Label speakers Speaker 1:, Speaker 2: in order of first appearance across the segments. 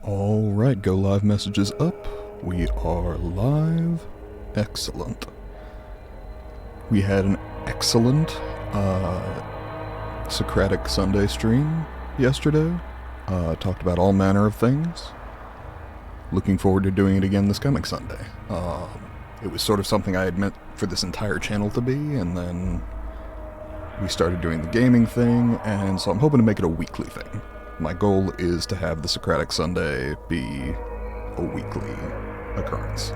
Speaker 1: Alright, go live messages up. We are live. Excellent. We had an excellent Socratic Sunday stream yesterday. Talked about all manner of things. Looking forward to doing it again this coming Sunday. It was sort of something I had meant for this entire channel to be, and then we started doing the gaming thing, and so I'm hoping to make it a weekly thing. My goal is to have the Socratic Sunday be a weekly occurrence.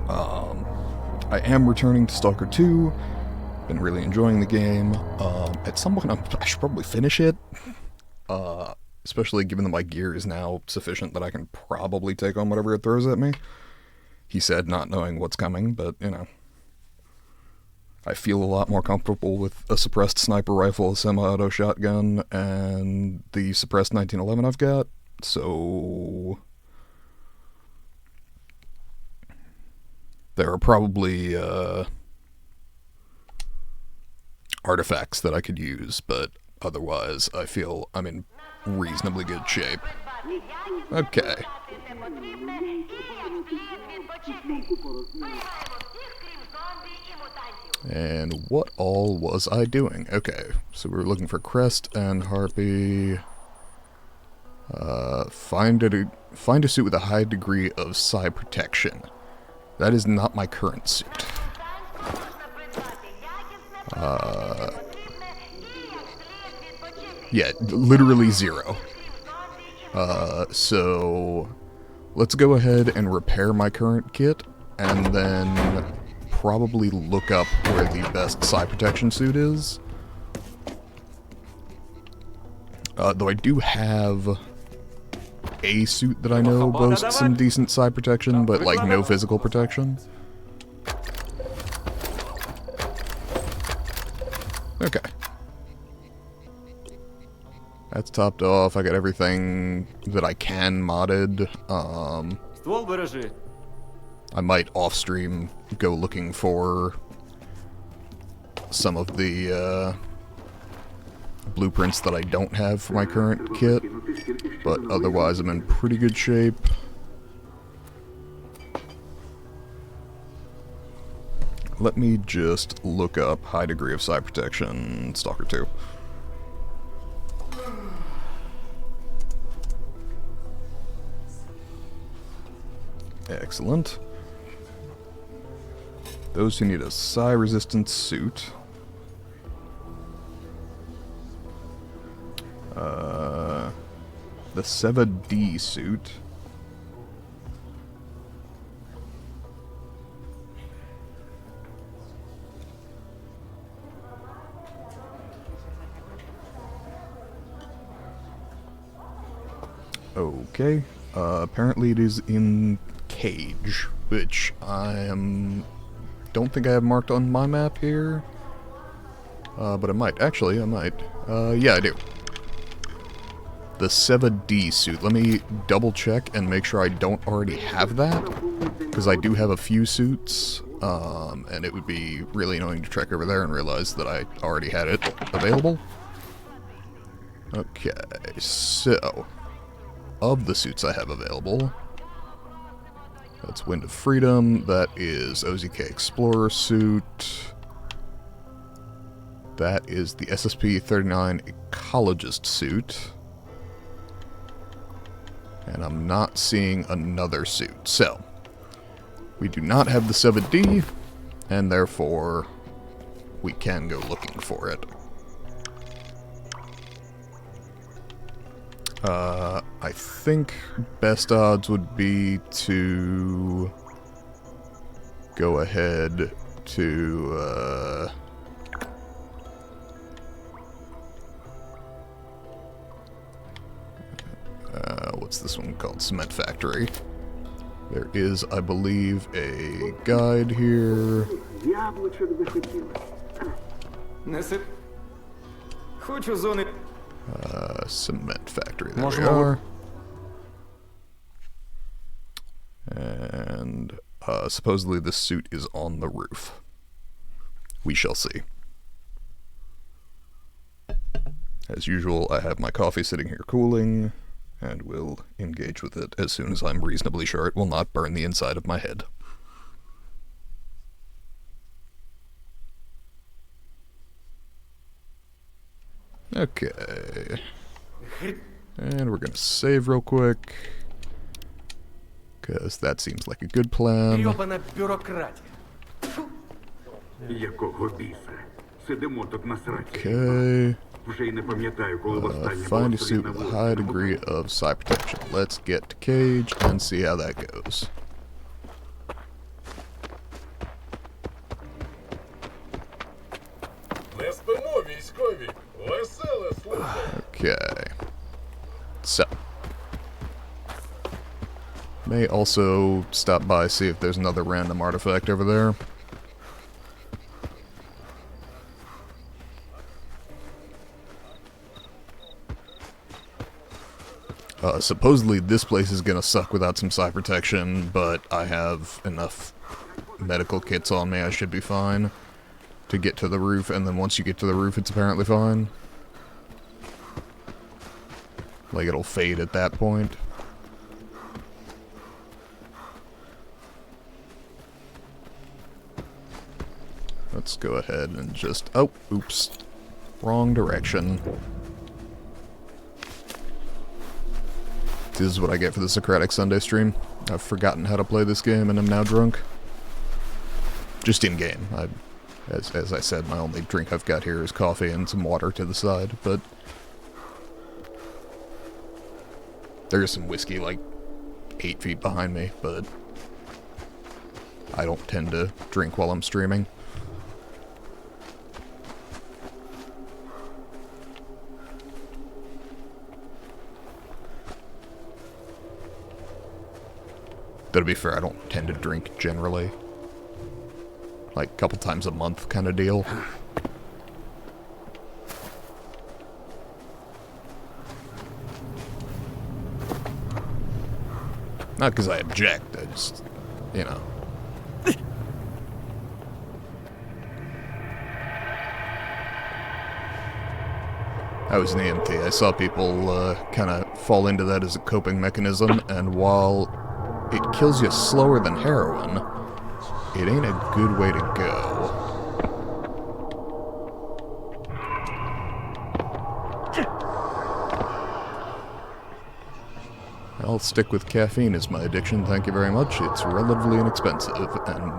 Speaker 1: I am returning to Stalker 2. Been really enjoying the game. At some point I should probably finish it. Especially given that my gear is now sufficient that I can probably take on whatever it throws at me. He said, not knowing what's coming, but, you know. I feel a lot more comfortable with a suppressed sniper rifle, a semi-auto shotgun, and the suppressed 1911 I've got, so there are probably artifacts that I could use, but otherwise I feel I'm in reasonably good shape. Okay. And what all was I doing? Okay, so we were looking for Crest and Harpy. Find a suit with a high degree of psi protection. That is not my current suit. Yeah, literally zero. So let's go ahead and repair my current kit, and then probably look up where the best psi protection suit is. Though I do have a suit that I know boasts some decent psi protection, but like no physical protection. Okay. That's topped off. I got everything that I can modded. I might off-stream go looking for some of the blueprints that I don't have for my current kit, but otherwise I'm in pretty good shape. Let me just look up high degree of psi protection, Stalker 2. Excellent. Those who need a psi-resistant suit. The Seva D suit. Okay. Apparently it is in Cage, which don't think I have marked on my map here, but I might. Actually, I might. Yeah, I do. The Seva D suit. Let me double check and make sure I don't already have that, because I do have a few suits, and it would be really annoying to trek over there and realize that I already had it available. Okay, so of the suits I have available, that's Wind of Freedom, that is OZK Explorer suit, that is the SSP-39 Ecologist suit, and I'm not seeing another suit. So, we do not have the Seva D, and therefore we can go looking for it. I think best odds would be to go ahead to, what's this one called? Cement Factory. There is, I believe, a guide here. Cement Factory, there we are. And supposedly this suit is on the roof. We shall see. As usual, I have my coffee sitting here cooling, and will engage with it as soon as I'm reasonably sure it will not burn the inside of my head. Okay. And we're gonna save real quick, because that seems like a good plan. Okay. Find a suit with a high degree of psi protection. Let's get to cage and see how that goes. Okay. So. May also stop by, see if there's another random artifact over there. Supposedly this place is gonna suck without some psi protection, but I have enough medical kits on me, I should be fine to get to the roof, and then once you get to the roof it's apparently fine. Like, it'll fade at that point. Let's go ahead and just... oh, oops. Wrong direction. This is what I get for the Socratic Sunday stream. I've forgotten how to play this game and I'm now drunk. Just in-game. As I said, my only drink I've got here is coffee and some water to the side, but... there is some whiskey, like, 8 feet behind me, but... I don't tend to drink while I'm streaming. Though to be fair, I don't tend to drink generally. Like, a couple times a month kind of deal. Not because I object, I just, you know. I was an EMT. I saw people kind of fall into that as a coping mechanism, and while it kills you slower than heroin, it ain't a good way to go. I'll stick with caffeine as my addiction, thank you very much. It's relatively inexpensive, and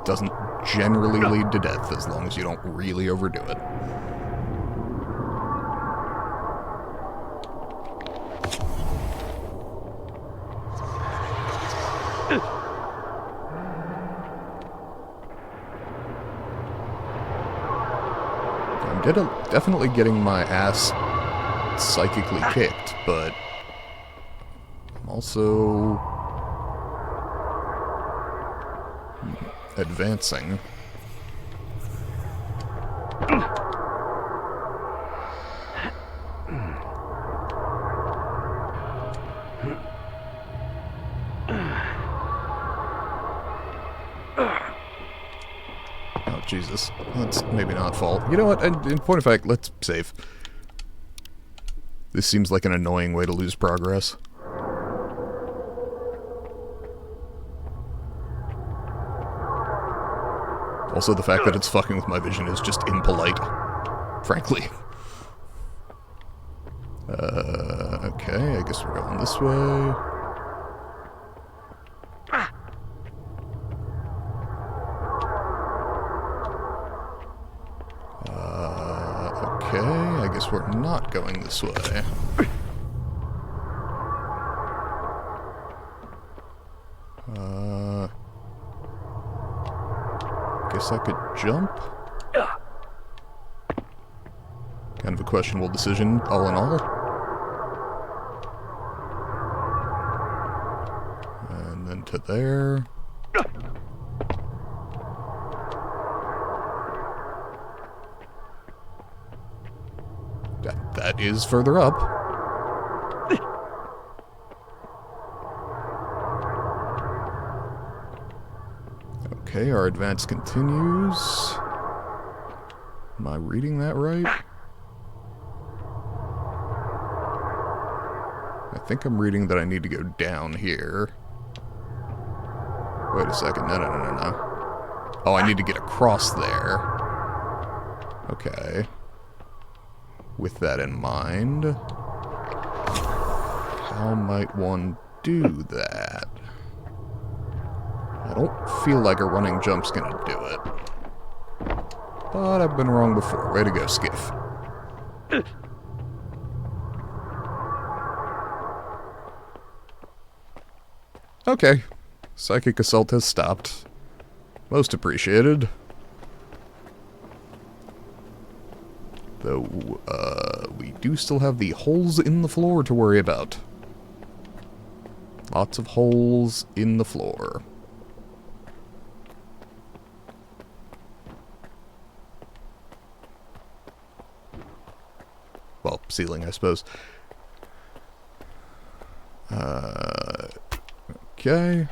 Speaker 1: doesn't generally lead to death as long as you don't really overdo it. I'm definitely getting my ass psychically kicked, but I'm also advancing. Jesus. That's maybe not fault. You know what? In point of fact, let's save. This seems like an annoying way to lose progress. Also, the fact that it's fucking with my vision is just impolite. Frankly. Okay, I guess we're going this way. Okay, I guess we're not going this way. Guess I could jump? Kind of a questionable decision, all in all. And then to there. That is further up. Okay, our advance continues. Am I reading that right? I think I'm reading that I need to go down here. Wait a second. No, no, no, no, no. Oh, I need to get across there. Okay. With that in mind, how might one do that? I don't feel like a running jump's gonna do it. But I've been wrong before. Way to go, Skiff. Okay. Psychic assault has stopped. Most appreciated. Though, we do still have the holes in the floor to worry about. Lots of holes in the floor. Well, ceiling, I suppose. Okay.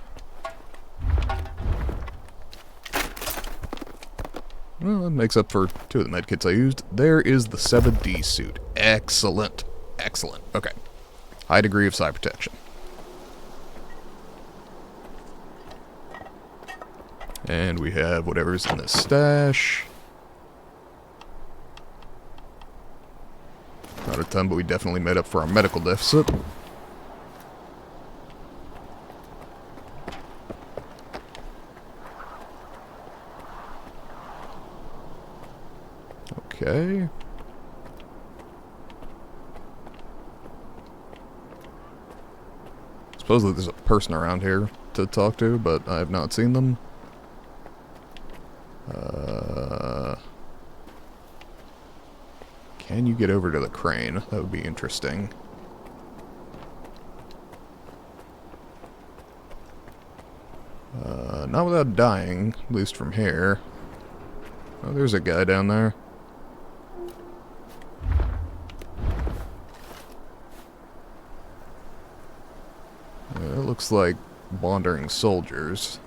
Speaker 1: Well, that makes up for 2 of the medkits I used. There is the 7D suit. Excellent. Excellent. Okay. High degree of psi protection. And we have whatever's in this stash. Not a ton, but we definitely made up for our medical deficit. Okay. Supposedly there's a person around here to talk to, but I have not seen them. Can you get over to the crane? That would be interesting. Not without dying, at least from here. Oh, there's a guy down there. It looks like wandering soldiers.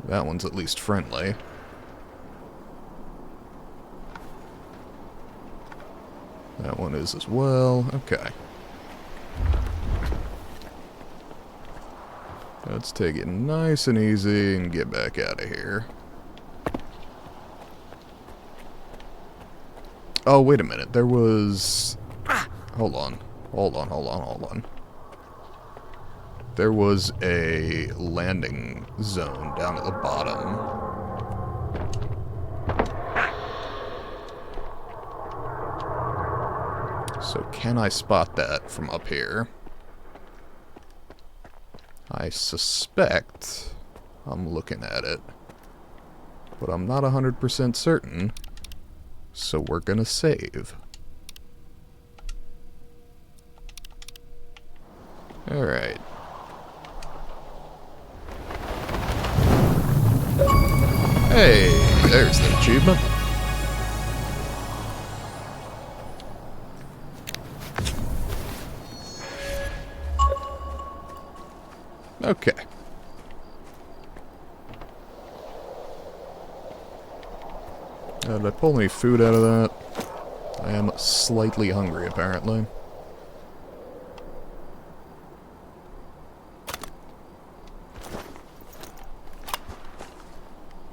Speaker 1: That one's at least friendly. That one is as well. Okay. Let's take it nice and easy and get back out of here. Oh, wait a minute. There was... Hold on. Hold on, hold on, hold on. There was a landing zone down at the bottom. So can I spot that from up here? I suspect I'm looking at it, but I'm not 100% certain, so we're gonna save. Alright. Hey, there's the achievement. Okay. Did I pull any food out of that? I am slightly hungry, apparently.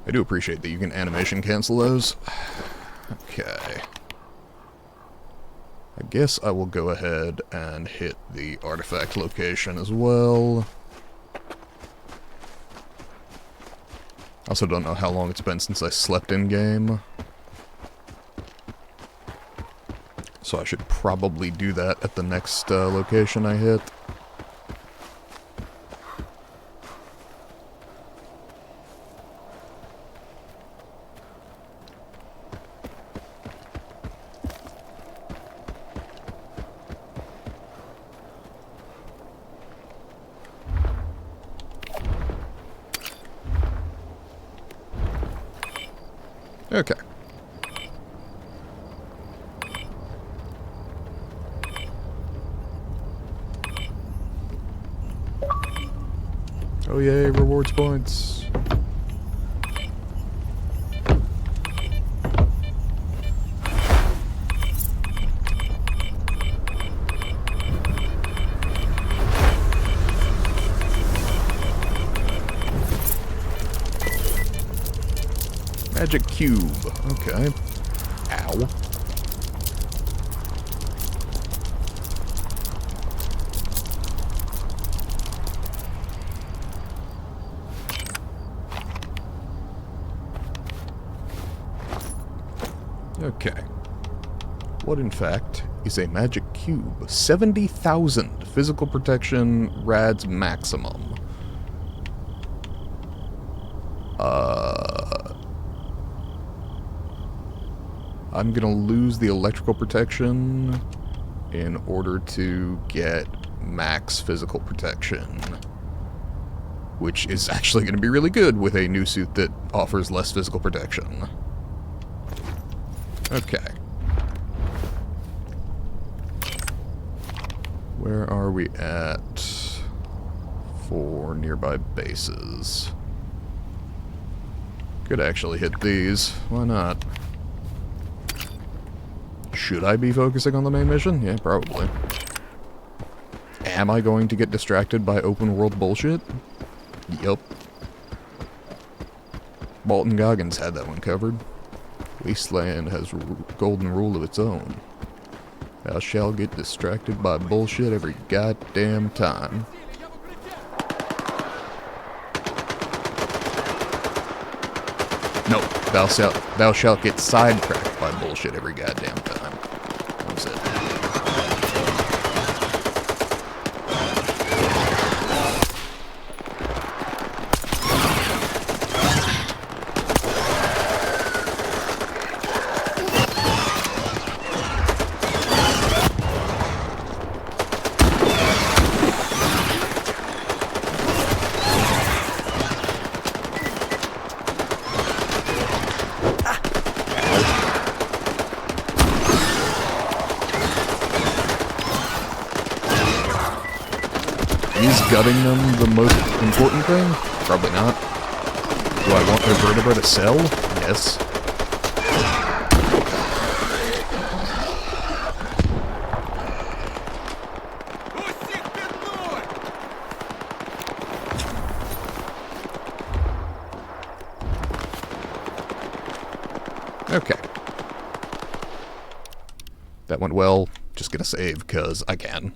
Speaker 1: I do appreciate that you can animation cancel those. Okay. I guess I will go ahead and hit the artifact location as well. I also don't know how long it's been since I slept in-game. So I should probably do that at the next location I hit. Okay. Oh yay, rewards points. Magic cube. Okay. Ow. Okay. What, in fact, is a magic cube? 70,000 physical protection, rads maximum. I'm gonna lose the electrical protection in order to get max physical protection. Which is actually gonna be really good with a new suit that offers less physical protection. Okay. Where are we at for nearby bases? Could actually hit these. Why not? Should I be focusing on the main mission? Yeah, probably. Am I going to get distracted by open world bullshit? Yup. Walton Goggins had that one covered. Wasteland has a golden rule of its own. Thou shalt get distracted by bullshit every goddamn time. No, thou shalt get sidetracked by bullshit every goddamn time. That's it. Is gutting them the most important thing? Probably not. Do I want their vertebra to sell? Yes. Okay. That went well. Just gonna save, because I can.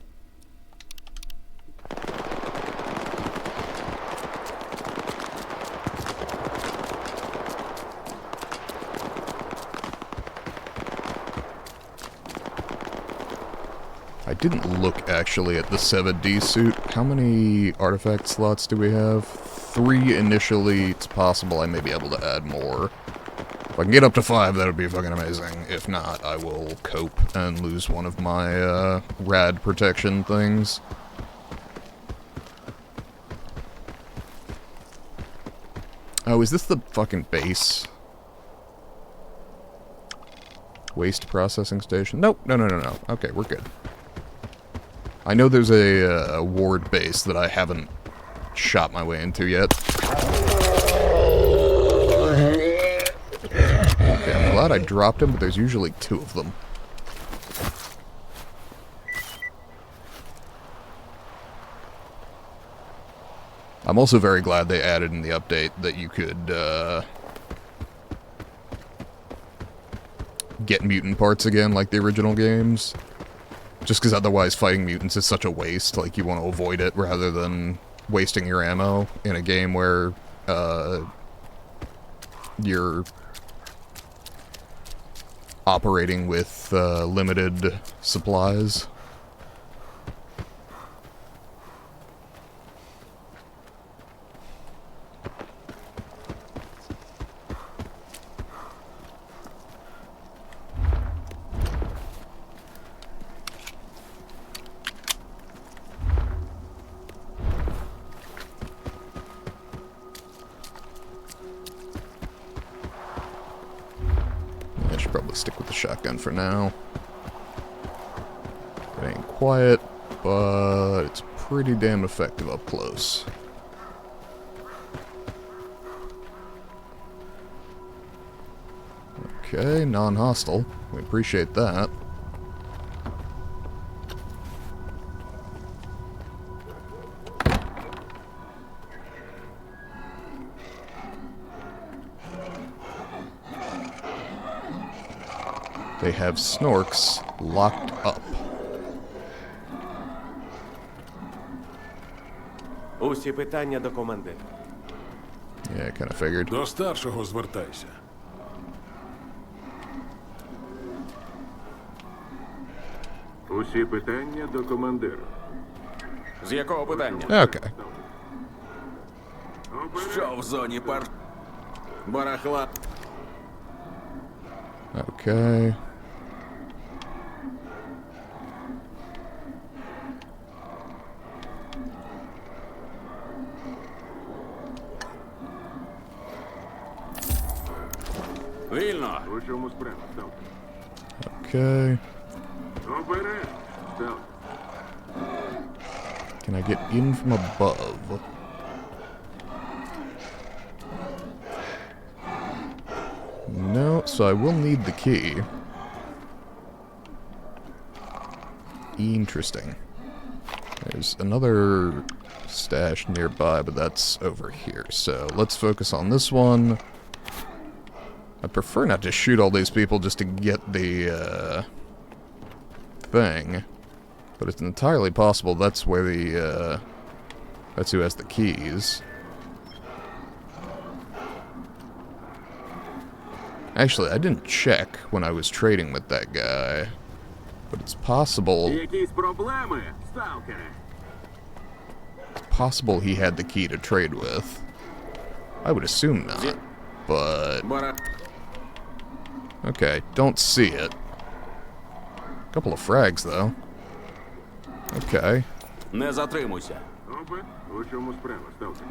Speaker 1: I didn't look, actually, at the 7D suit. How many artifact slots do we have? 3 initially. It's possible I may be able to add more. If I can get up to 5, that would be fucking amazing. If not, I will cope and lose one of my, rad protection things. Oh, is this the fucking base? Waste processing station? Nope. No. Okay, we're good. I know there's a ward base that I haven't shot my way into yet. Okay, I'm glad I dropped him, but there's usually 2 of them. I'm also very glad they added in the update that you could get mutant parts again like the original games. Just because otherwise fighting mutants is such a waste, like you want to avoid it rather than wasting your ammo in a game where you're operating with limited supplies. I should probably stick with the shotgun for now. It ain't quiet, but it's pretty damn effective up close. Okay, non-hostile. We appreciate that. they have snorks locked up.
Speaker 2: Усі питання до командира.
Speaker 1: Yeah, I kind of figured.
Speaker 3: До старшого звертайся.
Speaker 4: Усі питання до командира.
Speaker 2: З якого питання?
Speaker 1: Okay.
Speaker 2: Що в зоні барахла?
Speaker 1: Okay.
Speaker 2: Вільно.
Speaker 4: У чому справа, сталкер?
Speaker 1: Okay.
Speaker 4: Обережно, сталкер.
Speaker 1: Can I get in from above? No, so I will need the key. Interesting. There's another stash nearby, but that's over here. So let's focus on this one. I prefer not to shoot all these people just to get the thing. But it's entirely possible that's where the that's who has the keys. Actually, I didn't check when I was trading with that guy. But it's possible...
Speaker 4: Якісь проблеми, сталкере?
Speaker 1: Possible he had the key to trade with. I would assume not, but... Okay, don't see it. Couple of frags, though. Okay.
Speaker 2: Не затримуйся.
Speaker 4: Опа, у чому справа, сталкер?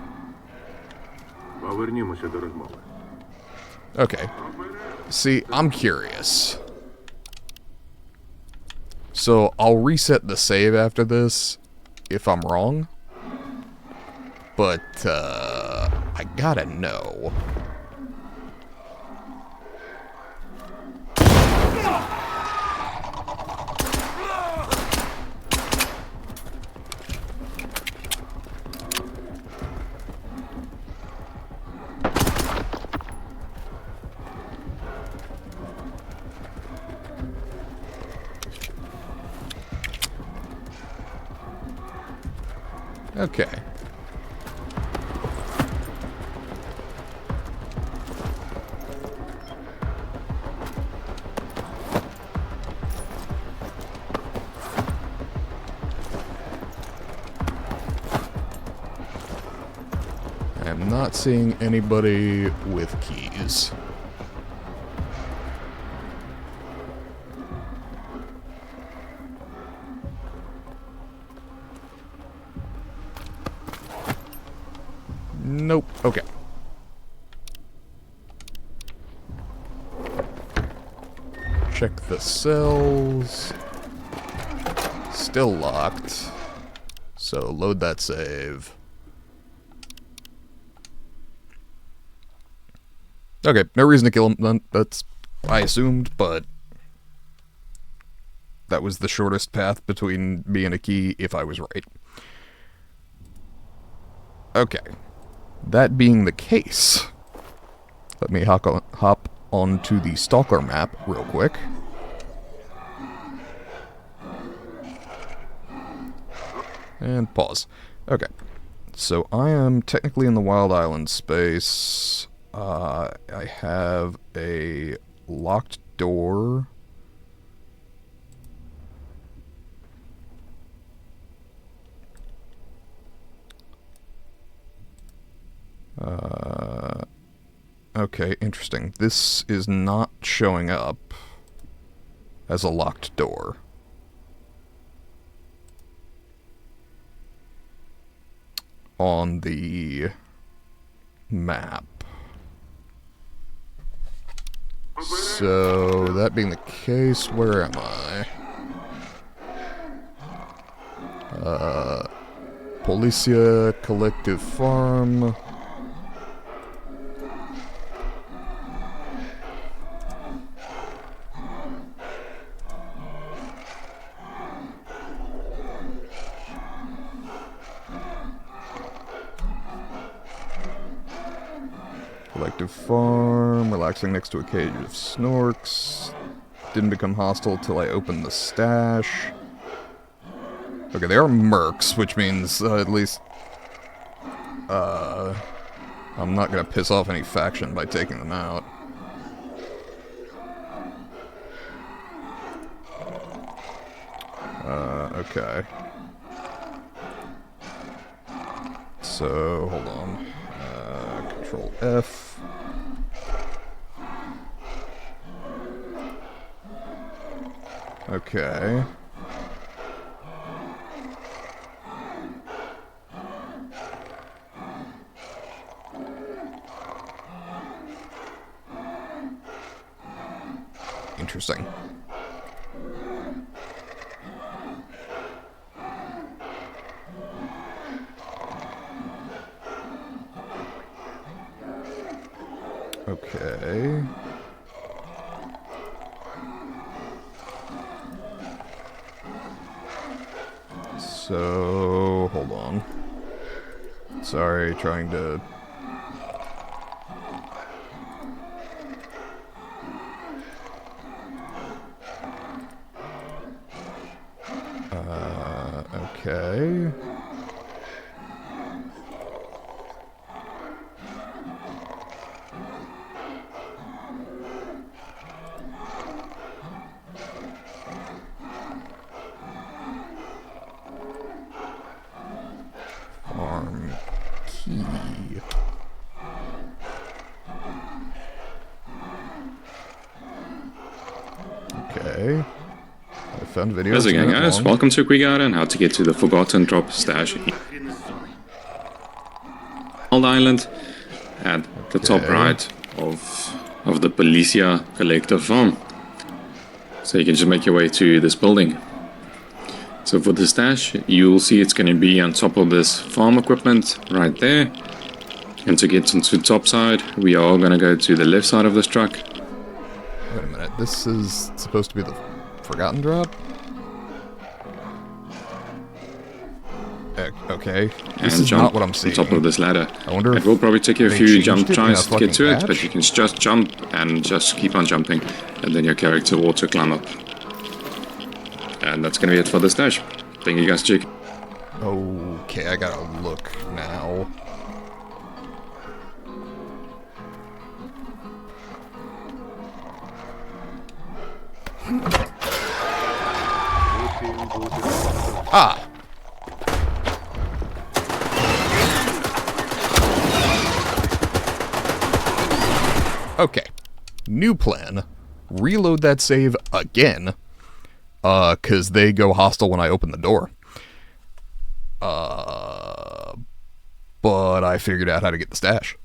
Speaker 4: Повернімося до розмови.
Speaker 1: Okay. See, I'm curious. So, I'll reset the save after this, if I'm wrong. But, I gotta know. Okay. I'm not seeing anybody with keys. Nope. Okay. Check the cells. Still locked. So load that save. Okay, no reason to kill him. That's I assumed, but that was the shortest path between me and a key if I was right. Okay. That being the case, let me hop onto the Stalker map real quick. And pause. Okay. So I am technically in the Wild Island space. I have a locked door. Okay, interesting. This is not showing up as a locked door. On the map. So, that being the case, where am I? Policia Collective Farm. Collective Farm, relaxing next to a cage of snorks. didn't become hostile till I opened the stash. Okay, they are mercs, which means at least I'm not gonna piss off any faction by taking them out. Okay. So, hold on. Control F. Okay. Interesting. Okay. So, hold on. Sorry, trying to... okay. Farm key. Okay. I found videos.
Speaker 3: How's it going, guys? Welcome to Quick Guide on how to get to the Forgotten Drop stash in Old Island at the top right of the Policia Collective Farm. So you can just make your way to this building. So for the stash, you'll see it's going to be on top of this farm equipment right there. And to get into the top side, we are all going to go to the left side of this truck.
Speaker 1: Wait a minute, this is supposed to be the Forgotten Drop? Okay, this
Speaker 3: And
Speaker 1: is
Speaker 3: jump
Speaker 1: not what I'm seeing.
Speaker 3: on top of this ladder.
Speaker 1: I wonder
Speaker 3: It
Speaker 1: if
Speaker 3: will probably take you a
Speaker 1: they
Speaker 3: few
Speaker 1: changed
Speaker 3: jump
Speaker 1: it in
Speaker 3: tries
Speaker 1: a
Speaker 3: to get to
Speaker 1: fucking
Speaker 3: it, but
Speaker 1: patch?
Speaker 3: you can just jump and just keep on jumping, and then your character will auto climb up. And that's going to be it for the stash. Thank you guys, Jake.
Speaker 1: Okay, I gotta look now. Ah! Okay. New plan. Reload that save again. Cause they go hostile when I open the door. But I figured out how to get the stash.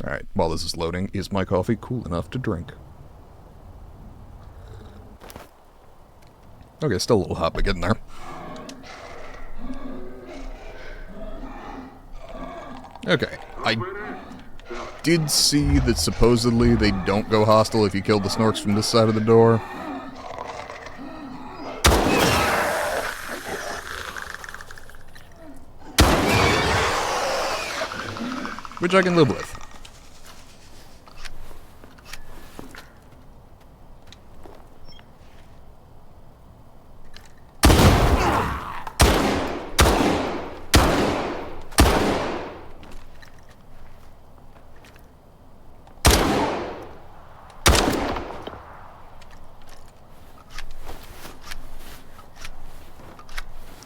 Speaker 1: Alright, while this is loading, is my coffee cool enough to drink? Okay, still a little hot, but getting there. Okay, I did see that supposedly they don't go hostile if you kill the snorks from this side of the door. Which I can live with.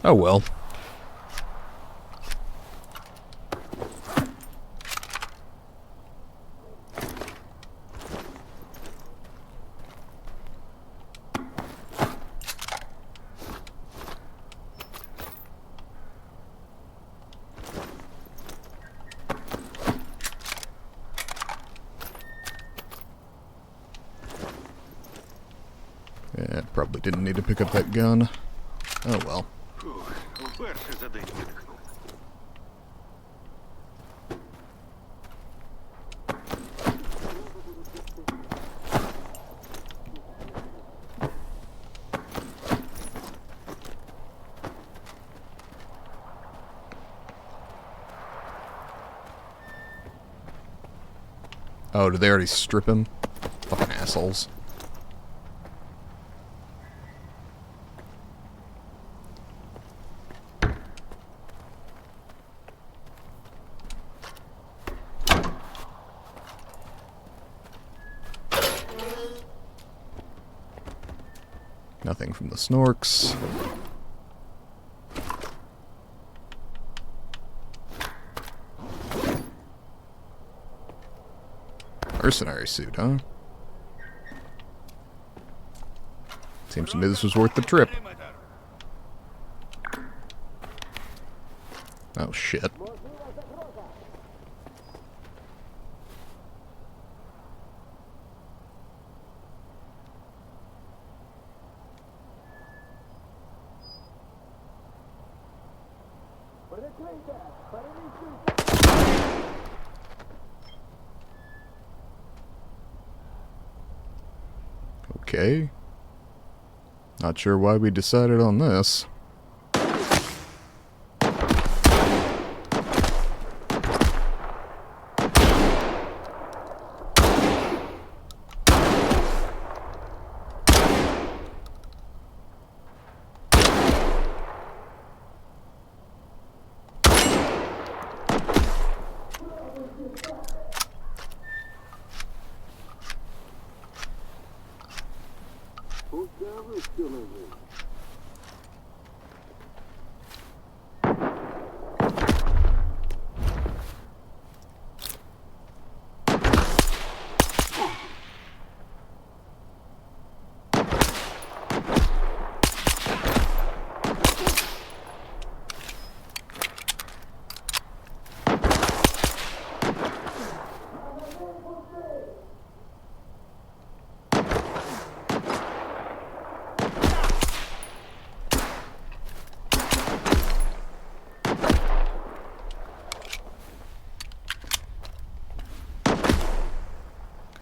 Speaker 1: Oh well. Yeah, probably didn't need to pick up that gun. Oh well.
Speaker 4: Вперше за день видихнув.
Speaker 1: Oh, did they already strip him? Fucking assholes. Nothing from the snorks. Mercenary suit, huh? Seems to me this was worth the trip. Oh, shit. Okay. Not sure why we decided on this.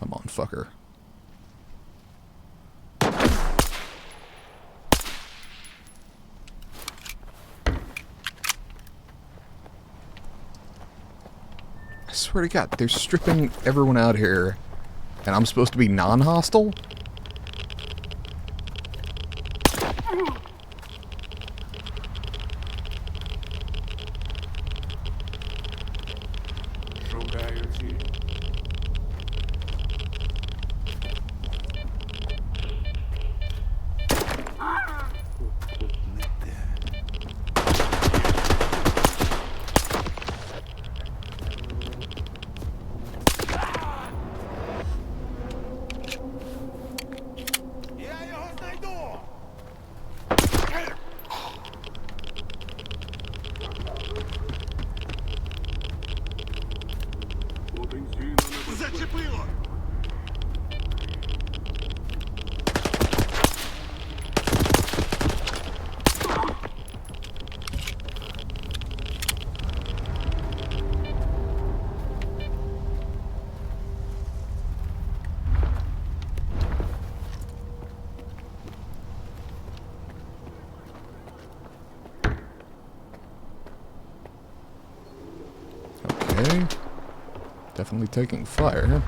Speaker 1: Come on, fucker. I swear to God, they're stripping everyone out here, and I'm supposed to be non-hostile?
Speaker 4: Зачепило!
Speaker 1: Okay. Definitely taking fire.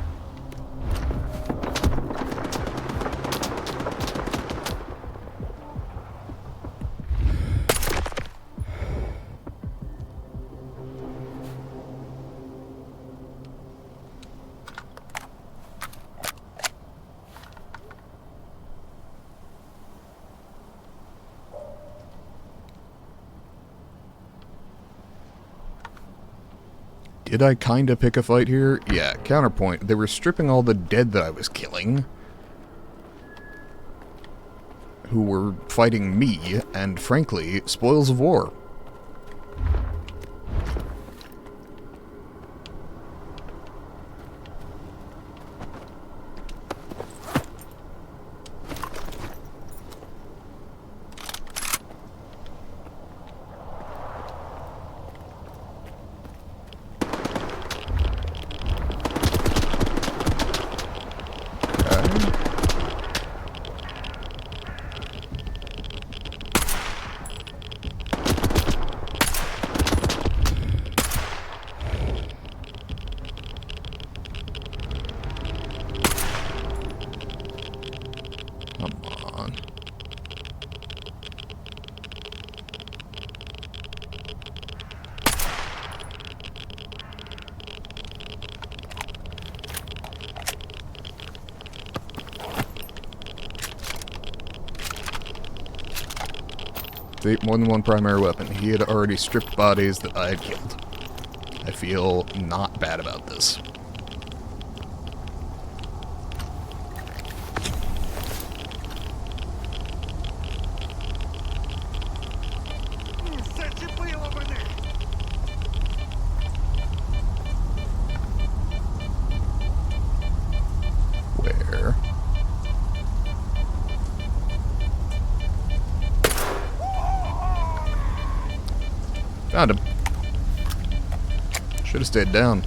Speaker 1: Did I kinda pick a fight here? Yeah, counterpoint. They were stripping all the dead that I was killing, who were fighting me, and frankly, spoils of war. Come on. See, more than one primary weapon. He had already stripped bodies that I had killed. I feel not bad about this.
Speaker 4: Зачепило мене!
Speaker 1: Where? Found him. Should have stayed down.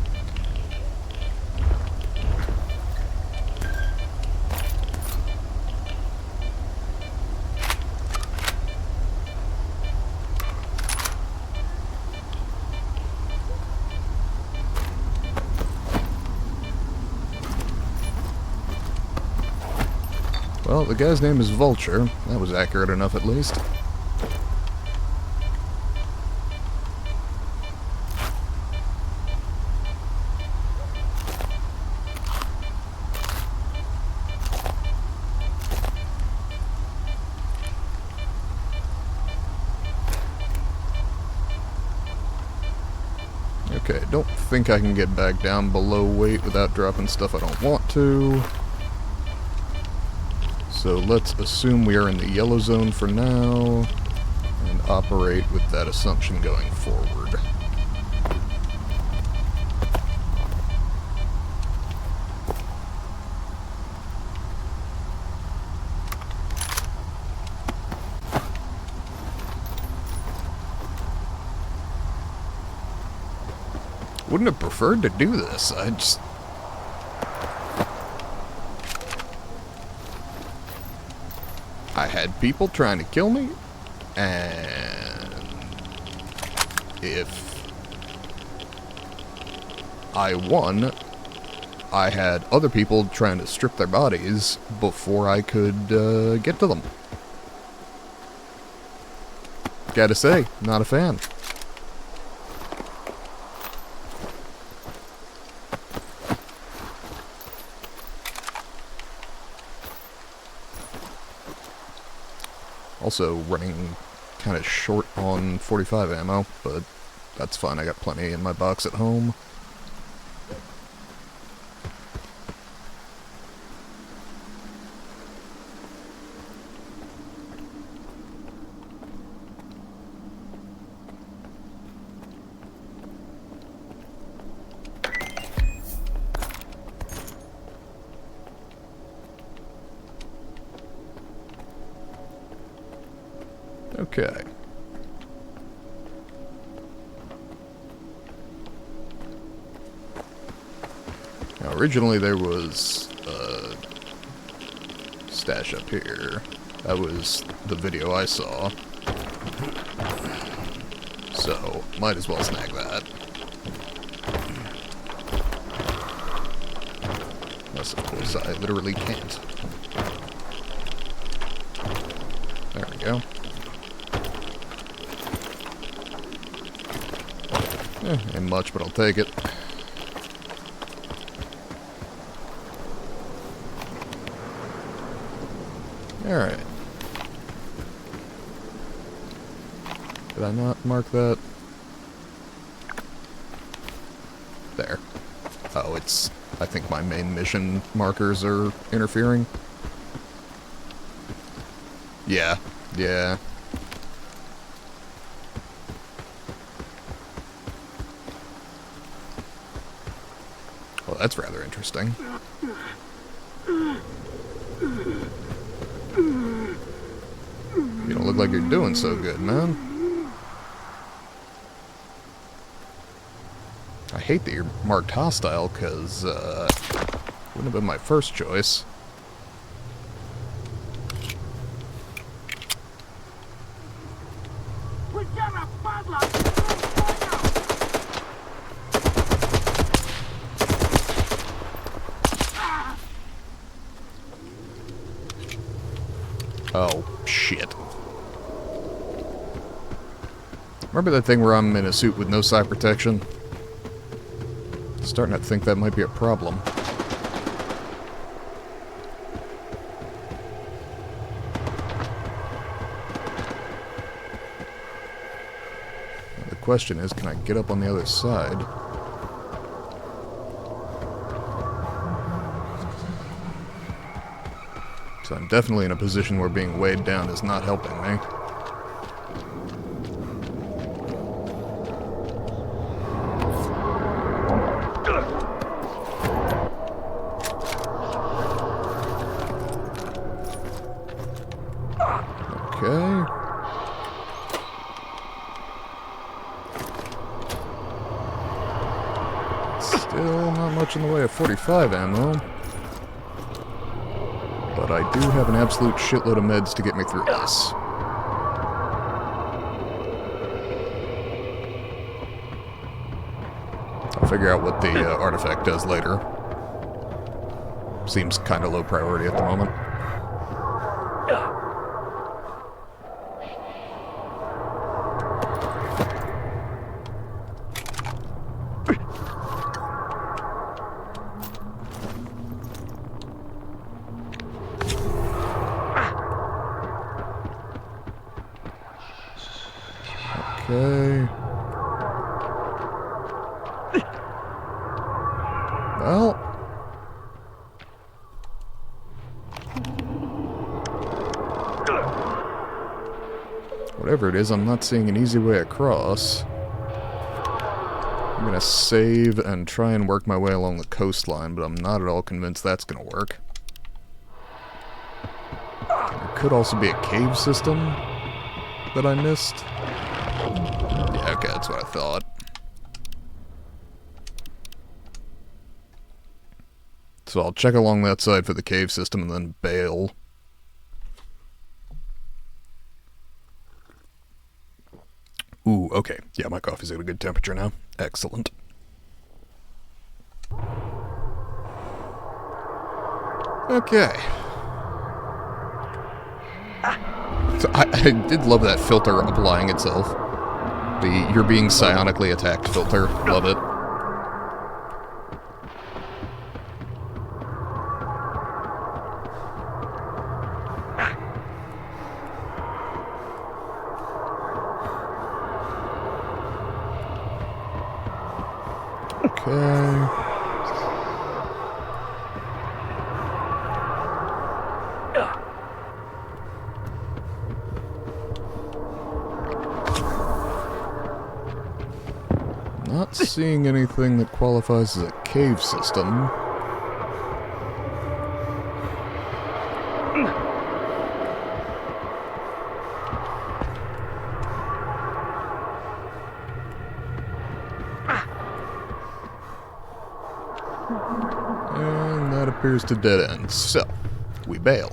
Speaker 1: Well, the guy's name is Vulture. That was accurate enough, at least. Okay, don't think I can get back down below weight without dropping stuff I don't want to. So let's assume we are in the yellow zone for now, and operate with that assumption going forward. Wouldn't have preferred to do this. I had people trying to kill me, and if I won, I had other people trying to strip their bodies before I could get to them. Gotta say, not a fan. Also running kind of short on 45 ammo, but that's fine. I got plenty in my box at home. Okay. Now, originally there was a stash up here. That was the video I saw. So, might as well snag that. Unless, of course, I literally can't. There we go. Ain't much, but I'll take it. Alright. Did I not mark that? There. Oh, it's... I think my main mission markers are interfering. Yeah. Yeah. Well, that's rather interesting. You don't look like you're doing so good, man. I hate that you're marked hostile, because, wouldn't have been my first choice. Oh, shit. Remember that thing where I'm in a suit with no side protection? Starting to think that might be a problem. question is, can I get up on the other side? So I'm definitely in a position where being weighed down is not helping me. Okay. Still not much in the way of 45 ammo. But I do have an absolute shitload of meds to get me through this. I'll figure out what the artifact does later. Seems kind of low priority at the moment. Okay. Well. Whatever it is, I'm not seeing an easy way across. I'm gonna save and try and work my way along the coastline, but I'm not at all convinced that's gonna work. There could also be a cave system that I missed. Yeah, okay, that's what I thought. So I'll check along that side for the cave system and then bail. Ooh, okay. Yeah, my coffee's at a good temperature now. Excellent. Okay. So I did love that filter applying itself. The "you're being psionically attacked" filter. Love it. Okay. Not seeing anything that qualifies as a cave system. And that appears to dead end. So, we bail.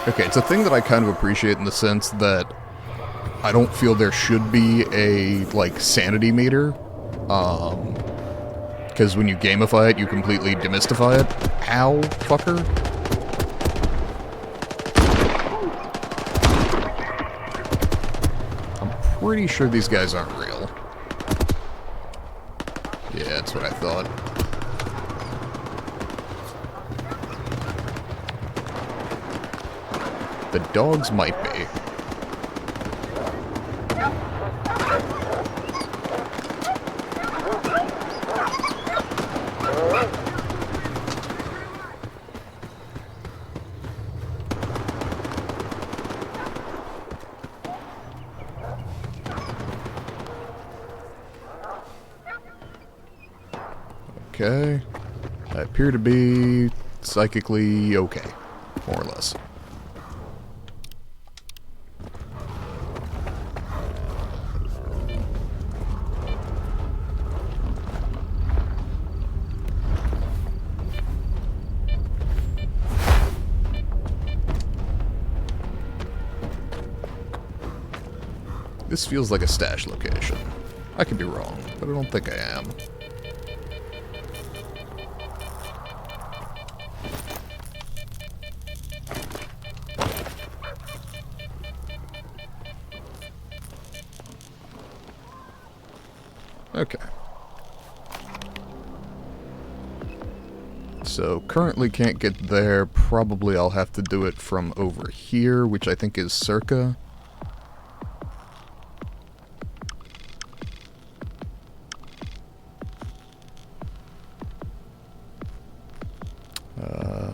Speaker 1: Okay, it's a thing that I kind of appreciate in the sense that I don't feel there should be a, like, sanity meter. Because when you gamify it, you completely demystify it. Ow, fucker. I'm pretty sure these guys aren't real. Yeah, that's what I thought. The dogs might be. Okay. I appear to be psychically okay, more or less. This feels like a stash location. I could be wrong, but I don't think I am. Okay. So, currently can't get there. Probably I'll have to do it from over here, which I think is circa.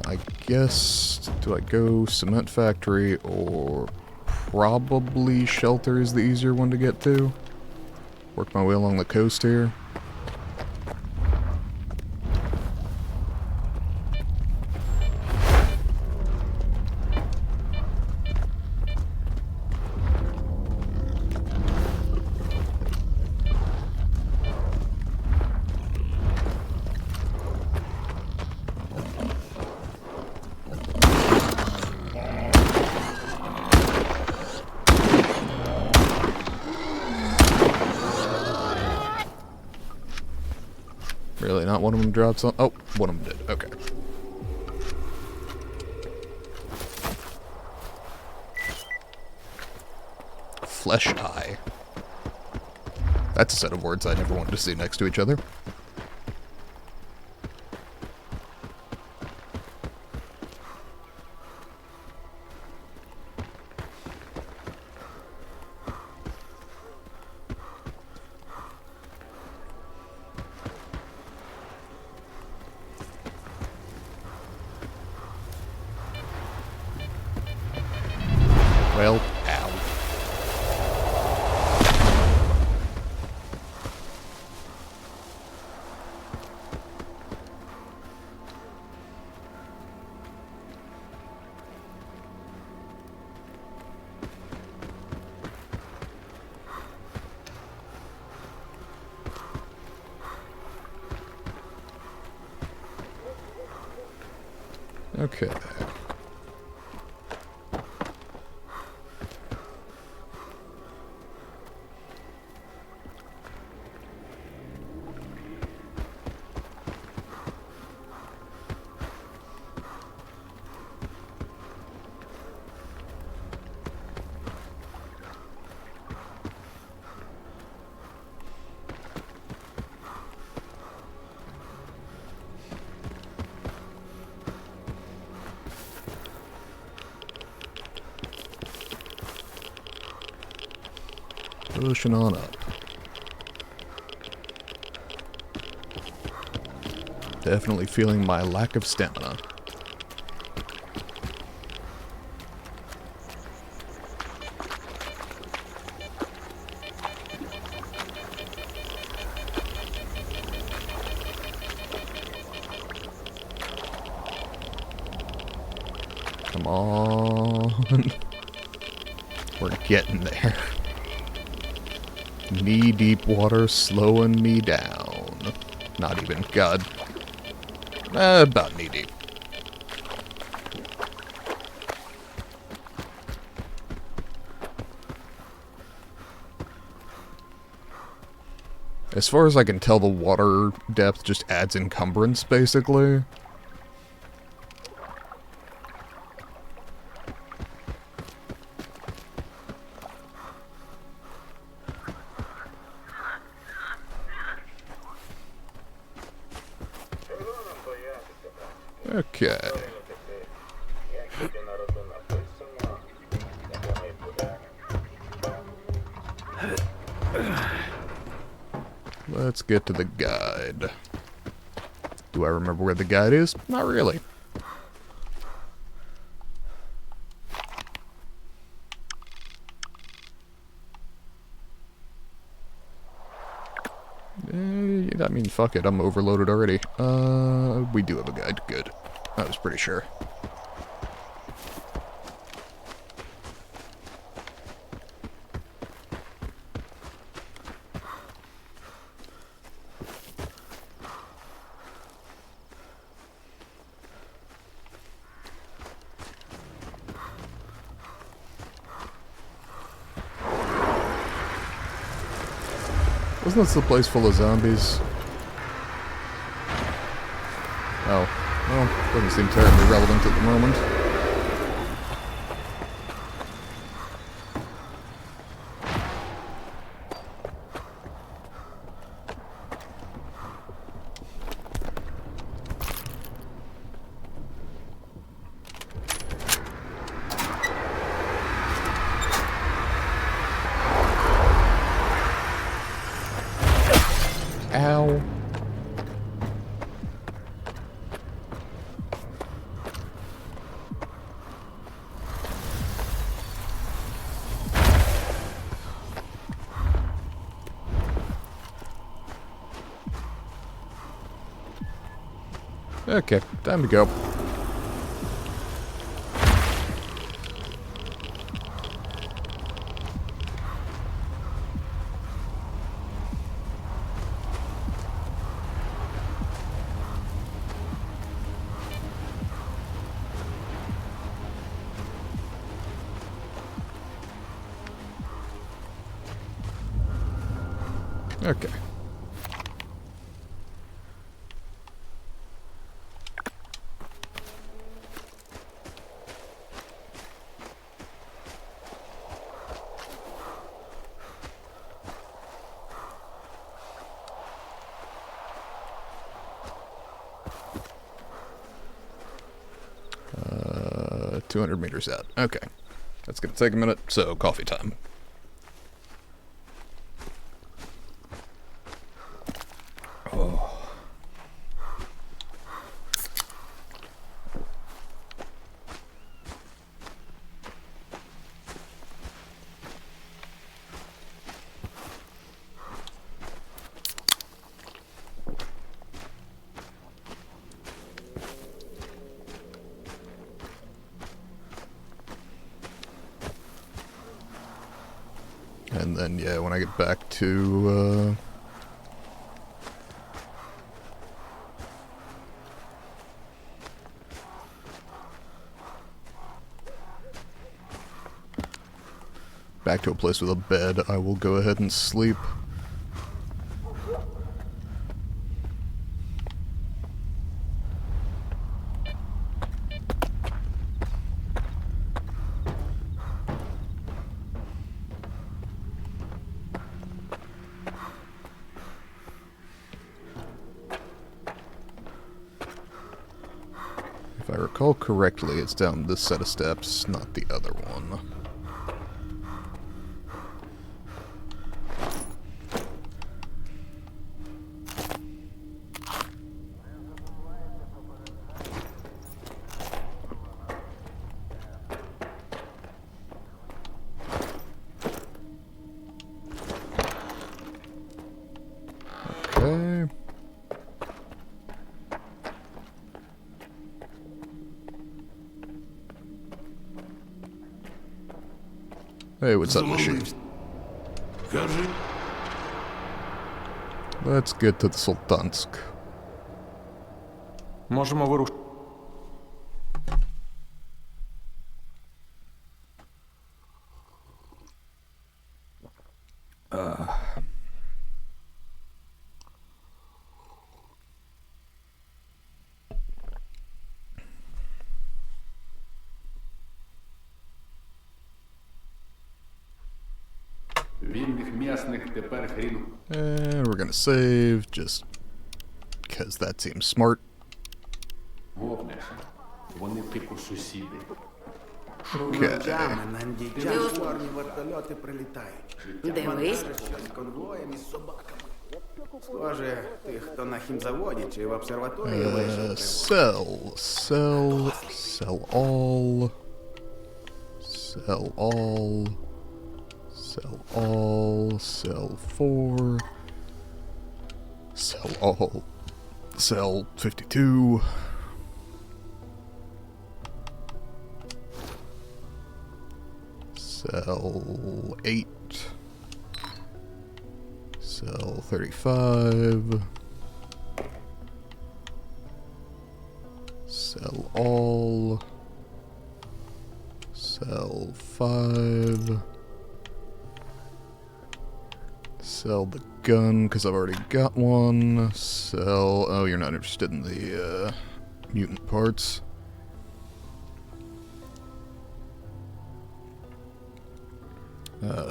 Speaker 1: I guess, do I go cement factory or probably shelter is the easier one to get to? Work my way along the coast here. Really, not one of them dropped on? Oh, one of them did. Okay. Flesh eye. That's a set of words I never wanted to see next to each other. Well, ow. Okay. Pushing on up. Definitely feeling my lack of stamina. Come on. We're getting there. Knee-deep water slowing me down. Not even, God. About knee-deep. As far as I can tell, the water depth just adds encumbrance, basically. Okay. Let's get to the guide. Do I remember where the guide is? Not really. I mean, fuck it, I'm overloaded already. We do have a guide. Good. I was pretty sure. Wasn't this the place full of zombies? Oh. Well, doesn't seem terribly relevant at the moment. Ow. Okay, time to go. Okay. Uh, 200 meters out. Okay. That's gonna take a minute, so coffee time. Oh. And then, yeah, when I get back to, back to a place with a bed, I will go ahead and sleep. If I recall correctly, it's down this set of steps, not the other one. Okay. Hey, what's up, machine? Let's get to the Sultansk.
Speaker 5: Можемо вирушити.
Speaker 6: Вільних м'ясних тепер хрін.
Speaker 1: And we're gonna save, just because that seems smart.
Speaker 6: Гопнеш. Вони типу сусіди.
Speaker 1: Okay.
Speaker 7: Чорні вертольоти прилітають.
Speaker 8: Дивись.
Speaker 7: З конвоєм і з собаками. Схоже, тих, хто на хімзаводі чи в обсерваторії вийшов.
Speaker 1: Sell all, sell 4, sell all, sell 52. Sell 8. Sell 35. Sell all. Sell 5. Sell the gun because I've already got one. Sell. Oh, you're not interested in the mutant parts.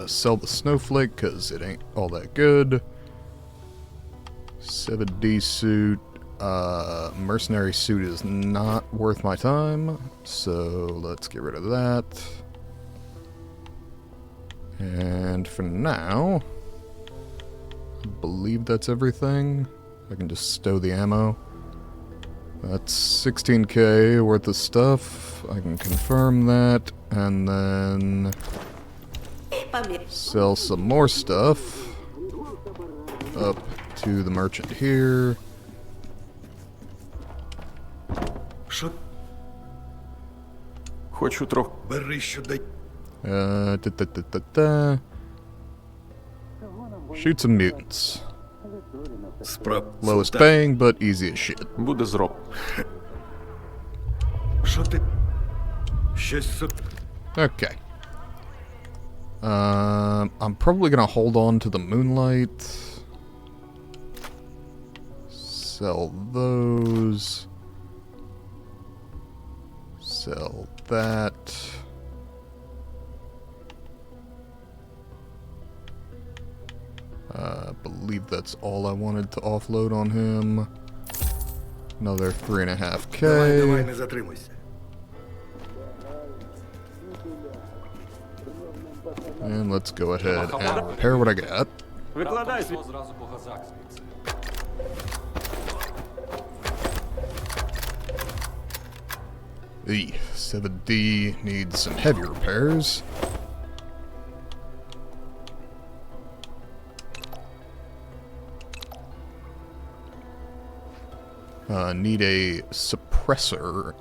Speaker 1: Sell the snowflake because it ain't all that good. 7D suit. Mercenary suit is not worth my time, so let's get rid of that. And for now, I believe that's everything. I can just stow the ammo. That's 16k worth of stuff. I can confirm that, and then sell some more stuff up to the merchant here.
Speaker 2: Хочу трохи.
Speaker 1: Shoot some mutants. Lowest paying, but easy as shit.
Speaker 2: Буде зроб.
Speaker 1: Okay. I'm probably gonna hold on to the moonlight. Sell those. Sell that. I believe that's all I wanted to offload on him. Another 3.5k. And let's go ahead and repair what I got.
Speaker 2: Викладай
Speaker 6: Зразу по газах звідси.
Speaker 1: The 7D needs some heavy repairs. Need a suppressor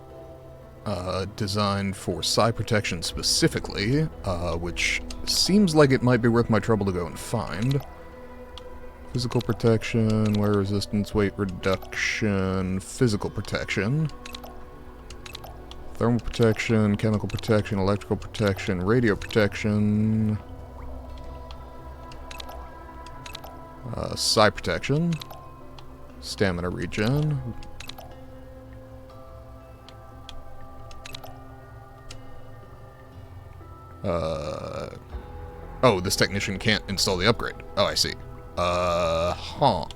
Speaker 1: designed for psi protection specifically, which seems like it might be worth my trouble to go and find. Physical protection, wear resistance, weight reduction, physical protection. Thermal protection, chemical protection, electrical protection, radio protection. Psi protection. Stamina regen. Oh, this technician can't install the upgrade. Oh, I see. Huh.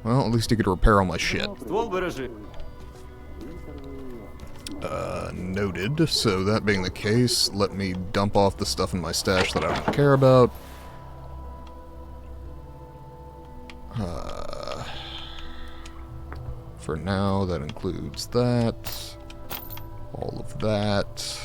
Speaker 1: Well, at least he could repair all my shit.
Speaker 2: ствол бережи.
Speaker 1: Noted. So that being the case, let me dump off the stuff in my stash that I don't care about. For now, that includes that. All of that.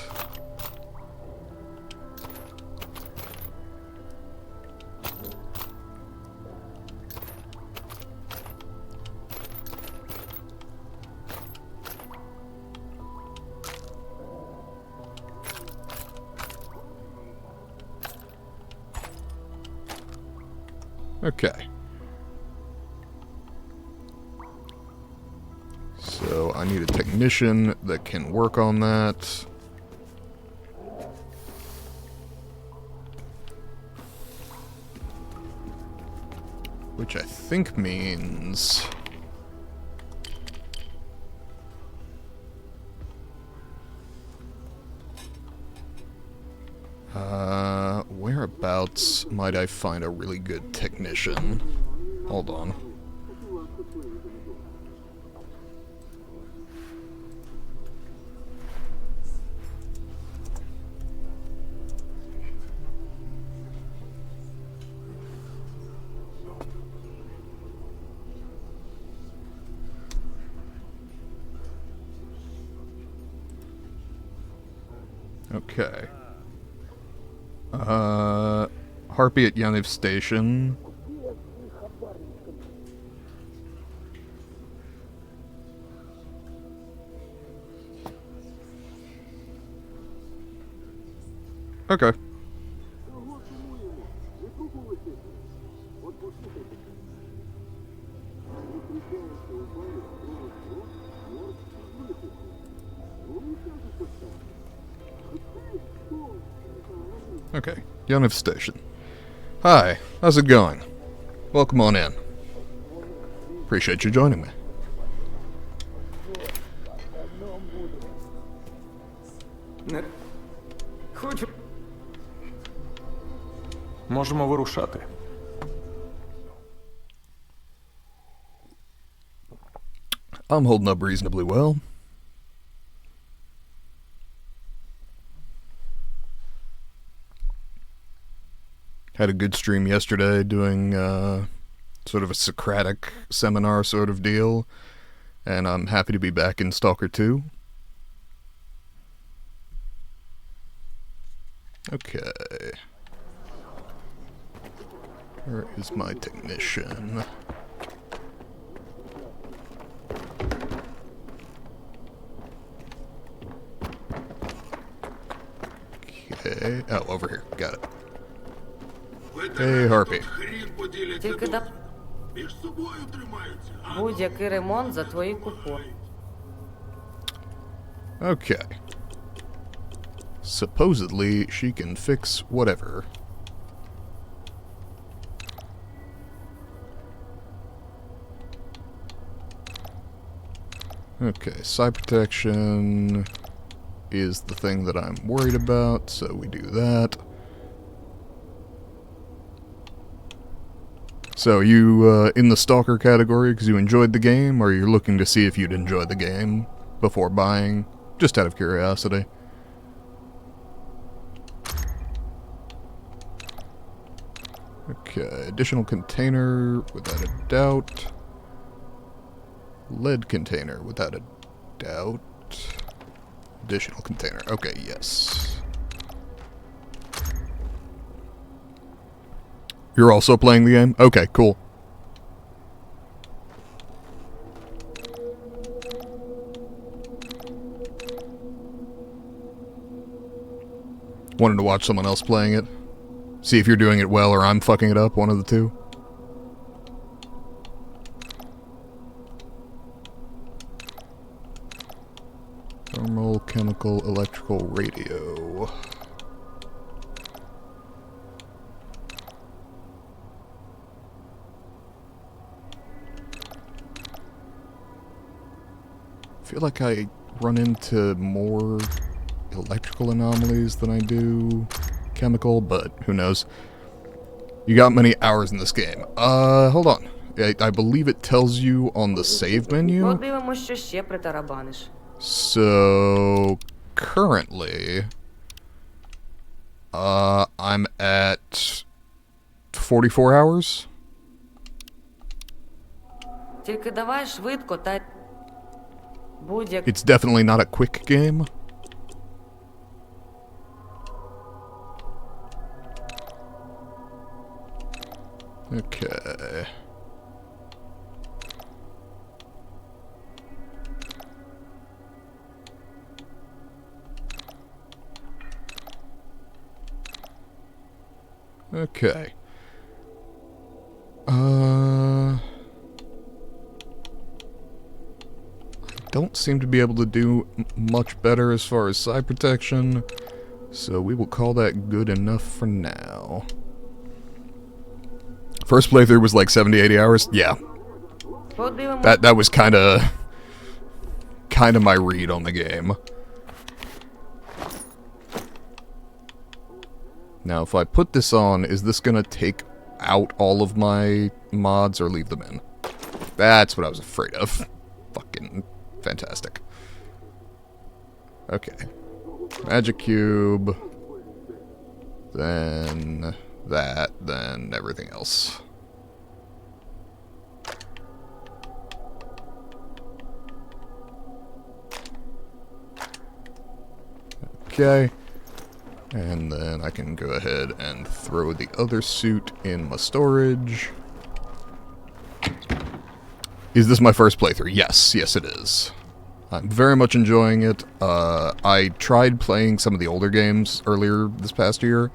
Speaker 1: Okay. So I need a technician that can work on that. Which I think means... whereabouts might I find a really good technician? Hold on. Okay. Harpy at Yaniv Station. Okay. Okay, Yaniv Station. Hi, how's it going? Welcome on in. Appreciate you joining me.
Speaker 7: Не... Хочу.
Speaker 5: Можемо вирушати.
Speaker 1: I'm holding up reasonably well. Had a good stream yesterday doing sort of a Socratic seminar sort of deal, and I'm happy to be back in Stalker 2. Okay. Where is my technician? Okay. Oh, over here. Got it. Hey, Harpy.
Speaker 8: Тільки да... Будь-який ремонт за твої купони.
Speaker 1: Okay. Supposedly, she can fix whatever. Okay, side protection is the thing that I'm worried about, so we do that. So, you in the Stalker category because you enjoyed the game, or you're looking to see if you'd enjoy the game before buying? Just out of curiosity. Okay, additional container, without a doubt. Lead container, without a doubt. Additional container, okay, yes. You're also playing the game? Okay, cool. Wanted to watch someone else playing it. See if you're doing it well or I'm fucking it up, one of the two. Thermal, chemical, electrical, radio. I feel like I run into more electrical anomalies than I do chemical, but who knows. You got many hours in this game. Hold on. I believe it tells you on the save menu.
Speaker 8: Подивимось, що ще притарабаниш.
Speaker 1: So, currently, I'm at 44 hours.
Speaker 8: Тільки давай швидко та... Будь-як...
Speaker 1: It's definitely not a quick game. Okay. Okay. I don't seem to be able to do much better as far as side protection, so we will call that good enough for now. First playthrough was like 70-80 hours? Yeah.
Speaker 8: Подивимось...
Speaker 1: That was kinda my read on the game. Now, if I put this on, is this gonna take out all of my mods or leave them in? That's what I was afraid of. Fucking fantastic. Okay. Magic cube. Then that, then everything else. Okay. And then I can go ahead and throw the other suit in my storage. Is this my first playthrough? Yes, yes it is. I'm very much enjoying it. I tried playing some of the older games earlier this past year,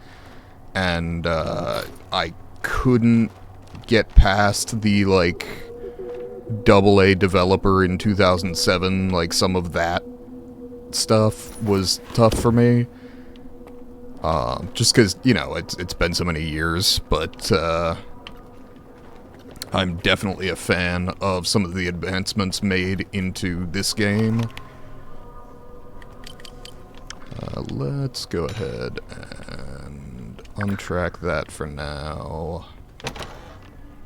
Speaker 1: and I couldn't get past the, like, AA developer in 2007. Like, some of that stuff was tough for me. Just because, you know, it's been so many years, but I'm definitely a fan of some of the advancements made into this game. Let's go ahead and untrack that for now.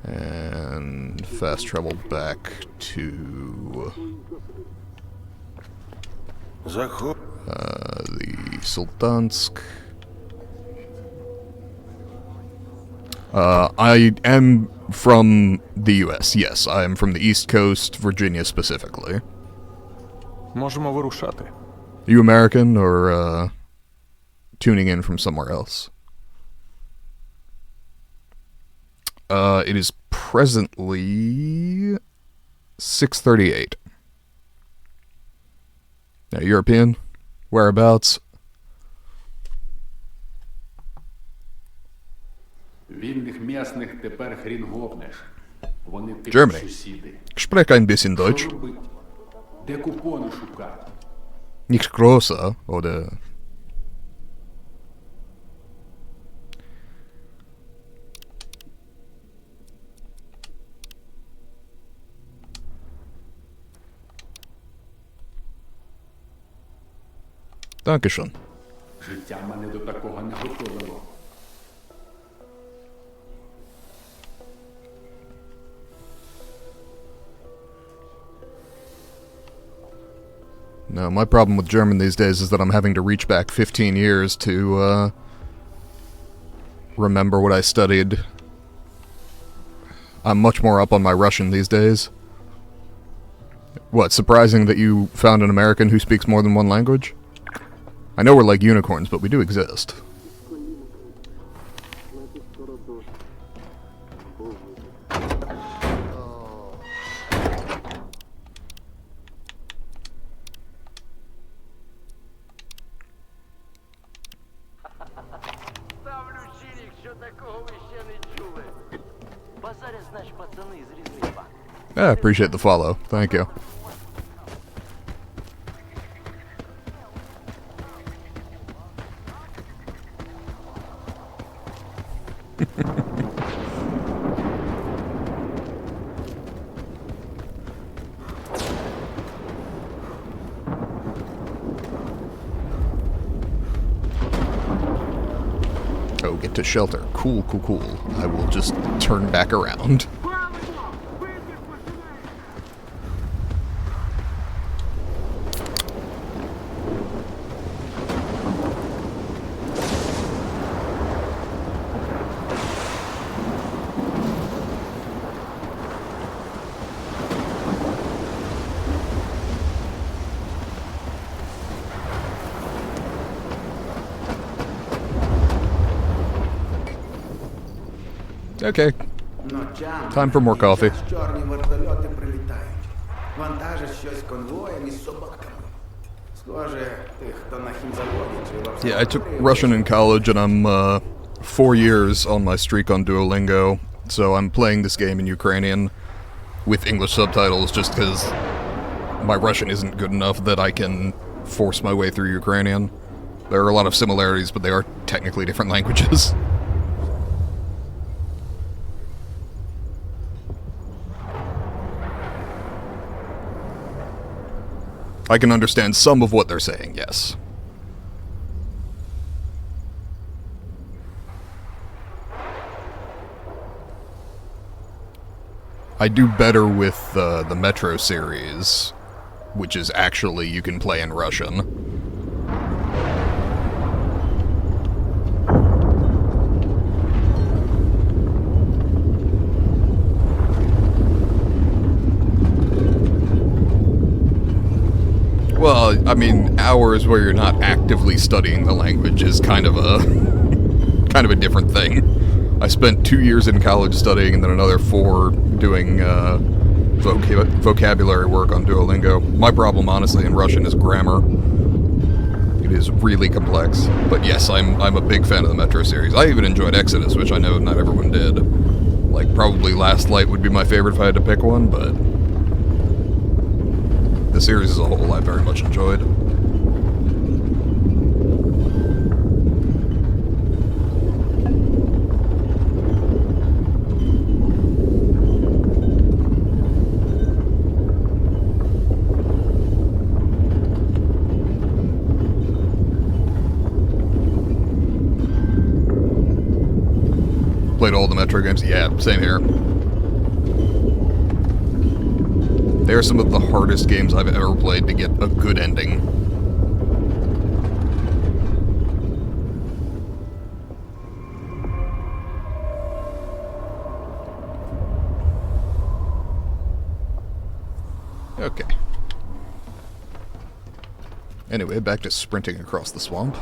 Speaker 1: And fast travel back to the Sultansk. I am from the US, yes. I am from the East Coast, Virginia specifically.
Speaker 5: Можемо вирушати.
Speaker 1: You American or tuning in from somewhere else? It is presently 6:38. Now, European? Whereabouts?
Speaker 6: Вільних місних тепер хрін гопнеш. Вони
Speaker 1: Germany.
Speaker 6: сусіди.
Speaker 1: Ich spreche ein bisschen Deutsch.
Speaker 6: Що робить? Де купони шукати?
Speaker 1: Nicht großer, oder? Dankeschön.
Speaker 6: Життя мене до такого не готовило.
Speaker 1: No, my problem with German these days is that I'm having to reach back 15 years to, remember what I studied. I'm much more up on my Russian these days. What, surprising that you found an American who speaks more than one language? I know we're like unicorns, but we do exist.
Speaker 9: Ставлю чинік, що такого ви ще не чули. Базаря, знаєш, пацани з різних банк.
Speaker 1: I appreciate the follow. Thank you. Oh, get to shelter. Cool, cool, cool. I will just turn back around. Okay,
Speaker 7: Ночами
Speaker 1: time for more coffee.
Speaker 7: чорні вертольоти прилітають. Вантажать щось конвоєм із собаками. Схоже, тих, хто на хімзаводі чи в
Speaker 1: Yeah, I took Russian in college, and I'm 4 years on my streak on Duolingo, so I'm playing this game in Ukrainian with English subtitles just because my Russian isn't good enough that I can force my way through Ukrainian. There are a lot of similarities, but they are technically different languages. I can understand some of what they're saying, yes. I do better with the Metro series, which is actually you can play in Russian. Well, I mean, hours where you're not actively studying the language is kind of a different thing. I spent 2 years in college studying and then another 4 doing vocabulary work on Duolingo. My problem, honestly, in Russian is grammar. It is really complex. But yes, I'm a big fan of the Metro series. I even enjoyed Exodus, which I know not everyone did. Like, probably Last Light would be my favorite if I had to pick one, but the series as a whole I very much enjoyed. played all the Metro games. Yeah, same here. They are some of the hardest games I've ever played to get a good ending. Okay. Anyway, back to sprinting across the swamp.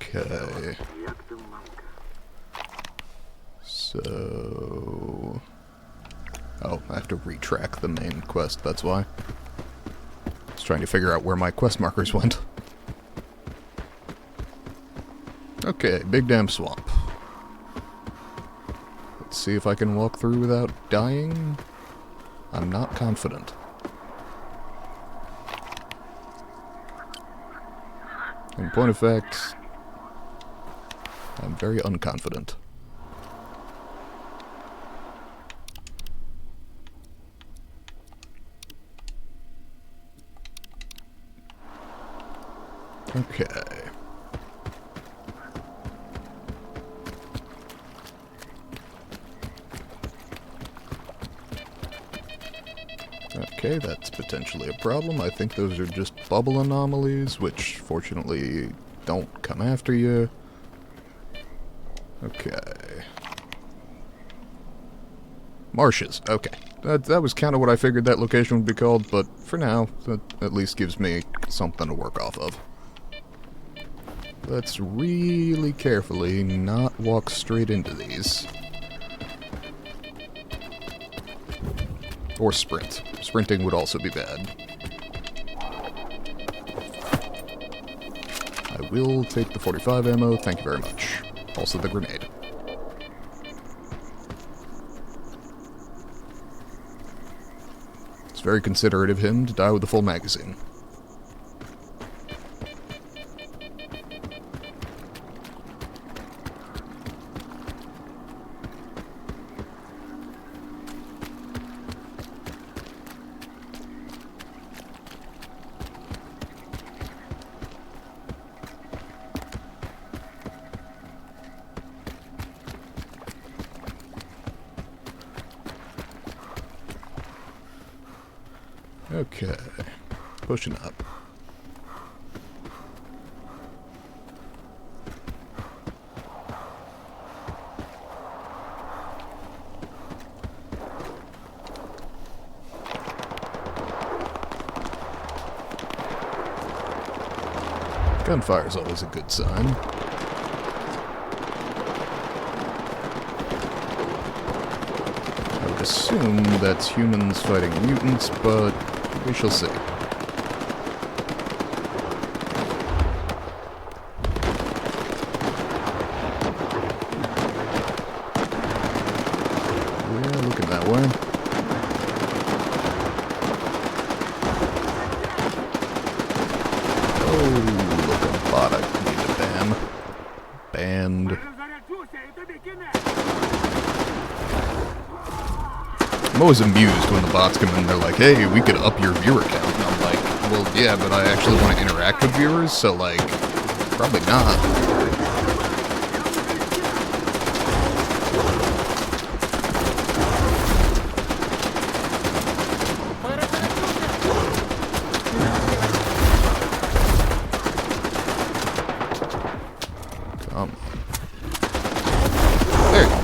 Speaker 1: Okay. So... Oh, I have to retrack the main quest, that's why. I was trying to figure out where my quest markers went. Okay, big damn swamp. Let's see if I can walk through without dying. I'm not confident. In point of fact, I'm very unconfident. Okay. Okay, that's potentially a problem. I think those are just bubble anomalies, which fortunately don't come after you. Okay. Marshes. Okay. That was kind of what I figured that location would be called, but for now, that at least gives me something to work off of. Let's really carefully not walk straight into these. Or sprint. Sprinting would also be bad. I will take the 45 ammo, thank you very much. Also the grenade. It's very considerate of him to die with a full magazine. Okay, pushing up. Gunfire is always a good sign. I would assume that's humans fighting mutants, but we shall see. Yeah, looking that way. Oh, look, a bot I need to ban. Banned. I'm always amused when the bots come in and they're like, hey, we could up your viewer count. And I'm like, well, yeah, but I actually want to interact with viewers, so, like, probably not. There you go.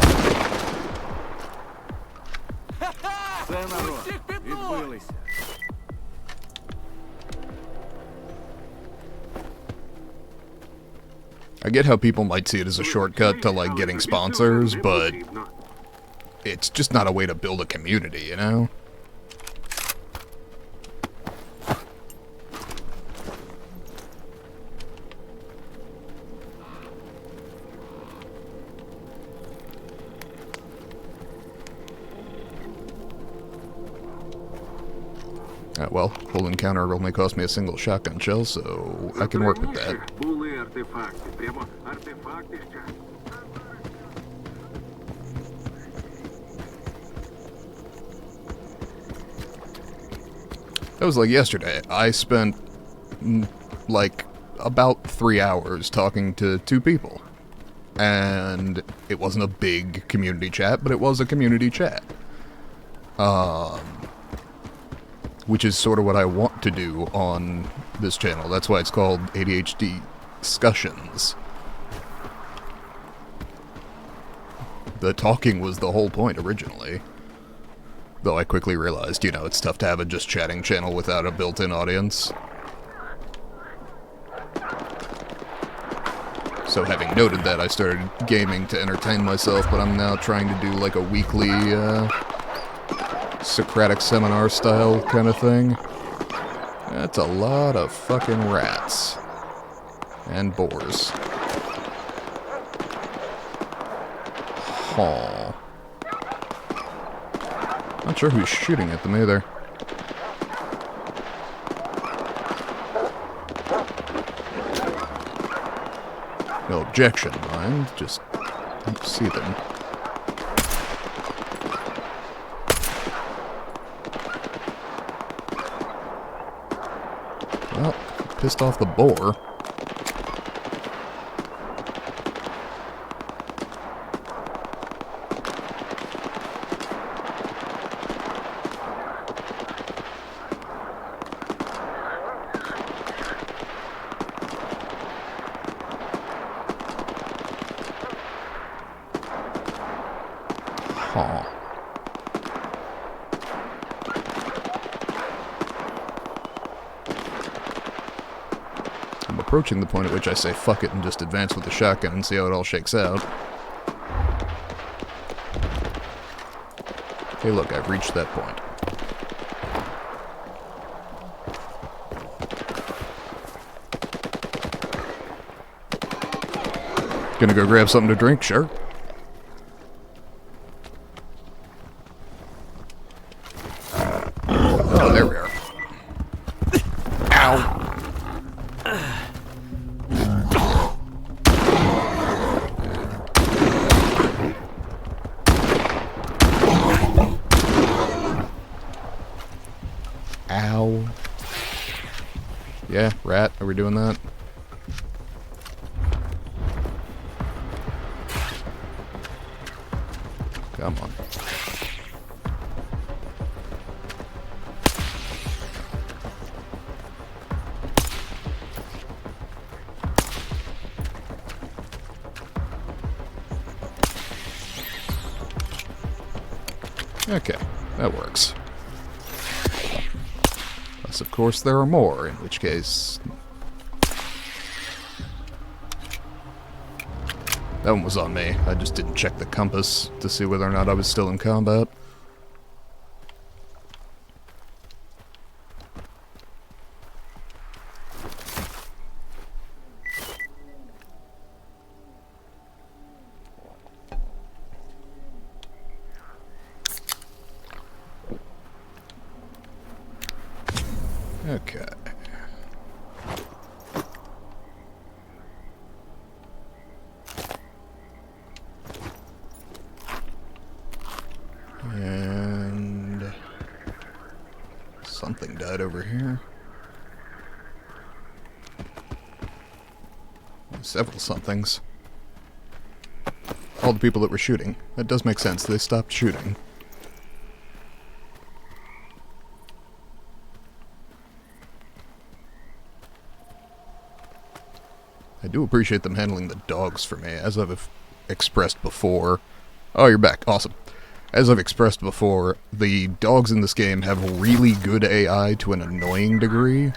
Speaker 1: I get how people might see it as a shortcut to, like, getting sponsors, but it's just not a way to build a community, you know? Well, full encounter only cost me a single shotgun shell, so I can work with that.
Speaker 4: Були артефакти, прямо артефакти з часу.
Speaker 1: That was like yesterday. I spent, like, about 3 hours talking to 2 people. And it wasn't a big community chat, but it was a community chat. Which is sort of what I want to do on this channel. That's why it's called ADHD Discussions. The talking was the whole point originally. Though I quickly realized, you know, it's tough to have a just chatting channel without a built-in audience. So having noted that, I started gaming to entertain myself, but I'm now trying to do like a weekly, Socratic seminar style kind of thing. That's a lot of fucking rats. And boars. Huh. Not sure who's shooting at them either. No objection, mind. Just don't see them. Well, pissed off the boar. Huh. I'm approaching the point at which I say fuck it and just advance with the shotgun and see how it all shakes out. Hey look, I've reached that point. Gonna go grab something to drink? Sure. Oh, there we are. Ow. Ow. Yeah, rat, are we doing that? Come on. Okay, that works. Unless, of course, there are more, in which case... That one was on me. I just didn't check the compass to see whether or not I was still in combat. Okay. And something died over here. Several somethings. All the people that were shooting. That does make sense. They stopped shooting. I do appreciate them handling the dogs for me, as I've expressed before. Oh, you're back. Awesome. As I've expressed before, the dogs in this game have really good AI to an annoying degree.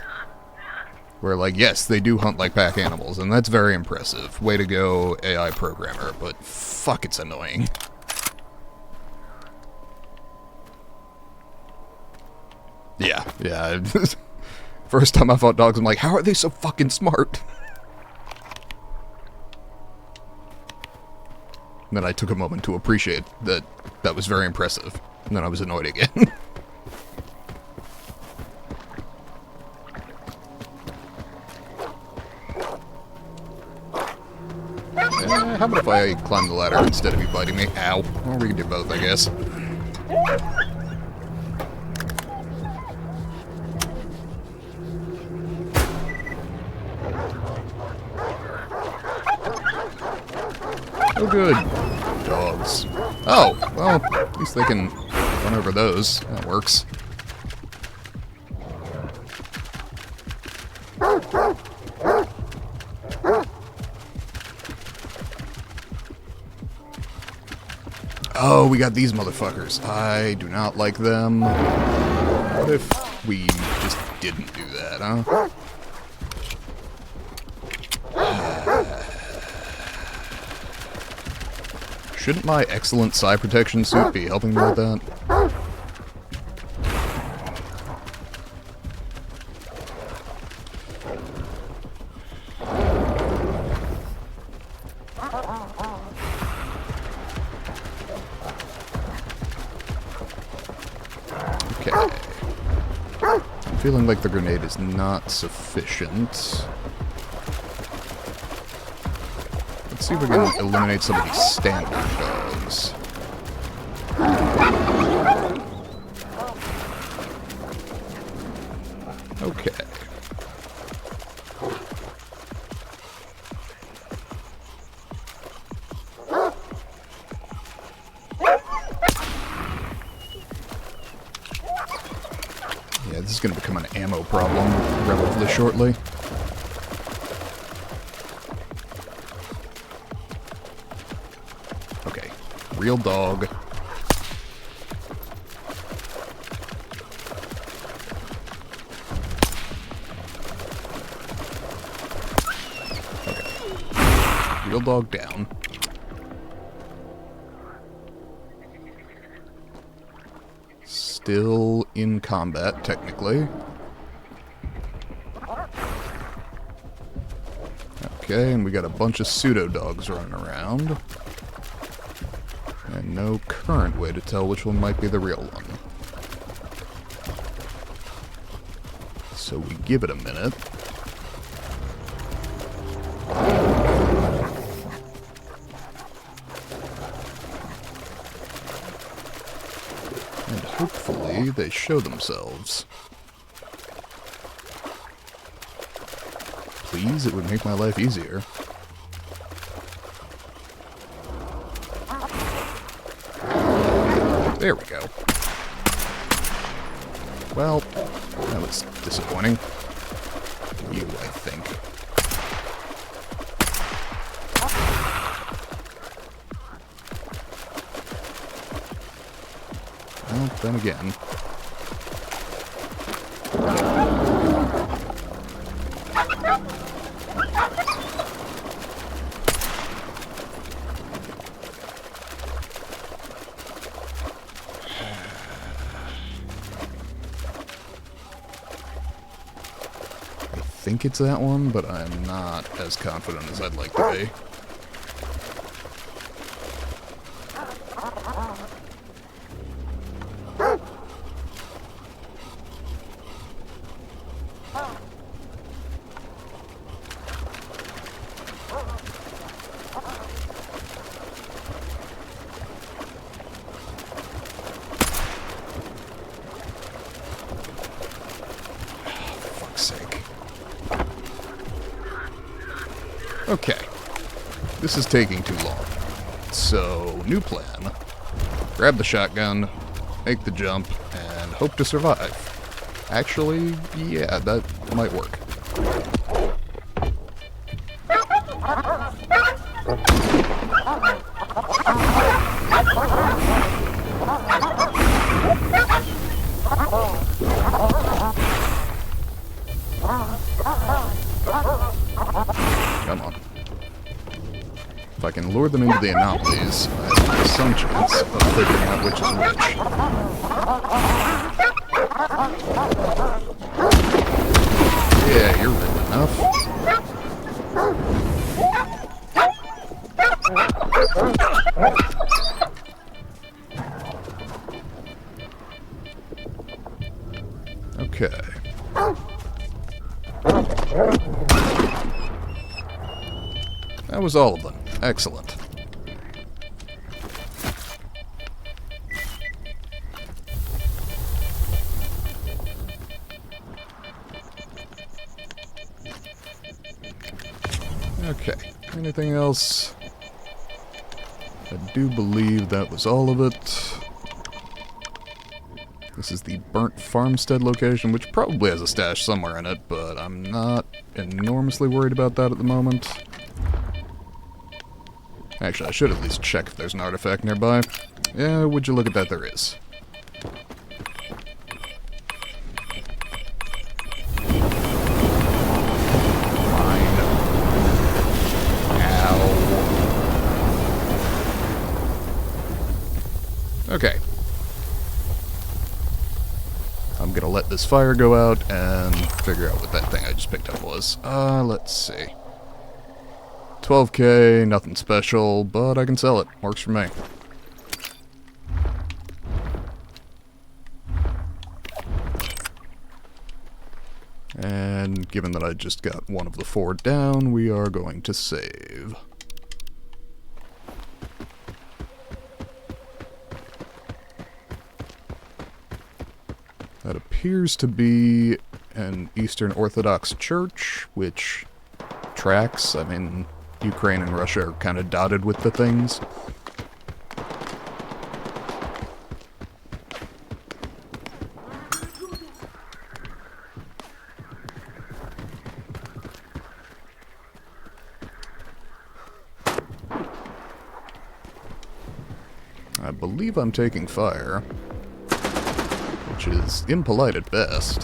Speaker 1: Where, like, yes, they do hunt like pack animals, and that's very impressive. Way to go, AI programmer, but fuck, it's annoying. Yeah. First time I fought dogs, I'm like, how are they so fucking smart? And then I took a moment to appreciate that that was very impressive. And then I was annoyed again. How about if I climb the ladder instead of you biting me? Ow. Or we can do both, I guess. Oh, good. Dogs. Oh, well, at least they can run over those. That works. Oh, we got these motherfuckers. I do not like them. What if we just didn't do that, huh? Shouldn't my excellent psi protection suit be helping me with that? Okay. I'm feeling like the grenade is not sufficient. Let's see if we can eliminate some of these standard dogs. Okay. Yeah, this is going to become an ammo problem relatively shortly. Real dog. Okay. Real dog down. Still in combat, technically. Okay, and we got a bunch of pseudo dogs running around. And no current way to tell which one might be the real one. So we give it a minute. And hopefully they show themselves. Please, it would make my life easier. There we go. Well, that was disappointing. You, I think. Well, then again. I think it's that one, but I'm not as confident as I'd like to be. Fuck's sake. Okay. This is taking too long. So, new plan. Grab the shotgun, make the jump, and hope to survive. Actually, yeah, that might work. Come on. If I can lure them into the anomalies, I have some chance of figuring out which is which. Yeah, you're real enough. Okay. That was all of them. Excellent. Okay, anything else? I do believe that was all of it. This is the burnt farmstead location, which probably has a stash somewhere in it, but I'm not enormously worried about that at the moment. Actually, I should at least check if there's an artifact nearby. Yeah, would you look at that, there is. Okay. I'm gonna let this fire go out and figure out what that thing I just picked up was. Let's see. 12k, nothing special, but I can sell it. Works for me. And given that I just got one of the 4 down, we are going to save. That appears to be an Eastern Orthodox church, which tracks. I mean, Ukraine and Russia are kind of dotted with the things. I believe I'm taking fire, which is impolite at best.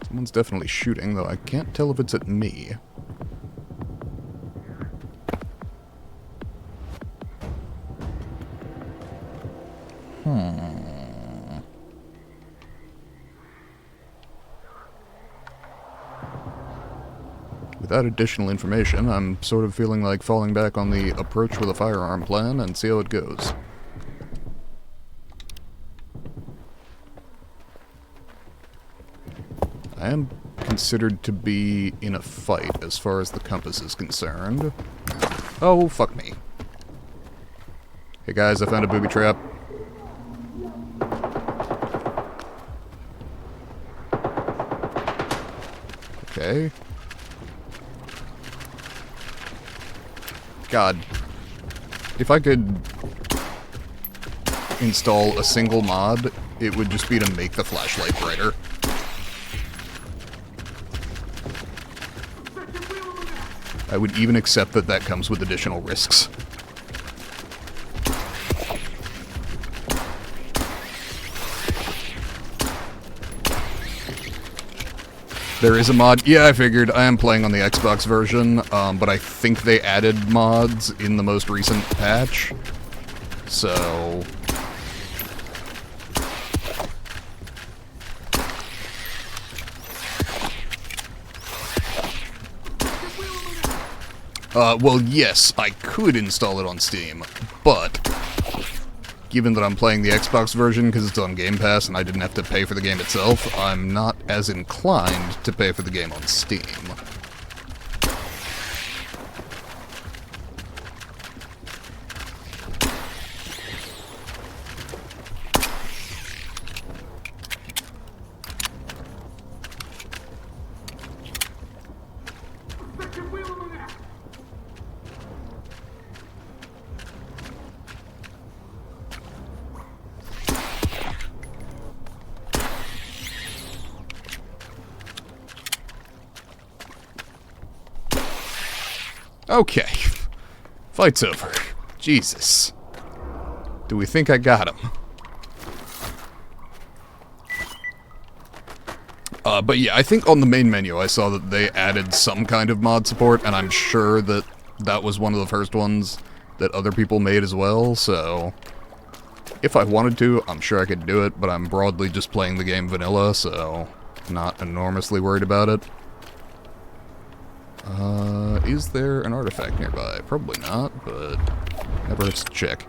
Speaker 1: Someone's definitely shooting, though I can't tell if it's at me. Without additional information, I'm sort of feeling like falling back on the approach with a firearm plan and see how it goes. I am considered to be in a fight as far as the compass is concerned. Oh, fuck me. Hey guys, I found a booby trap. Okay. God. If I could install a single mod, it would just be to make the flashlight brighter. I would even accept that that comes with additional risks. There is a mod. Yeah, I figured. I am playing on the Xbox version, but I think they added mods in the most recent patch. So... well, yes, I could install it on Steam, but given that I'm playing the Xbox version because it's on Game Pass and I didn't have to pay for the game itself, I'm not as inclined to pay for the game on Steam. Okay. Fight's over. Jesus. Do we think I got him? But yeah, I think on the main menu I saw that they added some kind of mod support, and I'm sure that that was one of the first ones that other people made as well, so... if I wanted to, I'm sure I could do it, but I'm broadly just playing the game vanilla, so... not enormously worried about it. Is there an artifact nearby? Probably not, but never hurts to check.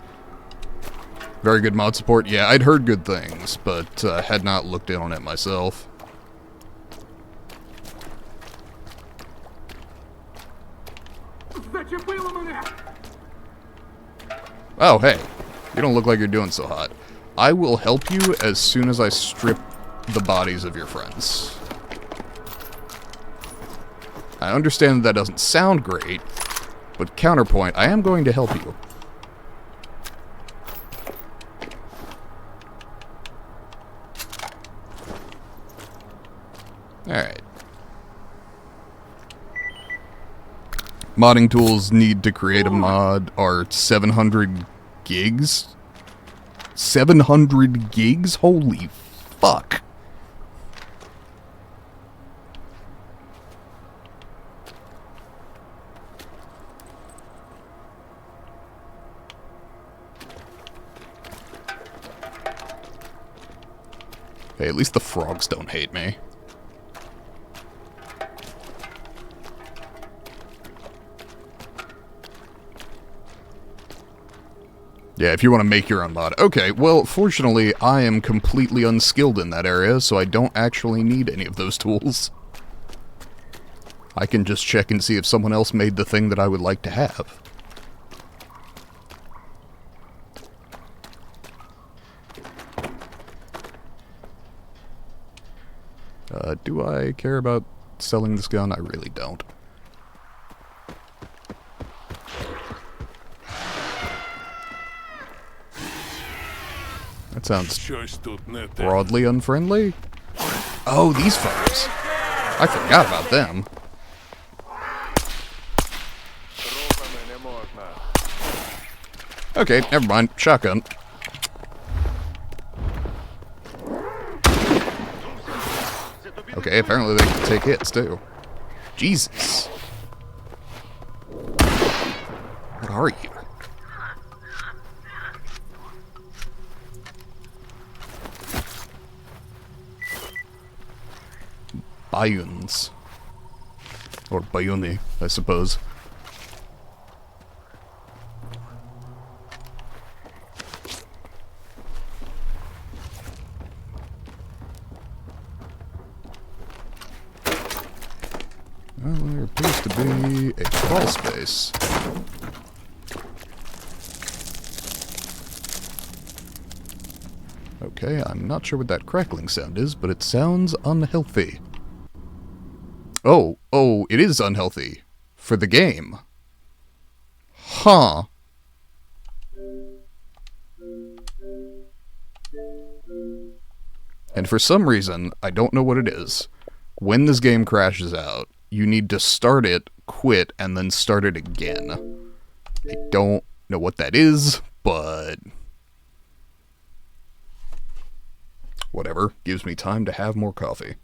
Speaker 1: Very good mod support. Yeah, I'd heard good things, but had not looked in on it myself.
Speaker 4: Зачепило мене!
Speaker 1: Oh, hey. You don't look like you're doing so hot. I will help you as soon as I strip the bodies of your friends. I understand that doesn't sound great, but counterpoint, I am going to help you. Alright. Modding tools need to create a mod are 700 gigs? 700 gigs? Holy fuck. Hey, at least the frogs don't hate me. Yeah, if you want to make your own mod. Okay, well, fortunately, I am completely unskilled in that area, so I don't actually need any of those tools. I can just check and see if someone else made the thing that I would like to have. Do I care about selling this gun? I really don't. That sounds broadly unfriendly. Oh, these fuckers. I forgot about them. Okay, never mind. Shotgun. Okay, apparently they can take hits, too. Jesus. What are you? Bayuns. Or Bayuni, I suppose. Well, there appears to be a crawl space. Okay, I'm not sure what that crackling sound is, but it sounds unhealthy. Oh, it is unhealthy. For the game. Huh. And for some reason, I don't know what it is, when this game crashes out, you need to start it, quit, and then start it again. I don't know what that is, but whatever. Gives me time to have more coffee.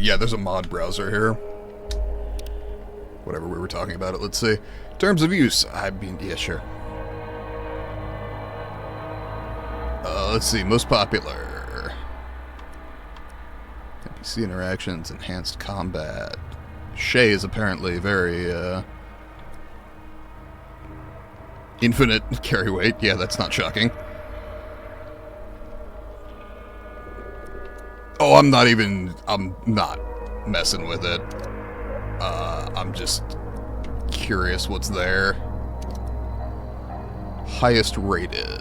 Speaker 1: Yeah, there's a mod browser here. Whatever we were talking about it, let's see. Terms of use, I mean, yeah, sure. Let's see, most popular. NPC interactions, enhanced combat. Shay is apparently very, infinite carry weight. Yeah, that's not shocking. Oh, I'm not messing with it. I'm just curious what's there. Highest rated.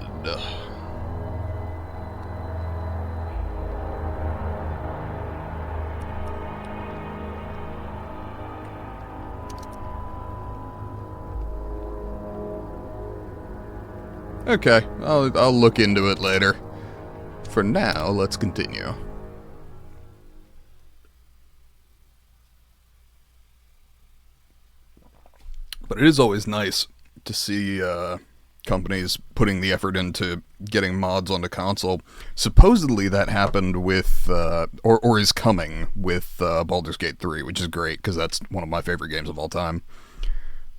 Speaker 1: Okay, I'll look into it later. For now, let's continue. But it is always nice to see companies putting the effort into getting mods onto console. Supposedly that happened with, or is coming with Baldur's Gate 3, which is great, because that's one of my favorite games of all time.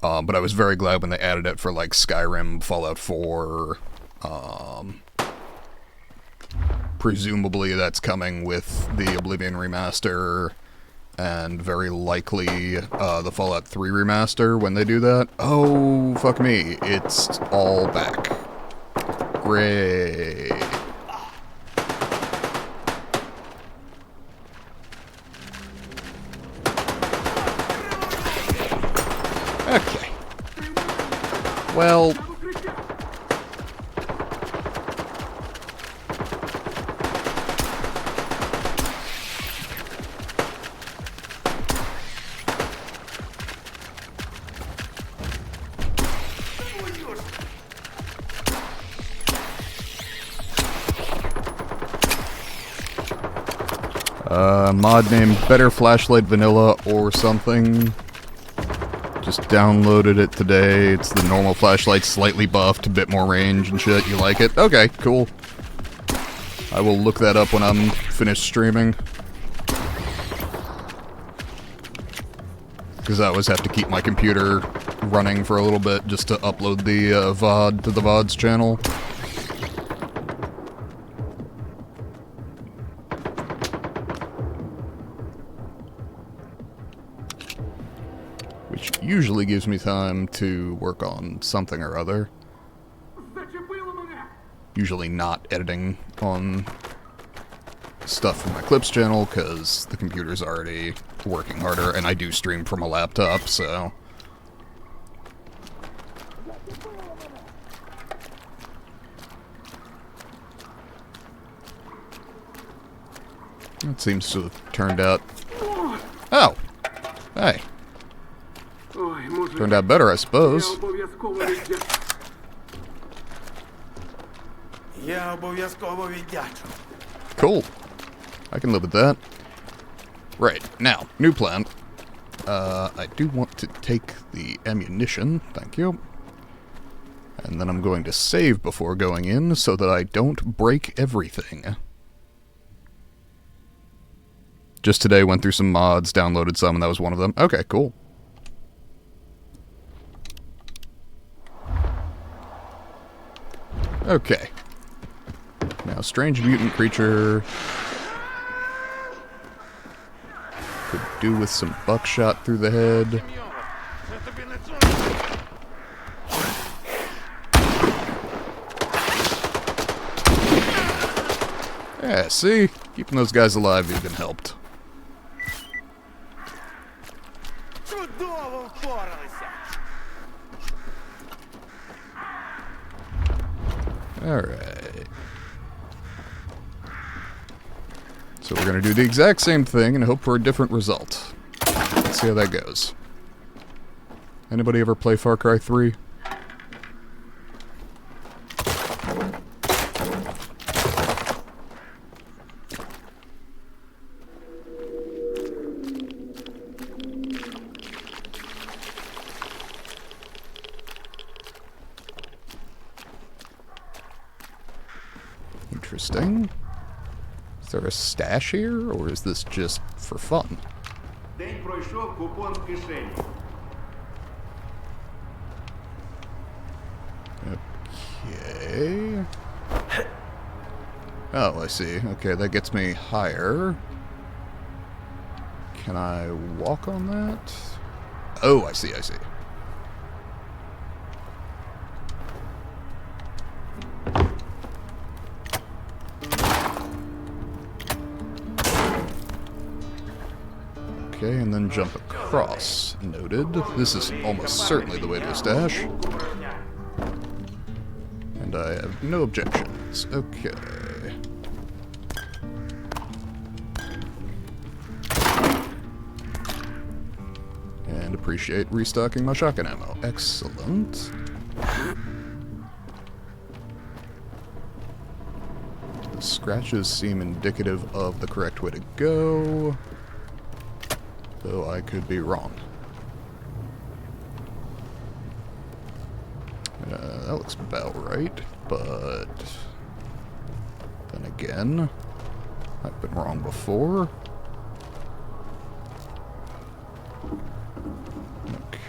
Speaker 1: But I was very glad when they added it for, like, Skyrim, Fallout 4, presumably that's coming with the Oblivion remaster, and very likely the Fallout 3 remaster when they do that. Oh, fuck me. It's all back. Great. Okay. Well... mod named Better Flashlight Vanilla or something. Just downloaded it today. It's the normal flashlight, slightly buffed, a bit more range and shit. You like it? Okay, cool. I will look that up when I'm finished streaming. Because I always have to keep my computer running for a little bit just to upload the VOD to the VOD's channel. Which usually gives me time to work on something or other. Usually not editing on stuff from my Clips channel, because the computer's already working harder, and I do stream from a laptop, so... It seems to have turned out... Oh! Hey. Turned out better, I suppose. Cool. I can live with that. Right, now, new plan. I do want to take the ammunition, thank you. And then I'm going to save before going in so that I don't break everything. Just today went through some mods, downloaded some, and that was one of them. Okay, cool. Okay. Now, strange mutant creature... could do with some buckshot through the head. Yeah, see? Keeping those guys alive even helped. Alright. So we're gonna do the exact same thing and hope for a different result. Let's see how that goes. Anybody ever play Far Cry 3? Interesting. Is there a stash here, or is this just for fun?
Speaker 4: День пройшов, купон в кишені.
Speaker 1: Okay. Oh, I see. Okay, that gets me higher. Can I walk on that? Oh, I see, I see. Okay, and then jump across. Noted. This is almost certainly the way to a stash. And I have no objections. Okay. And appreciate restocking my shotgun ammo. Excellent. The scratches seem indicative of the correct way to go. Though I could be wrong. That looks about right, but then again, I've been wrong before.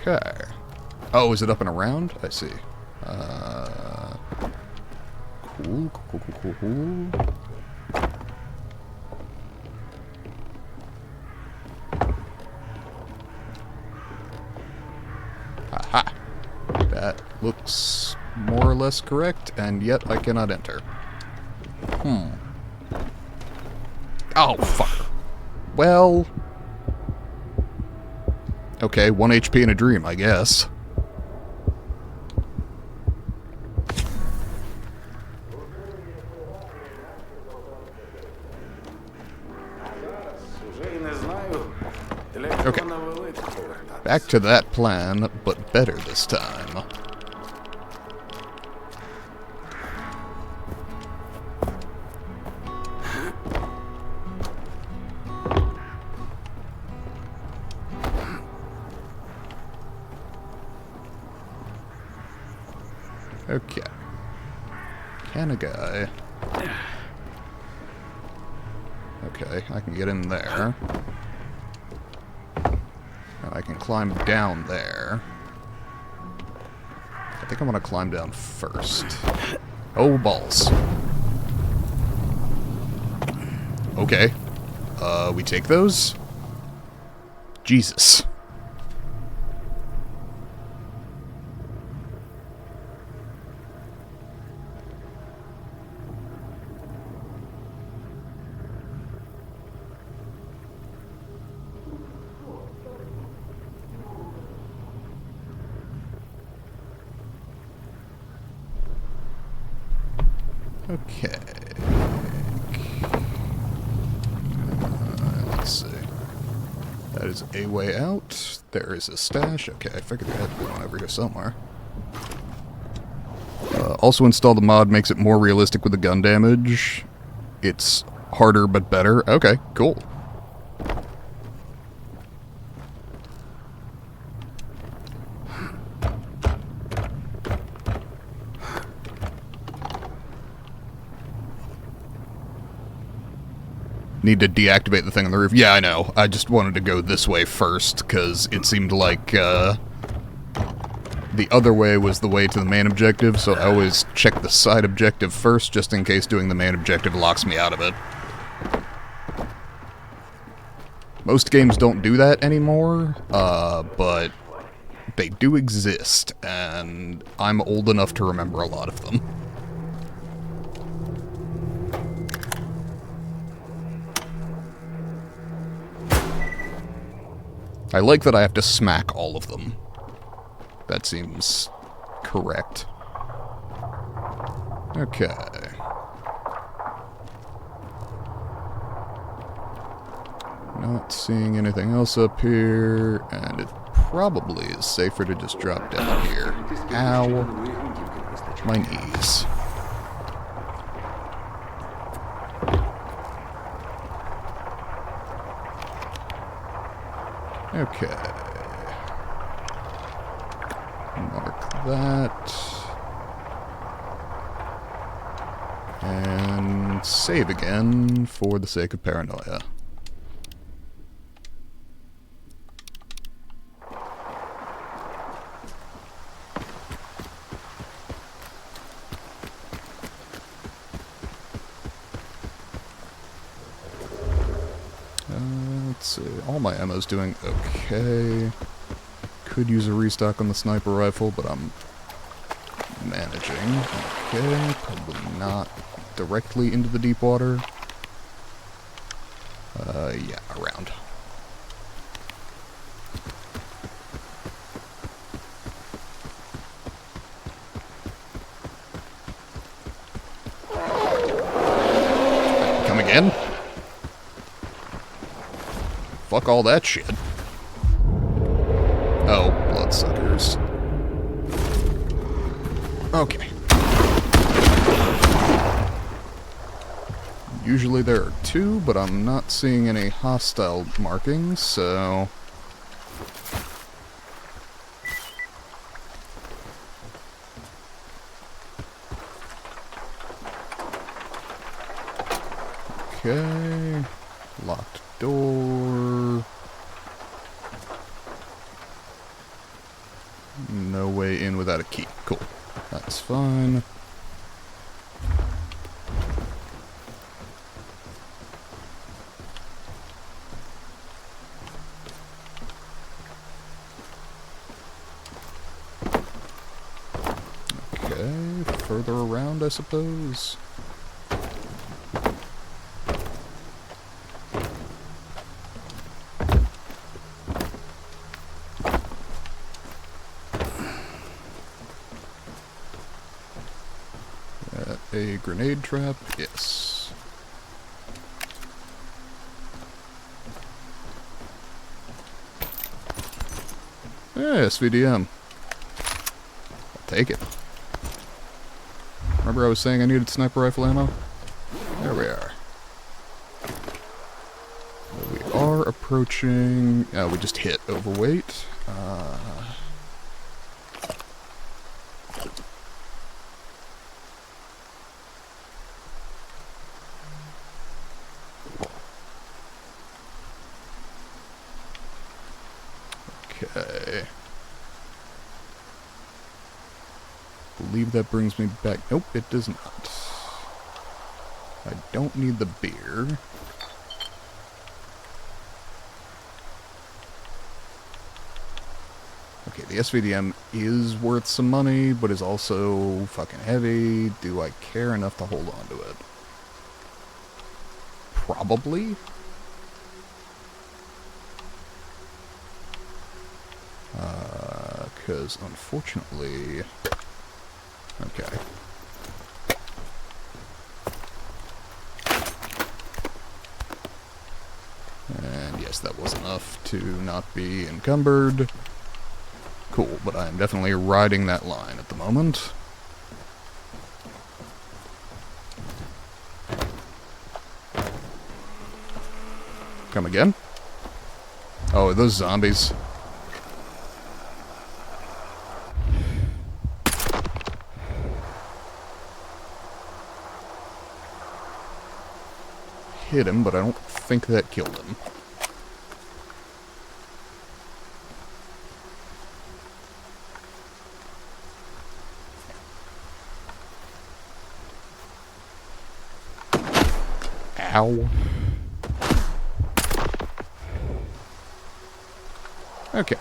Speaker 1: Okay. Oh, is it up and around? I see. Cool. looks more or less correct, and yet I cannot enter. Oh, fuck. Well... Okay, 1 HP in a dream, I guess. Okay. Back to that plan, but better this time. Okay. Can a guy... Okay, I can get in there. And I can climb down there. I think I want to climb down first. Oh, balls. Okay. We take those? Jesus. Okay. Let's see. That is a way out. There is a stash. Okay, I figured I had one over here somewhere. Also install the mod, makes it more realistic with the gun damage. It's harder but better. Okay, cool. Need to deactivate the thing on the roof. Yeah, I know. I just wanted to go this way first, because it seemed like the other way was the way to the main objective, so I always check the side objective first, just in case doing the main objective locks me out of it. Most games don't do that anymore, but they do exist, and I'm old enough to remember a lot of them. I like that I have to smack all of them. That seems correct. Okay. Not seeing anything else up here, and it probably is safer to just drop down here. Ow. My knees. Okay. Mark that. And save again for the sake of paranoia. Let's see, all my ammo's doing okay. Could use a restock on the sniper rifle, but I'm managing. Okay, probably not directly into the deep water. Yeah, around. Come again? Fuck all that shit. Oh, bloodsuckers. Okay. Usually there are two, but I'm not seeing any hostile markings, so... Okay. Locked door. No way in without a key. Cool. That's fine. further around, I suppose. A grenade trap? Yes. Yeah, SVDM. I'll take it. Remember I was saying I needed sniper rifle ammo? There we are. We are approaching... we just hit overweight. Okay. Believe that brings me back. Nope, it does not. I don't need the beer. Okay, the SVDM is worth some money, but is also fucking heavy. Do I care enough to hold on to it? Probably. Because unfortunately... Okay. And yes, that was enough to not be encumbered. Cool, but I am definitely riding that line at the moment. Come again? Oh, those zombies. Hit him, but I don't think that killed him. Ow. Okay.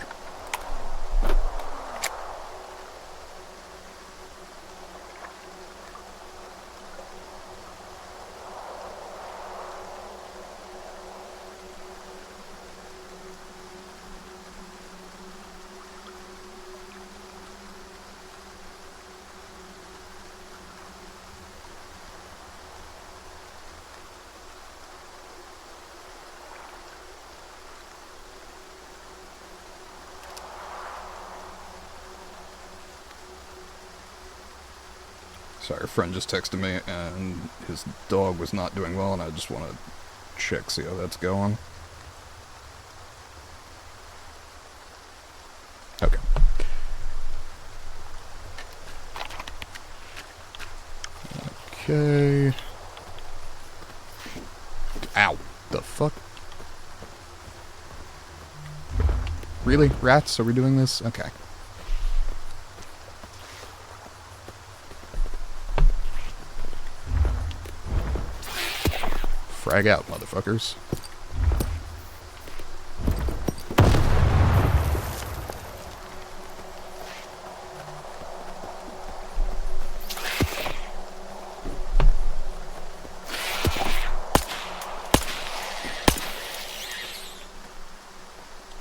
Speaker 1: Sorry, a friend just texted me, and his dog was not doing well, and I just want to check, see how that's going. Okay. Okay. Ow. The fuck? Really? Rats? Are we doing this? Okay. Frag out, motherfuckers.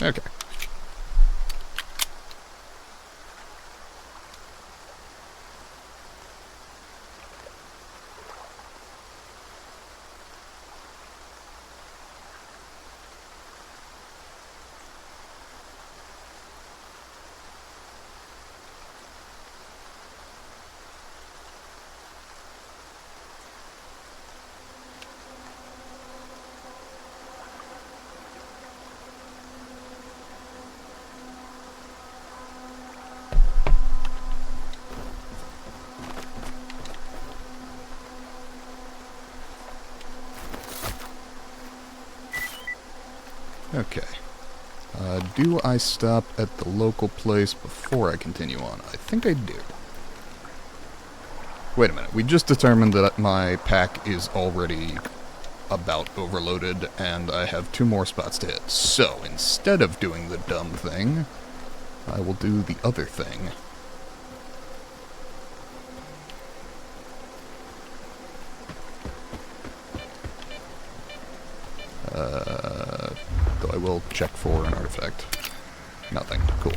Speaker 1: Okay. Okay. Do I stop at the local place before I continue on? I think I do. Wait a minute. We just determined that my pack is already about overloaded, and I have 2 more spots to hit. So, instead of doing the dumb thing, I will do the other thing. Though I will check for an artifact. Nothing. Cool.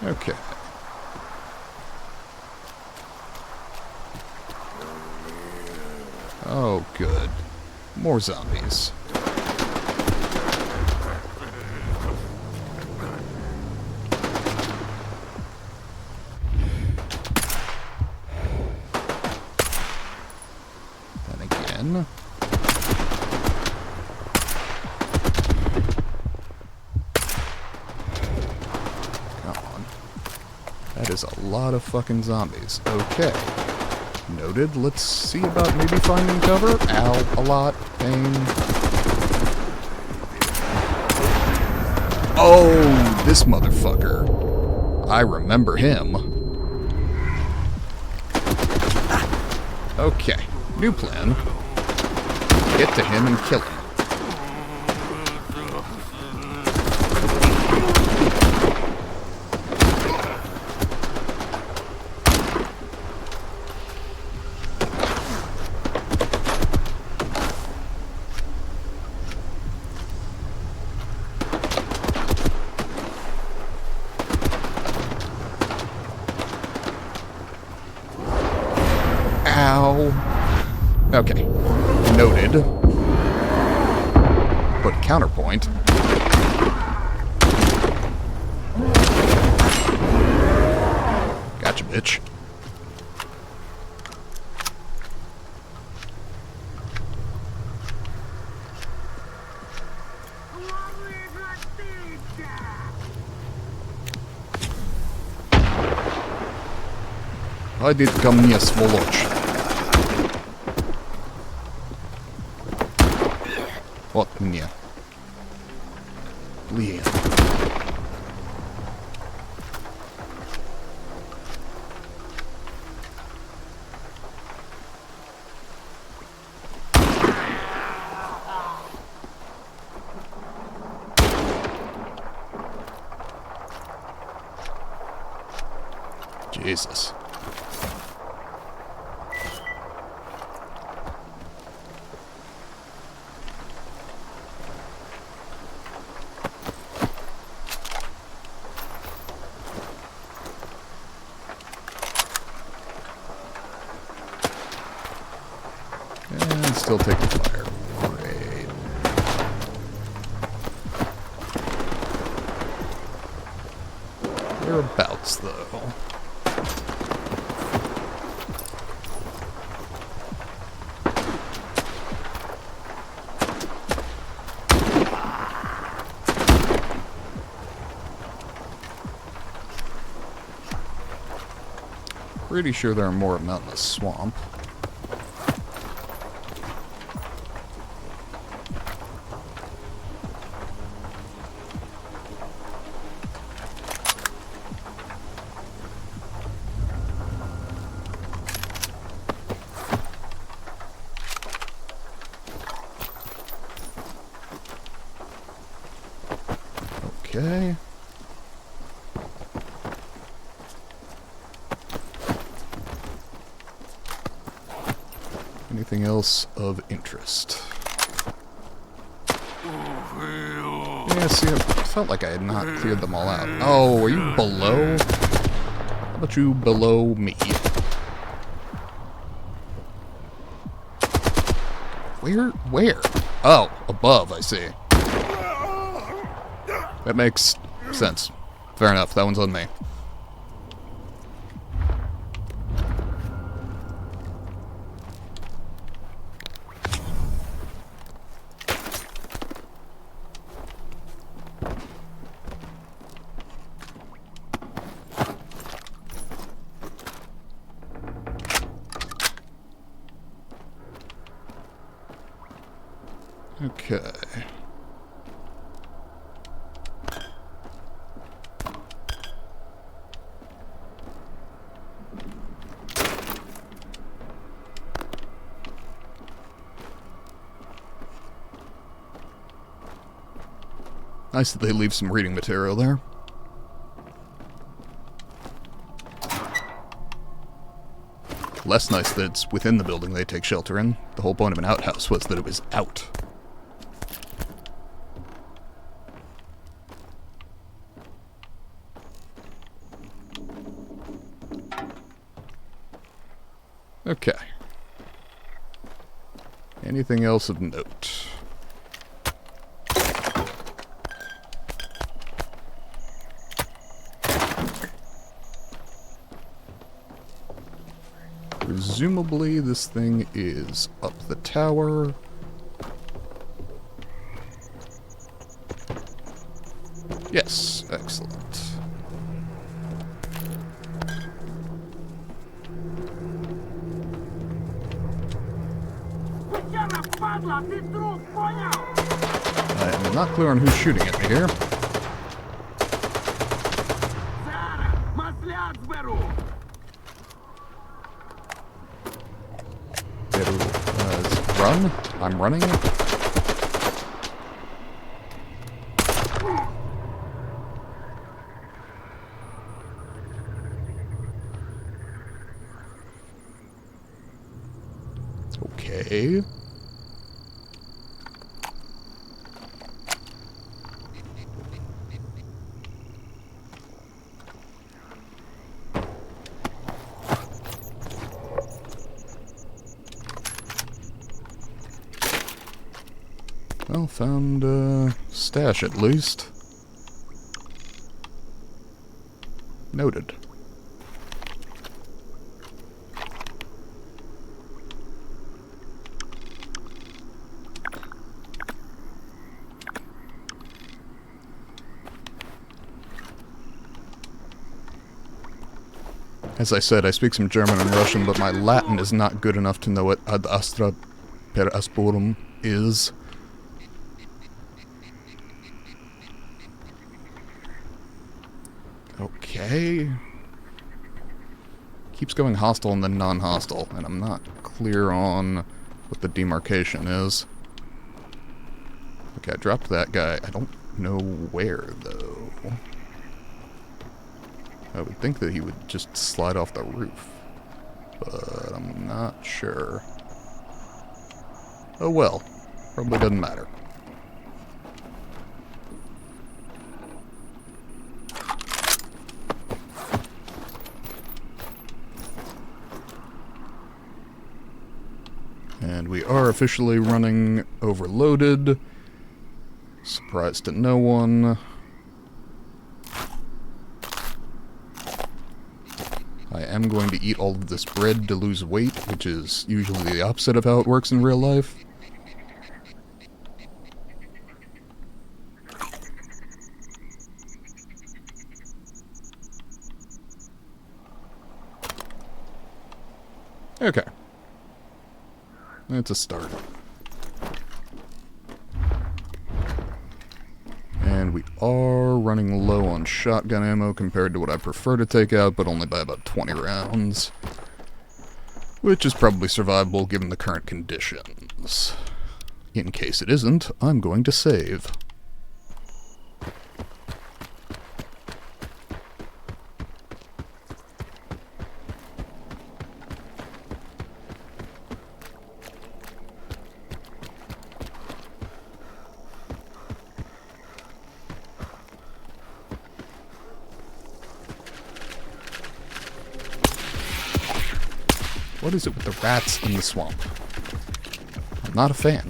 Speaker 1: Okay. Oh, good. More zombies. Then again. That is a lot of fucking zombies. Okay. Noted. Let's see about maybe finding cover. Ow. A lot. Pain. Oh, this motherfucker. I remember him. Okay. New plan. Get to him and kill him. Okay. Noted. But counterpoint. Gotcha, bitch. Хватит ко мне, сволочь. Вот мне. Блин. Jesus. And still taking fire. Great. Whereabouts, though? Pretty sure there are more of them out in the swamp. Okay. Anything else of interest? Yeah, see, I felt like I had not cleared them all out. Oh, are you below? How about you below me? Where? Oh, above, I see. That makes sense. Fair enough, that one's on me. Okay. Nice that they leave some reading material there. Less nice that it's within the building they take shelter in. The whole point of an outhouse was that it was out. Okay. Anything else of note? Presumably this thing is up the tower. Yes, excellent. I am not clear on who's shooting at me here. Run? I'm running? Okay. Well, found a stash at least. Noted. As I said, I speak some German and Russian, but my Latin is not good enough to know what ad astra per asporum is. Okay. Keeps going hostile and then non-hostile, and I'm not clear on what the demarcation is. Okay, I dropped that guy. I don't know where, though. I would think that he would just slide off the roof, but I'm not sure. Oh well, probably doesn't matter. And we are officially running overloaded. Surprise to no one. I am going to eat all of this bread to lose weight, which is usually the opposite of how it works in real life. Okay. That's a start. And we are running low on shotgun ammo compared to what I prefer to take out, but only by about 20 rounds. Which is probably survivable given the current conditions. In case it isn't, I'm going to save. What is it with the rats in the swamp? I'm not a fan.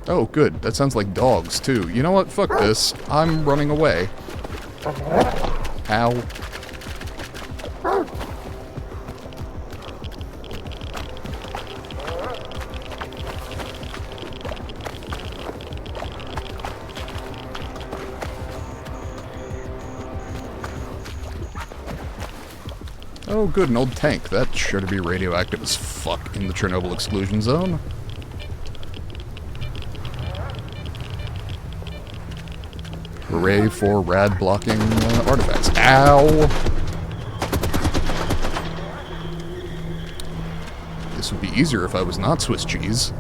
Speaker 1: Oh, good. That sounds like dogs, too. You know what? Fuck this. I'm running away. Ow. Oh, good, an old tank. That's sure to be radioactive as fuck in the Chernobyl exclusion zone. Hooray for rad-blocking artifacts. Ow! This would be easier if I was not Swiss cheese.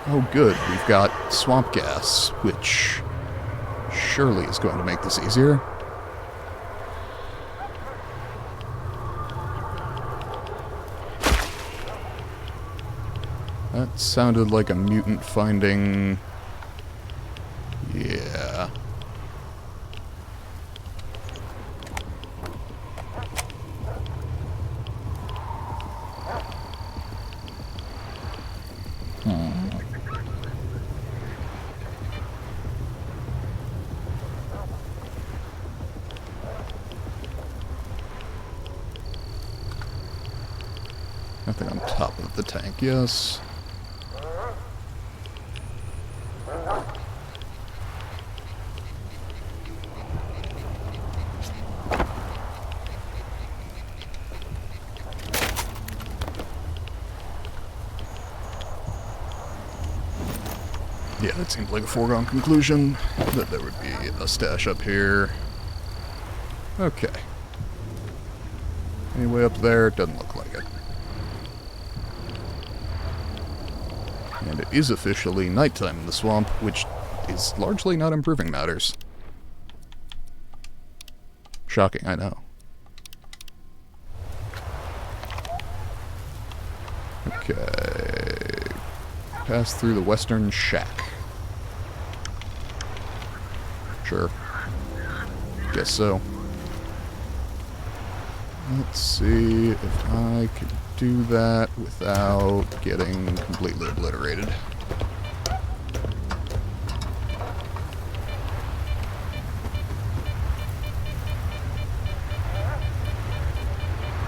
Speaker 1: Oh good, we've got swamp gas, which surely is going to make this easier. That sounded like a mutant finding... Yeah. Nothing on top of the tank, yes. Yeah, that seems like a foregone conclusion, that there would be a stash up here. Okay. Anyway up there, it doesn't look like it. And it is officially nighttime in the swamp, which is largely not improving matters. Shocking, I know. Okay. Pass through the western shack. Sure. Guess so. Let's see if I can do that without getting completely obliterated.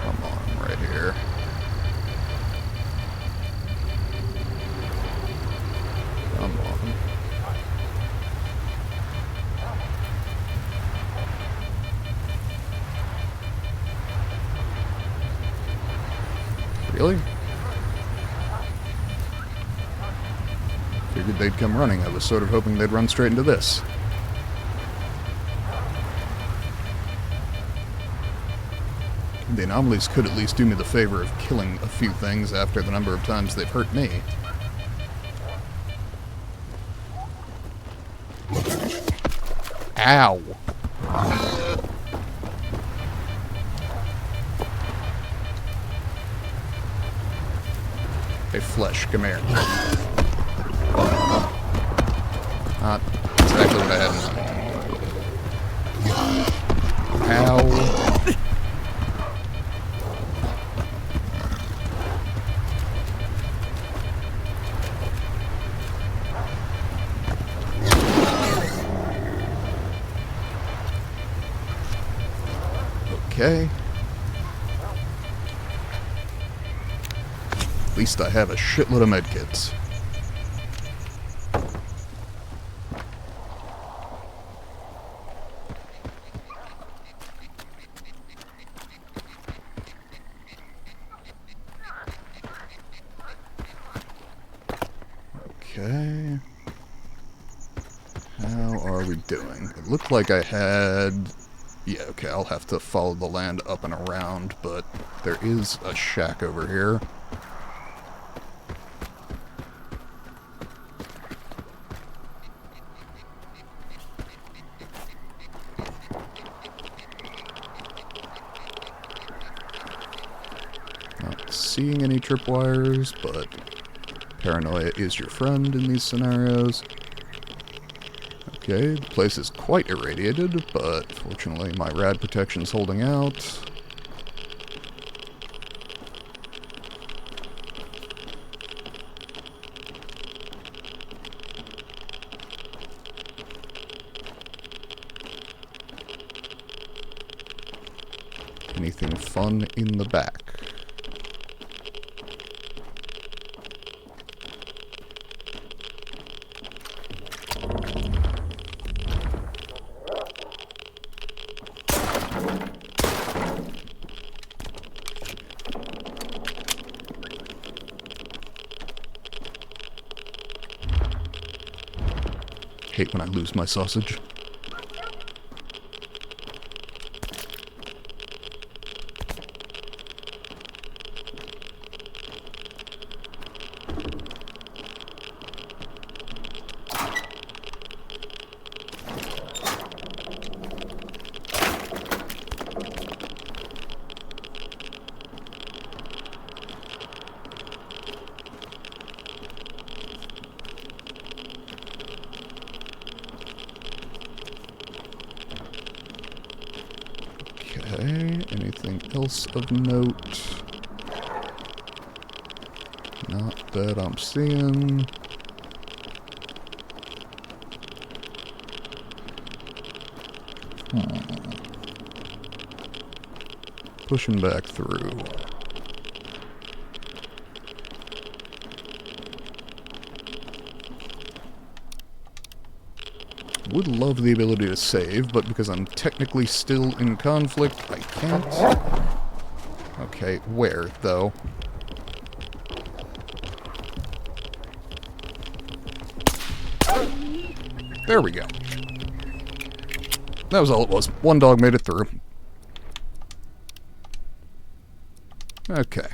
Speaker 1: Come on, right here. Come on. Really? Figured they'd come running. I was sort of hoping they'd run straight into this. The anomalies could at least do me the favor of killing a few things after the number of times they've hurt me. Ow! Hey, flesh, come here. Not exactly what I had in mind. Ow. Okay. At least I have a shitload of medkits. Okay. How are we doing? It looked like I had... Yeah, okay, I'll have to follow the land up and around, but there is a shack over here. Not seeing any tripwires, but paranoia is your friend in these scenarios. Okay, the place is quite irradiated, but fortunately my rad protection's holding out. Anything fun in the back? Hate when I lose my sausage. Okay, anything else of note? Not that I'm seeing. Pushing back through. Would love the ability to save, but because I'm technically still in conflict, I can't. Okay, where, though? There we go. That was all it was. One dog made it through. Okay.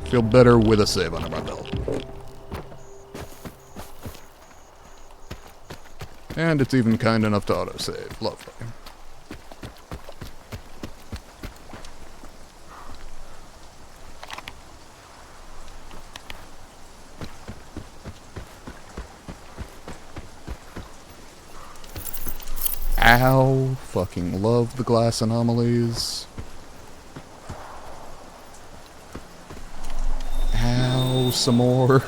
Speaker 1: Feel better with a save under my belt. And it's even kind enough to autosave. Lovely. Ow. Fucking love the glass anomalies. Ow. Some more.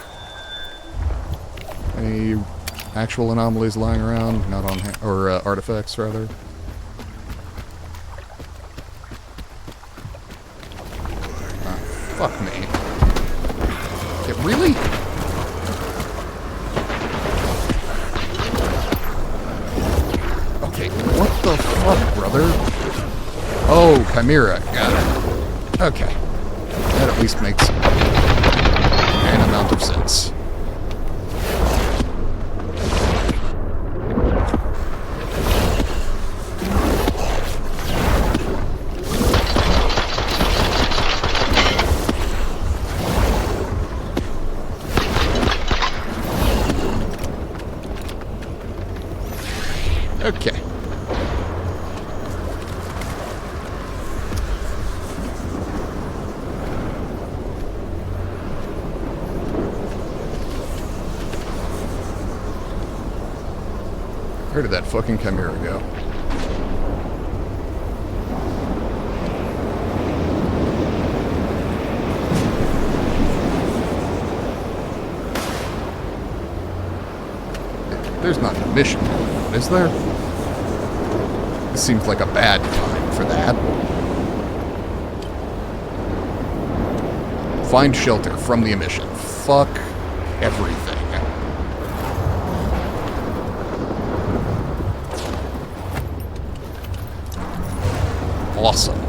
Speaker 1: Any actual anomalies lying around? Not on or artifacts, rather. Fuck me. Yeah, really? Okay, what the fuck, brother? Oh, Chimera. Got it. Okay. That at least makes an amount of sense. Okay. Where did that fucking Chimera go? There's not a mission going on, is there? This seems like a bad time for that. Find shelter from the emission. Fuck everything. Awesome.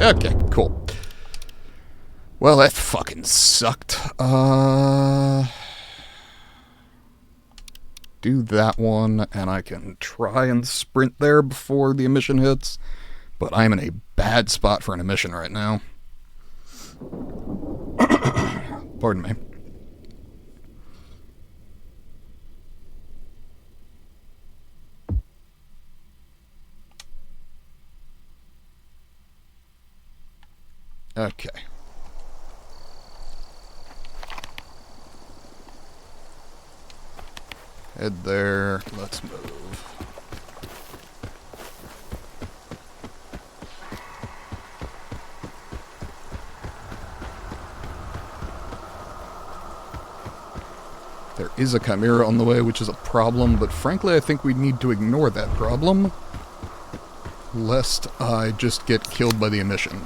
Speaker 1: Okay, cool. Well, that fucking sucked. Do that one, and I can try and sprint there before the emission hits. But I'm in a bad spot for an emission right now. Pardon me. Okay. Head there. Let's move. There is a chimera on the way, which is a problem, but frankly I think we need to ignore that problem, lest I just get killed by the emission.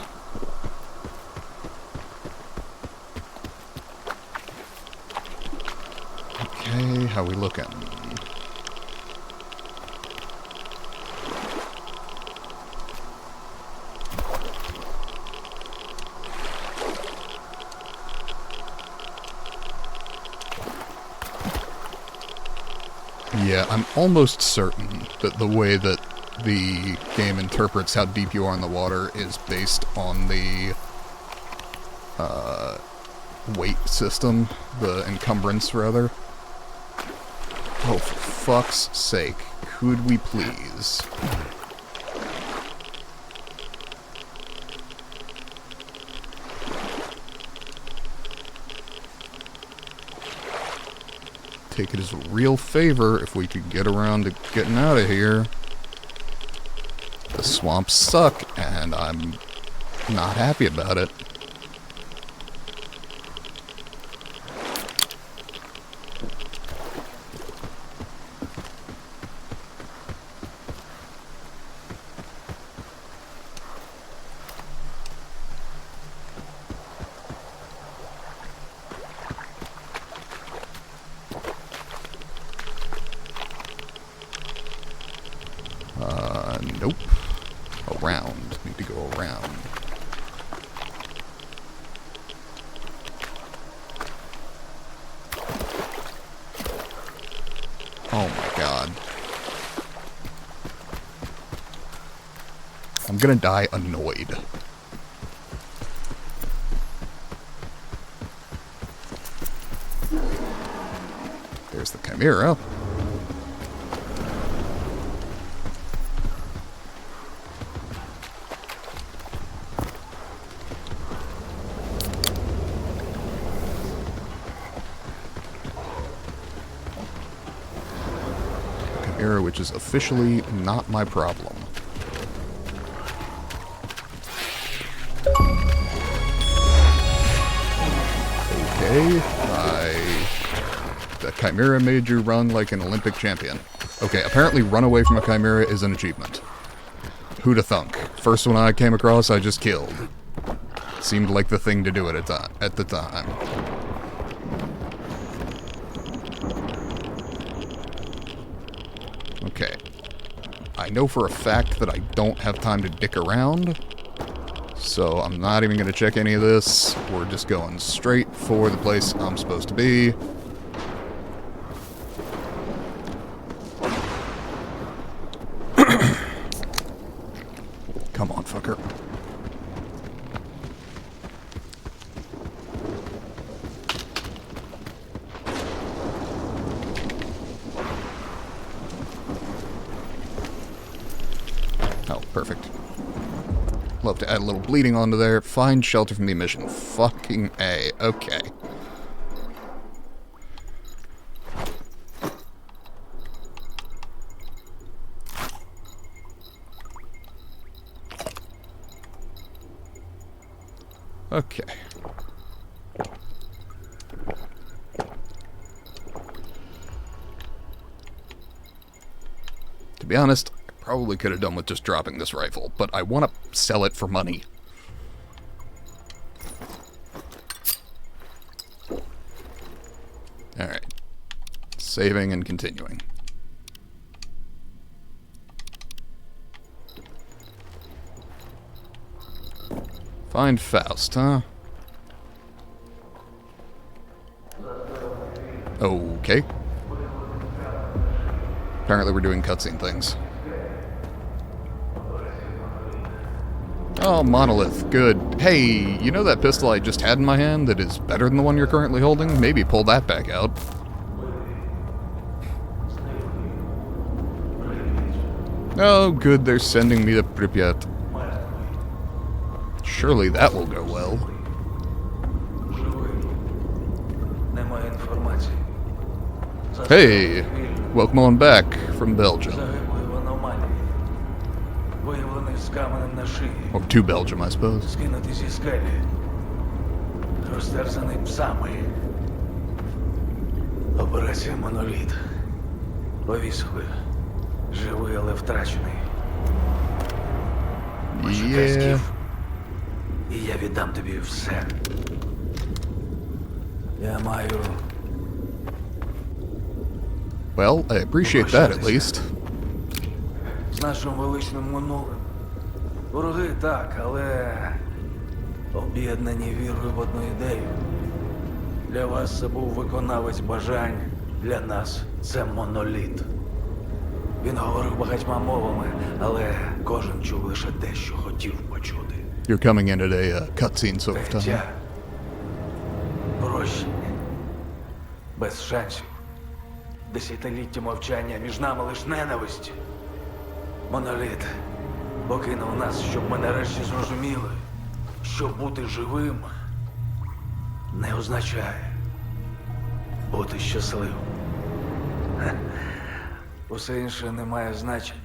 Speaker 1: Okay, how we looking? Yeah, I'm almost certain that the way that the game interprets how deep you are in the water is based on the weight system, the encumbrance, rather. Oh, for fuck's sake, could we please? Take it as a real favor if we could get around to getting out of here. The swamps suck, and I'm not happy about it. Nope. Around. Need to go around. Oh my god. I'm gonna die annoyed. There's the chimera. Which is officially not my problem. Okay, the chimera made you run like an Olympic champion. Okay, apparently run away from a chimera is an achievement. Who'da thunk? First one I came across, I just killed. Seemed like the thing to do at the time. Okay. I know for a fact that I don't have time to dick around, so I'm not even going to check any of this. We're just going straight for the place I'm supposed to be. Come on, fucker. Oh, perfect. Love to add a little bleeding onto there. Find shelter from the emission. Fucking A. Okay. Okay. To be honest, I probably could have done with just dropping this rifle, but I want to sell it for money. Alright. Saving and continuing. Find Faust, huh? Okay. Apparently we're doing cutscene things. Oh, Monolith. Good. Hey, you know that pistol I just had in my hand that is better than the one you're currently holding? Maybe pull that back out. Oh, good, they're sending me to Pripyat. Surely that will go well. Hey, welcome on back from Belgium. Or to Belgium, I suppose.
Speaker 9: Скинутий зі скелі. Розтерзаний псами. Операція «Моноліт». Повісили. Живий, але втрачений. Почекай, Скіф. І я віддам тобі все. Я маю...
Speaker 1: Well, I appreciate that at least.
Speaker 9: З нашим величним минулим. Вороги так, але об'єднані вірою в одну ідею. Для вас це був виконавець бажань, для нас це моноліт. Він говорив багатьма мовами, але кожен чув лише те, що хотів почути.
Speaker 1: You're coming in at a cutscene sort of time.
Speaker 9: Життя, прощення, без шансів. Десятиліття мовчання, між нами лиш ненависть. Моноліт покинув нас, щоб ми нарешті зрозуміли, що бути живим не означає бути щасливим. Усе інше не має значення.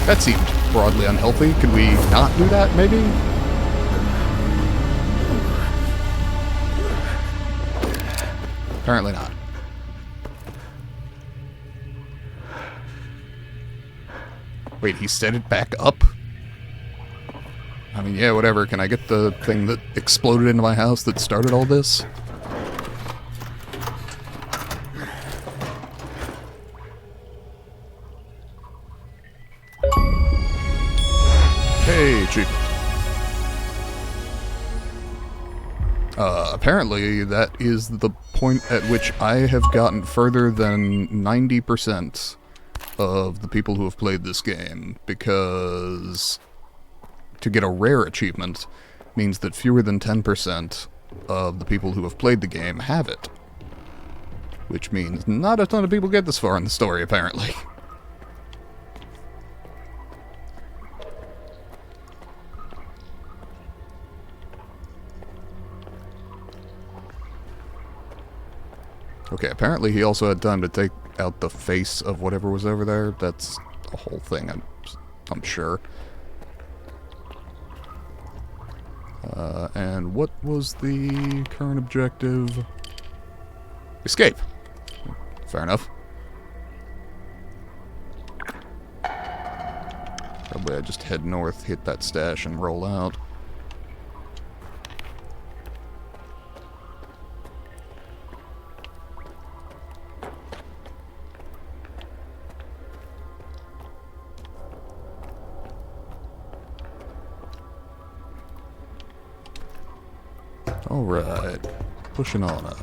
Speaker 1: That seemed broadly unhealthy. Could we not do that, maybe? Apparently not. Wait, he set it back up? I mean, yeah, whatever. Can I get the thing that exploded into my house that started all this? Hey, Chief. Apparently that is the point at which I have gotten further than 90% of the people who have played this game, because to get a rare achievement means that fewer than 10% of the people who have played the game have it. Which means not a ton of people get this far in the story, apparently. Okay, apparently he also had time to take out the face of whatever was over there. That's a whole thing, I'm sure. And what was the current objective? Escape. Fair enough. Probably I just head north, hit that stash, and roll out. Alright, pushing on up.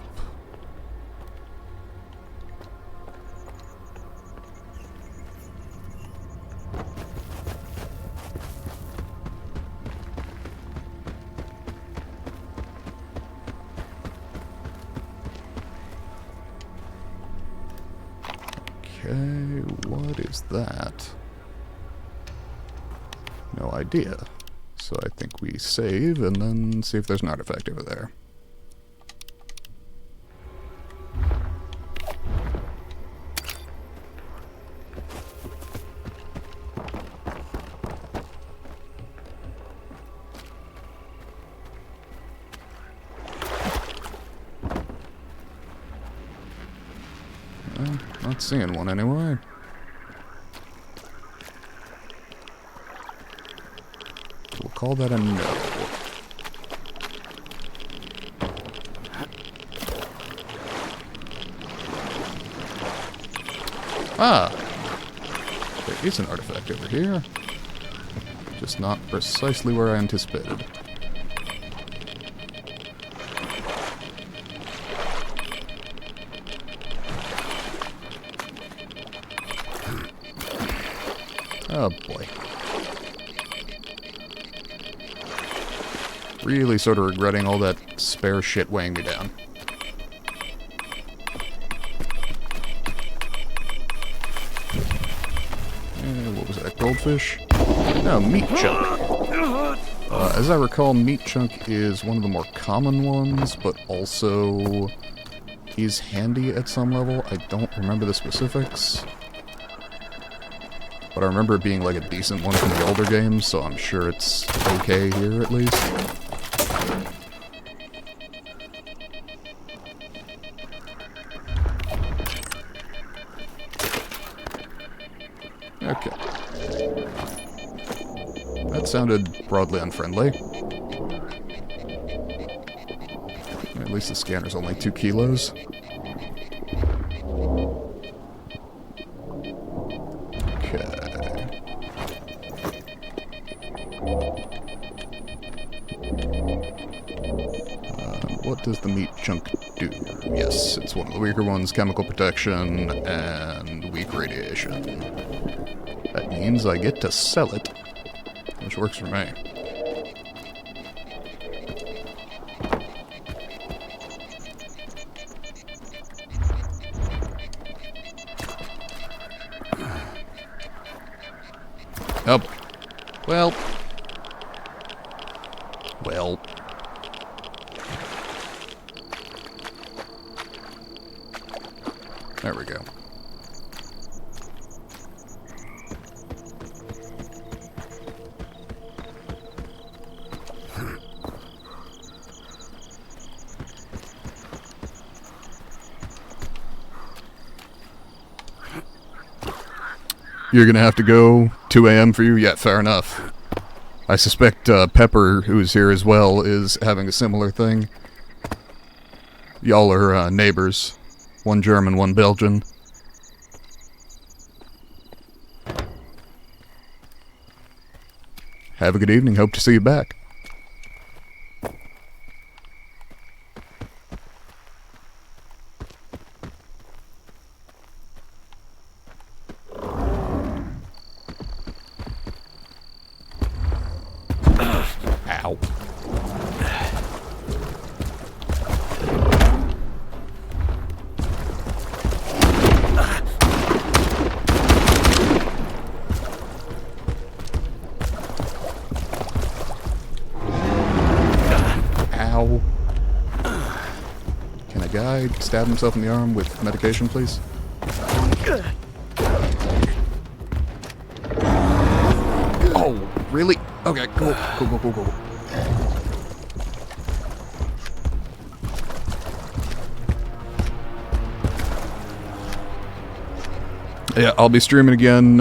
Speaker 1: Okay, what is that? No idea. So I think we save and then see if there's an artifact over there. Not seeing one anyway. We'll call that a no. Ah! There is an artifact over here. Just not precisely where I anticipated. Oh boy. Really sort of regretting all that spare shit weighing me down. What was that, goldfish? No, meat chunk. As I recall, meat chunk is one of the more common ones, but also is handy at some level. I don't remember the specifics. But I remember it being like a decent one from the older games, so I'm sure it's okay here at least. Okay. That sounded broadly unfriendly. At least the scanner's only 2 kilos. What does the meat chunk do? Yes, it's one of the weaker ones, chemical protection and weak radiation. That means I get to sell it, which works for me. Oh, well. There we go. You're gonna have to go 2 a.m. for you? Yeah, fair enough. I suspect Pepper, who's here as well, is having a similar thing. Y'all are neighbors. One German, one Belgian. Have a good evening. Hope to see you back. Ow. Can a guy stab himself in the arm with medication, please? Oh, really? Okay, cool. Cool. Yeah, I'll be streaming again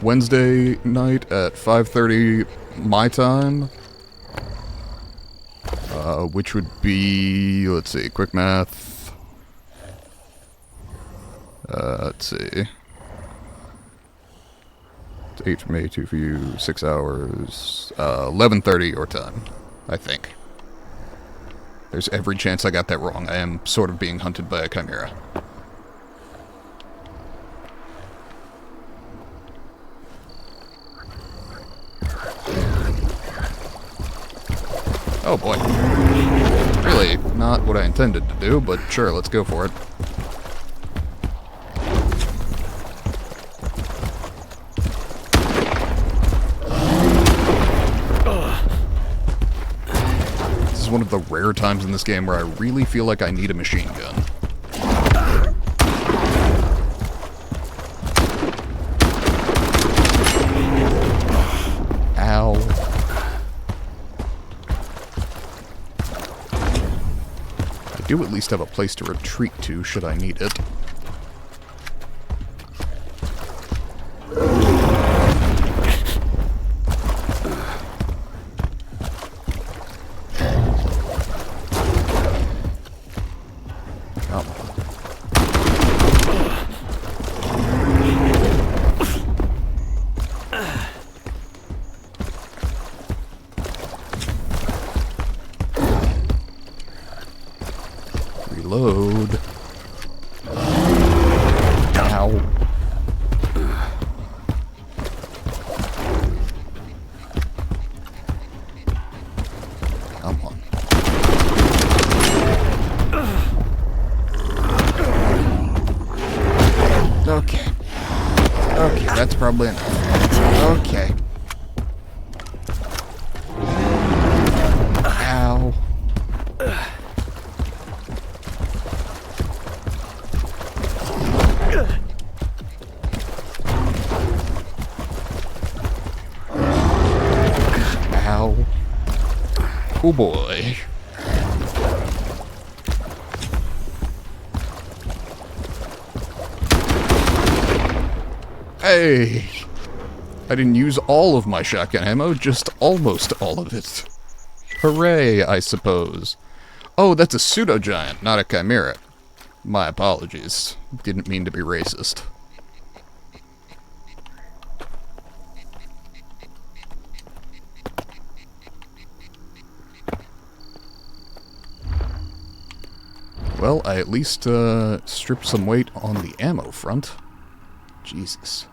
Speaker 1: Wednesday night at 5:30 my time. Which would be, let's see, quick math. Let's see. It's 8 for me, 2 for you, 6 hours. 11:30 your time, I think. There's every chance I got that wrong. I am sort of being hunted by a chimera. Oh boy. Really not what I intended to do, but sure, let's go for it. This is one of the rare times in this game where I really feel like I need a machine gun. Ow. I do at least have a place to retreat to should I need it. Come on. Okay, that's probably enough. Okay. Ow. Ow. Oh boy. Hey! I didn't use all of my shotgun ammo, just almost all of it. Hooray, I suppose. Oh, that's a pseudo-giant, not a chimera. My apologies. Didn't mean to be racist. Well, I at least stripped some weight on the ammo front. Jesus.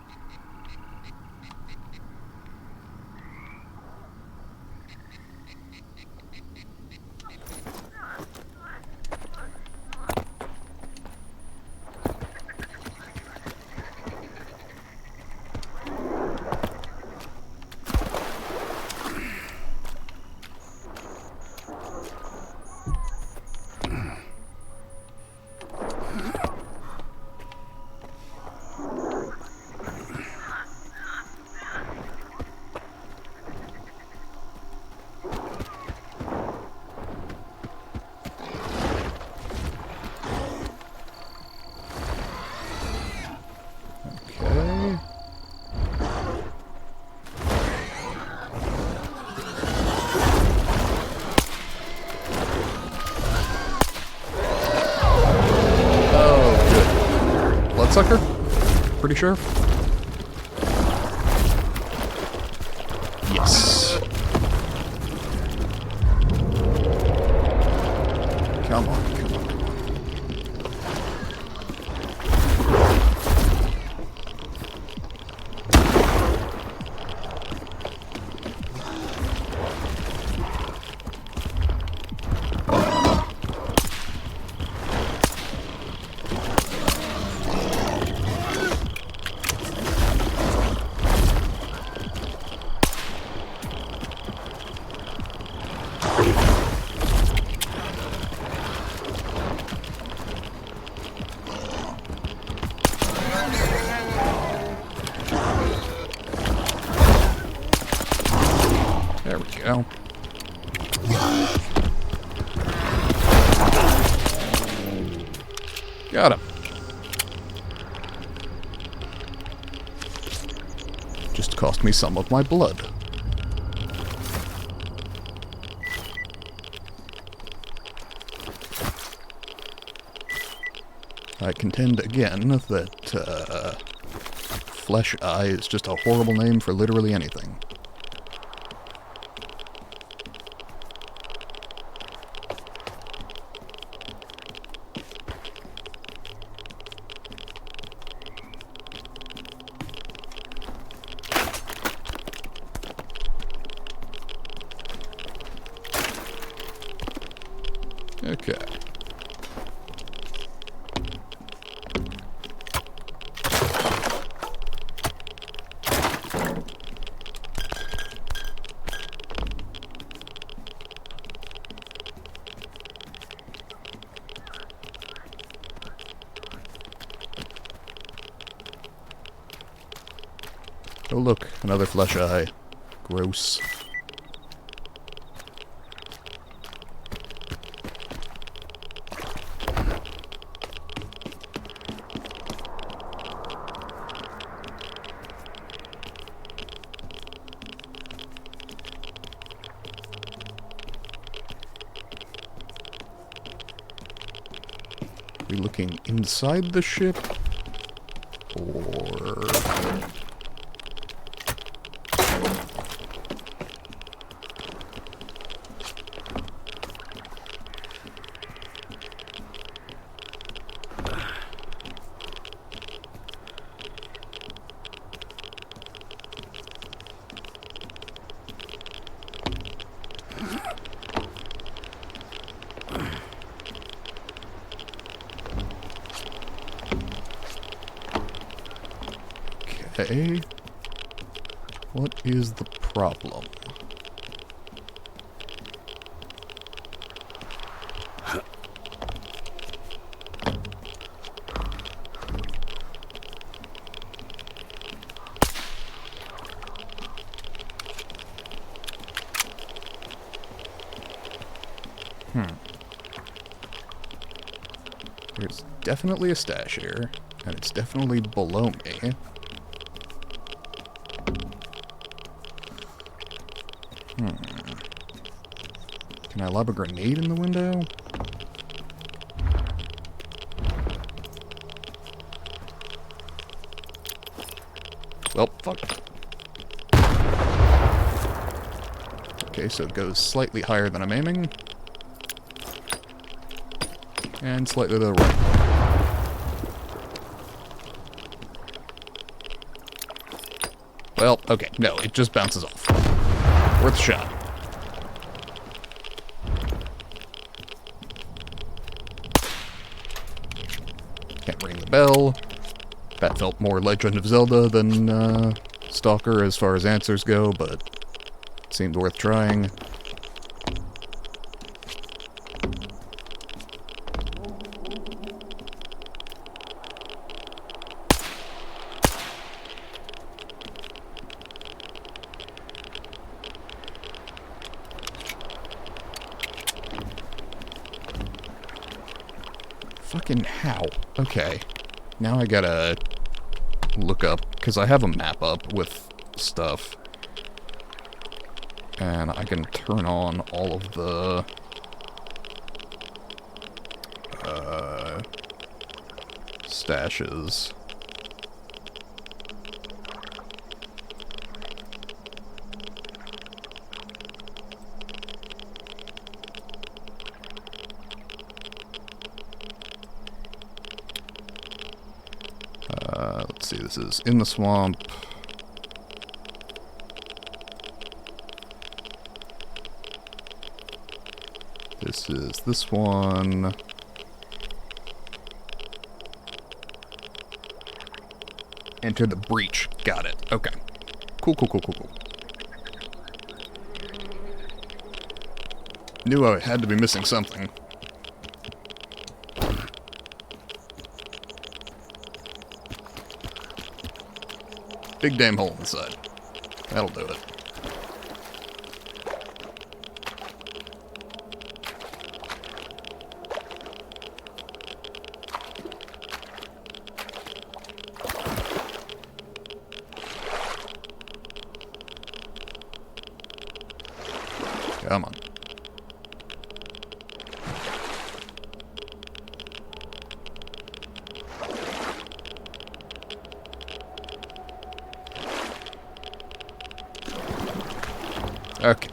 Speaker 1: Okay. Oh, good. Bloodsucker? Pretty sure. Yes. Come on, come on, come on. There we go. Got him. Just cost me some of my blood. I contend again that Flesh Eye is just a horrible name for literally anything. Okay. Oh look, another flesh eye. Gross. We looking inside the ship? Or... Okay. What is the problem? There's definitely a stash here, and it's definitely below me. Can I lob a grenade in the window? Well, fuck. Okay, so it goes slightly higher than I'm aiming. And slightly to the right. Well, okay, no, it just bounces off. Worth a shot. Can't ring the bell. That felt more Legend of Zelda than Stalker as far as answers go, but it seemed worth trying. Fucking how? Okay. Now I gotta look up, because I have a map up with stuff. And I can turn on all of the stashes. Let's see, this is in the swamp. This is this one. Enter the breach. Got it. Okay. Cool. Knew I had to be missing something. Big damn hole inside. That'll do it. Come on. Okay.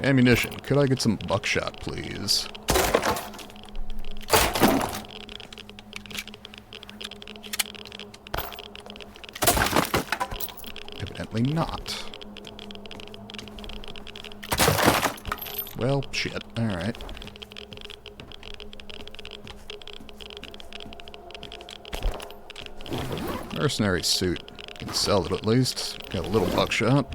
Speaker 1: Ammunition. Could I get some buckshot, please? Evidently not. Well, shit. Alright. Mercenary suit. Can sell it at least. Got a little buckshot.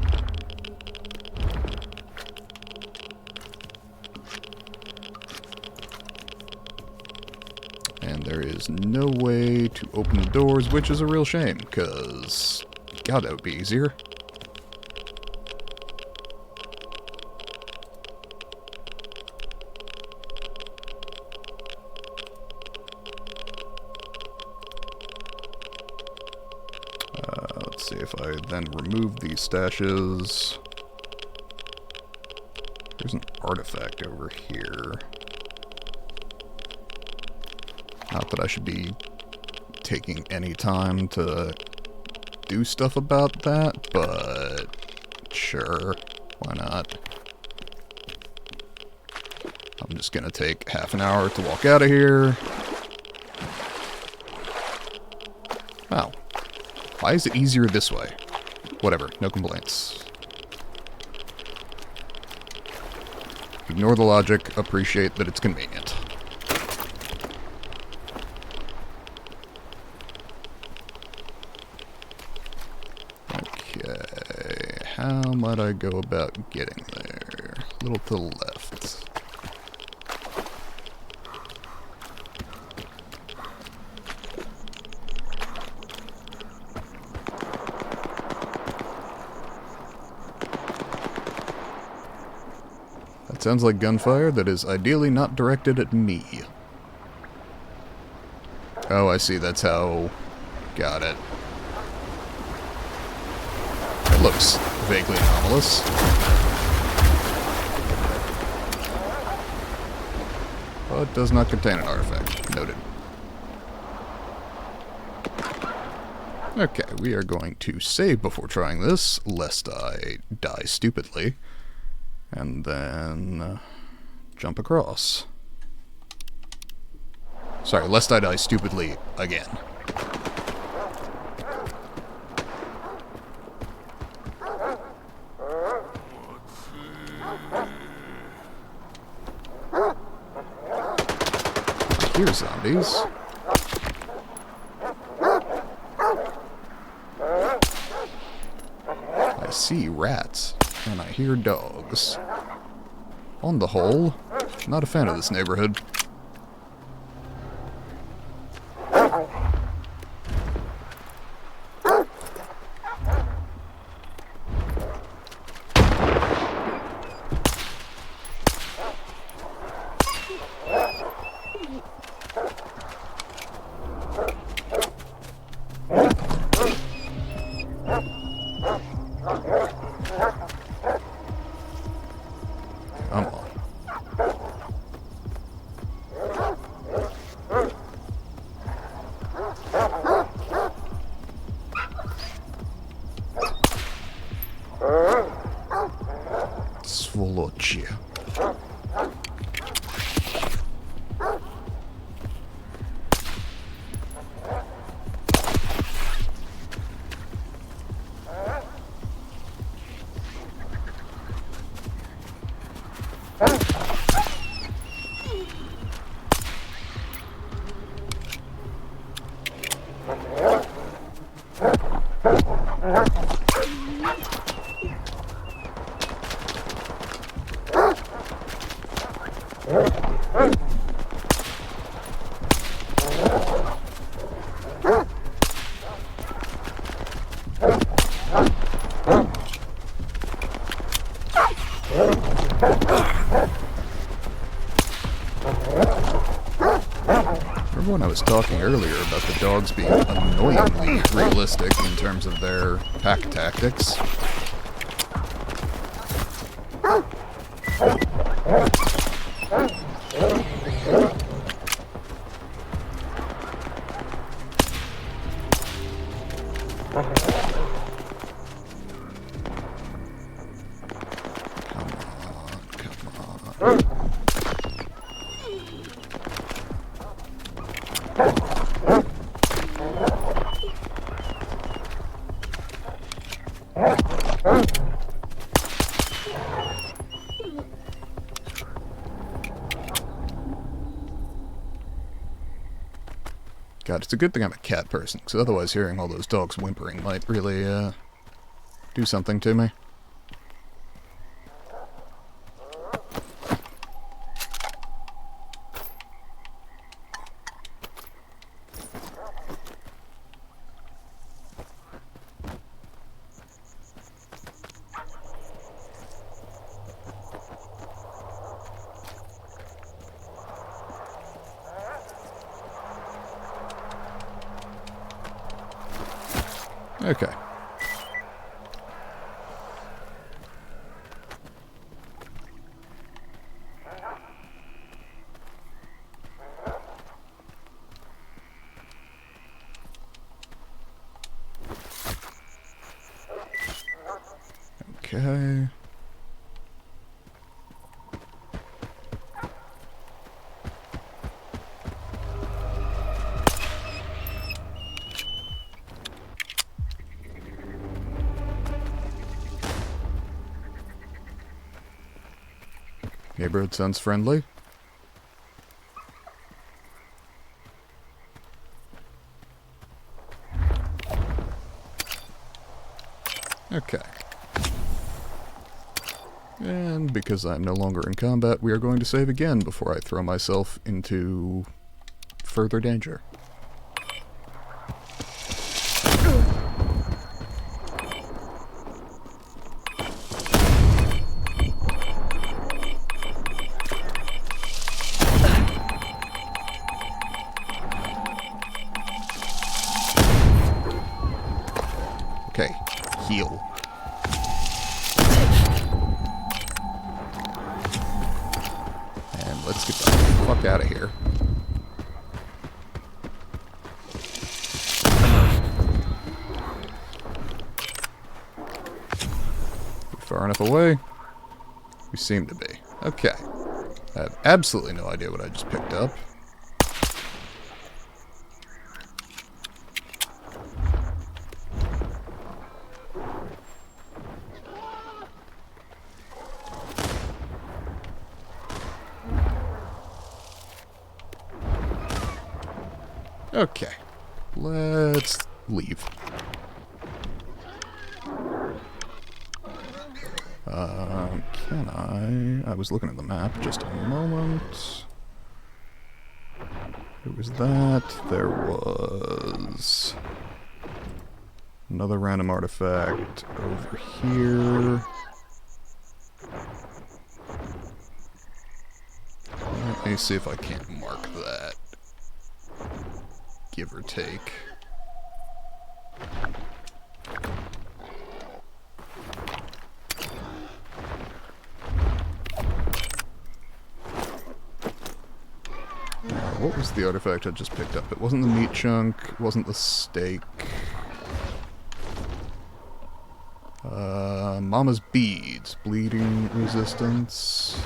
Speaker 1: And there is no way to open the doors, which is a real shame, because God, that would be easier. Let's see if I then remove these stashes. There's an artifact over here. Not that I should be taking any time to do stuff about that, but sure, why not? I'm just gonna take half an hour to walk out of here. Wow. Why is it easier this way? Whatever, no complaints. Ignore the logic, appreciate that it's convenient. how might I go about getting there? A little to the left. That sounds like gunfire that is ideally not directed at me. Oh, I see, that's how... Got it. That looks vaguely anomalous. But does not contain an artifact. Noted. Okay, we are going to save before trying this, lest I die stupidly. And then... jump across. Sorry, lest I die stupidly again. I hear zombies. I see rats, and I hear dogs. On the whole, not a fan of this neighborhood. Come on. Сволочи. Remember when I was talking earlier about the dogs being annoyingly realistic in terms of their pack tactics? God, it's a good thing I'm a cat person, because otherwise hearing all those dogs whimpering might really, do something to me. Okay. Okay. Neighborhood sounds friendly. Okay. And because I'm no longer in combat, we are going to save again before I throw myself into further danger. Okay, heal. And let's get the fuck out of here. Far enough away? We seem to be. Okay. I have absolutely no idea what I just picked up. Okay. Let's leave. Can I was looking at the map just a moment. There was that. There was another random artifact over here. Let me see if I can't mark that. Give or take. What was the artifact I just picked up? It wasn't the meat chunk, it wasn't the steak. Mama's beads, bleeding resistance.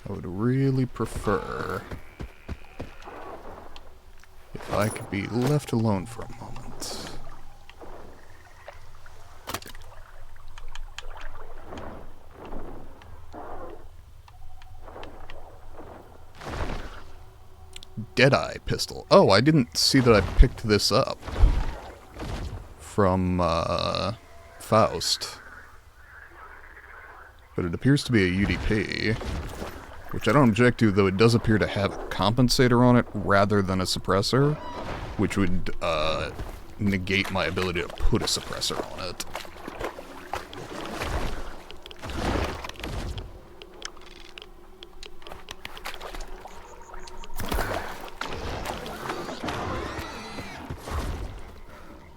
Speaker 1: I would really prefer if I could be left alone for a moment. Deadeye pistol. Oh, I didn't see that I picked this up from Faust. But it appears to be a UDP. Which I don't object to, though it does appear to have a compensator on it rather than a suppressor, which would negate my ability to put a suppressor on it.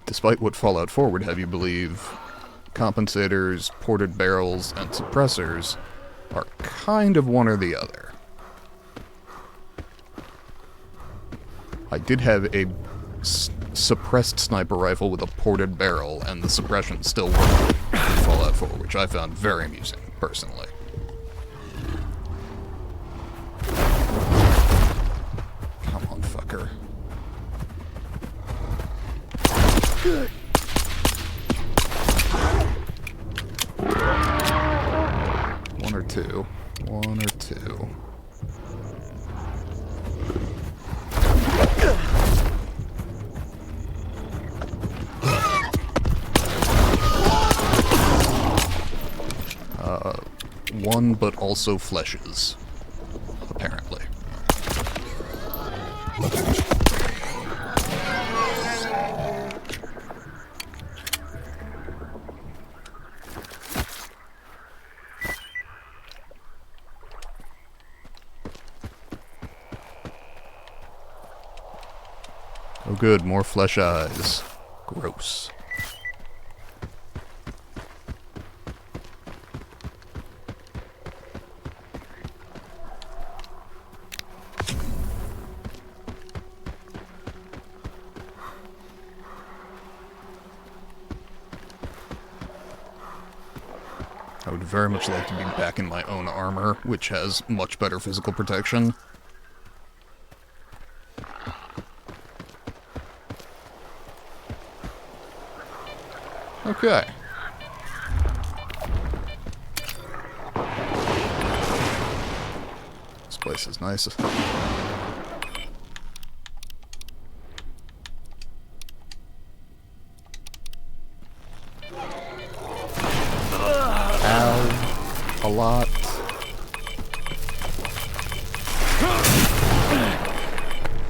Speaker 1: Despite what Fallout 4 would have you believe, compensators, ported barrels, and suppressors are kind of one or the other. I did have a suppressed sniper rifle with a ported barrel, and the suppression still worked in Fallout 4, which I found very amusing, personally. Come on, fucker. One or two. One, but also fleshes, apparently. Oh good, more flesh eyes. Gross. I would very much like to be back in my own armor, which has much better physical protection. Okay. This place is nice. Ow. A lot.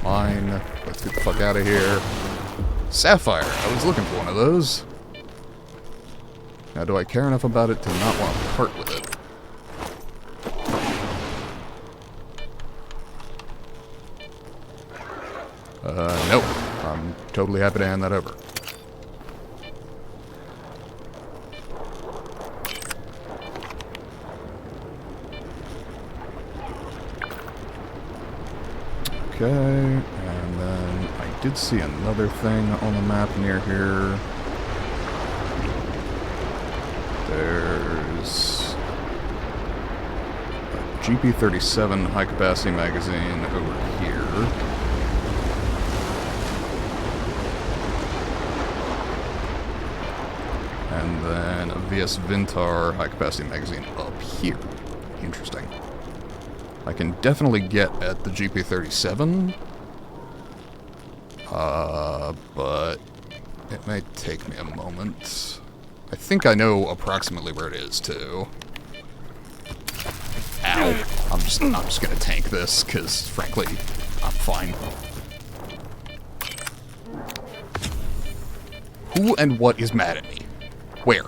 Speaker 1: Mine. Let's get the fuck out of here. Sapphire. I was looking for one of those. Now, do I care enough about it to not want to part with it? Nope. I'm totally happy to hand that over. Okay, and then I did see another thing on the map near here. There's a GP37 high-capacity magazine over here. And then a VS Vintar high-capacity magazine up here. Interesting. I can definitely get at the GP37, but it may take me a moment. I think I know approximately where it is, too. Ow. I'm just gonna tank this, because, frankly, I'm fine. Who and what is mad at me? Where?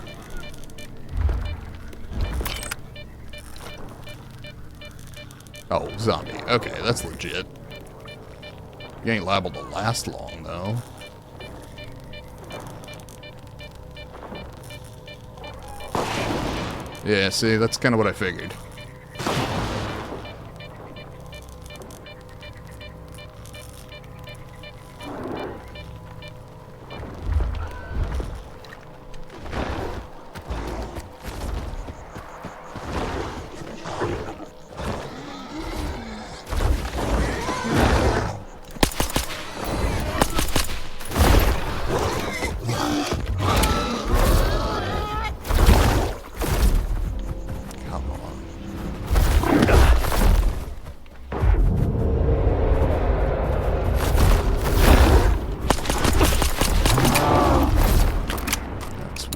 Speaker 1: Oh, zombie. Okay, that's legit. You ain't liable to last long, though. Yeah, see, that's kind of what I figured.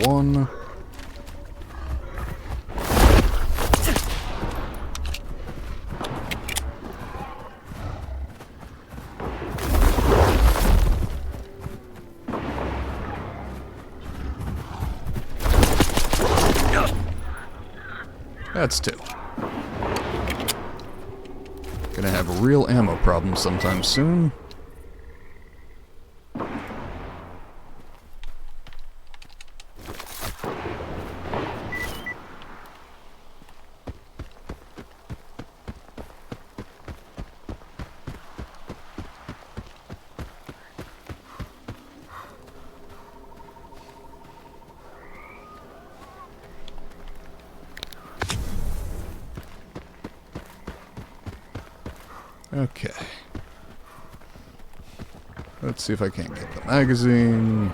Speaker 1: One. That's two. Gonna have a real ammo problem sometime soon. Okay. Let's see if I can't get the magazine.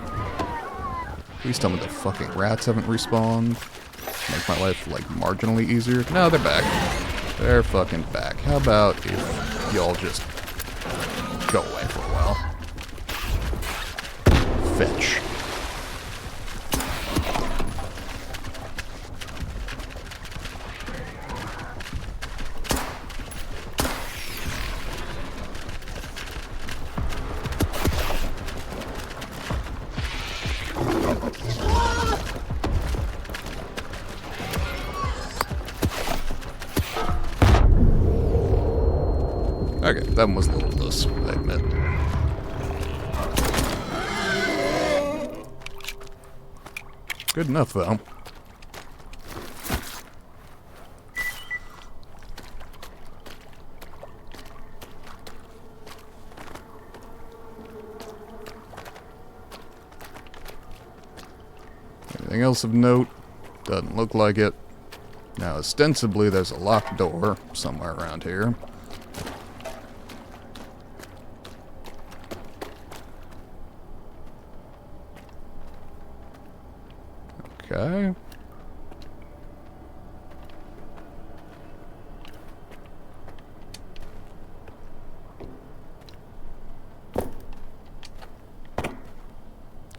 Speaker 1: Please tell me the fucking rats haven't respawned. Make my life, like, marginally easier. No, they're back. They're fucking back. How about if y'all just go away for a while? Fetch. Okay, that one was a little loose, I admit. Good enough, though. Anything else of note? Doesn't look like it. Now, ostensibly, there's a locked door somewhere around here. Okay.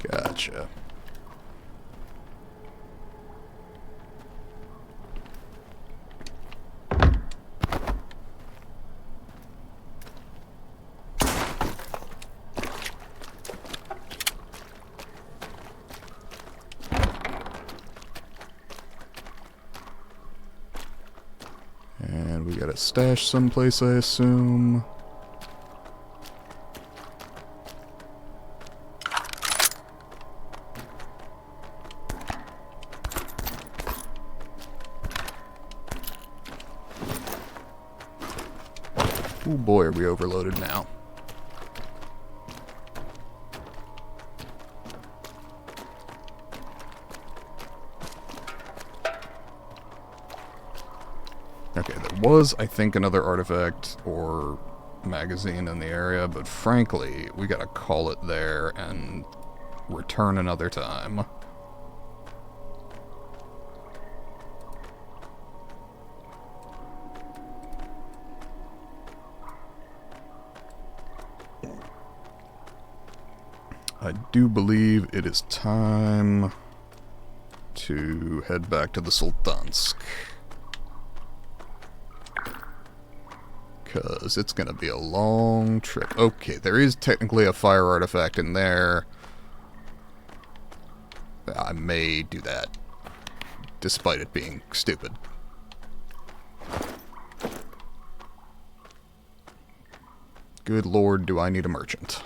Speaker 1: Gotcha. And we got a stash someplace, I assume. Oh boy, are we overloaded now. Okay, there was, I think, another artifact or magazine in the area, but frankly, we gotta call it there and return another time. I do believe it is time to head back to the Sultansk. Because it's going to be a long trip. Okay, there is technically a fire artifact in there. I may do that, despite it being stupid. Good lord, do I need a merchant.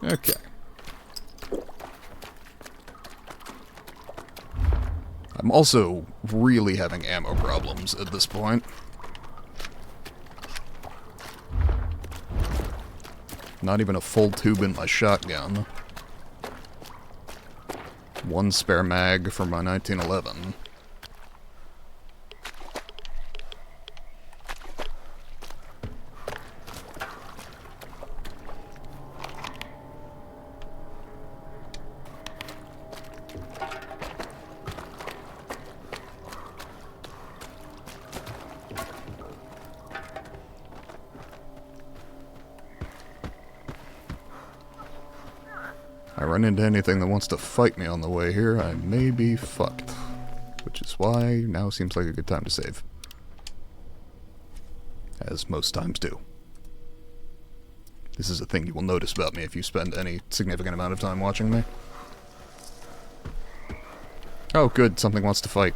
Speaker 1: Okay. I'm also really having ammo problems at this point. Not even a full tube in my shotgun. One spare mag for my 1911. I run into anything that wants to fight me on the way here, I may be fucked. Which is why now seems like a good time to save. As most times do. This is a thing you will notice about me if you spend any significant amount of time watching me. Oh good, something wants to fight.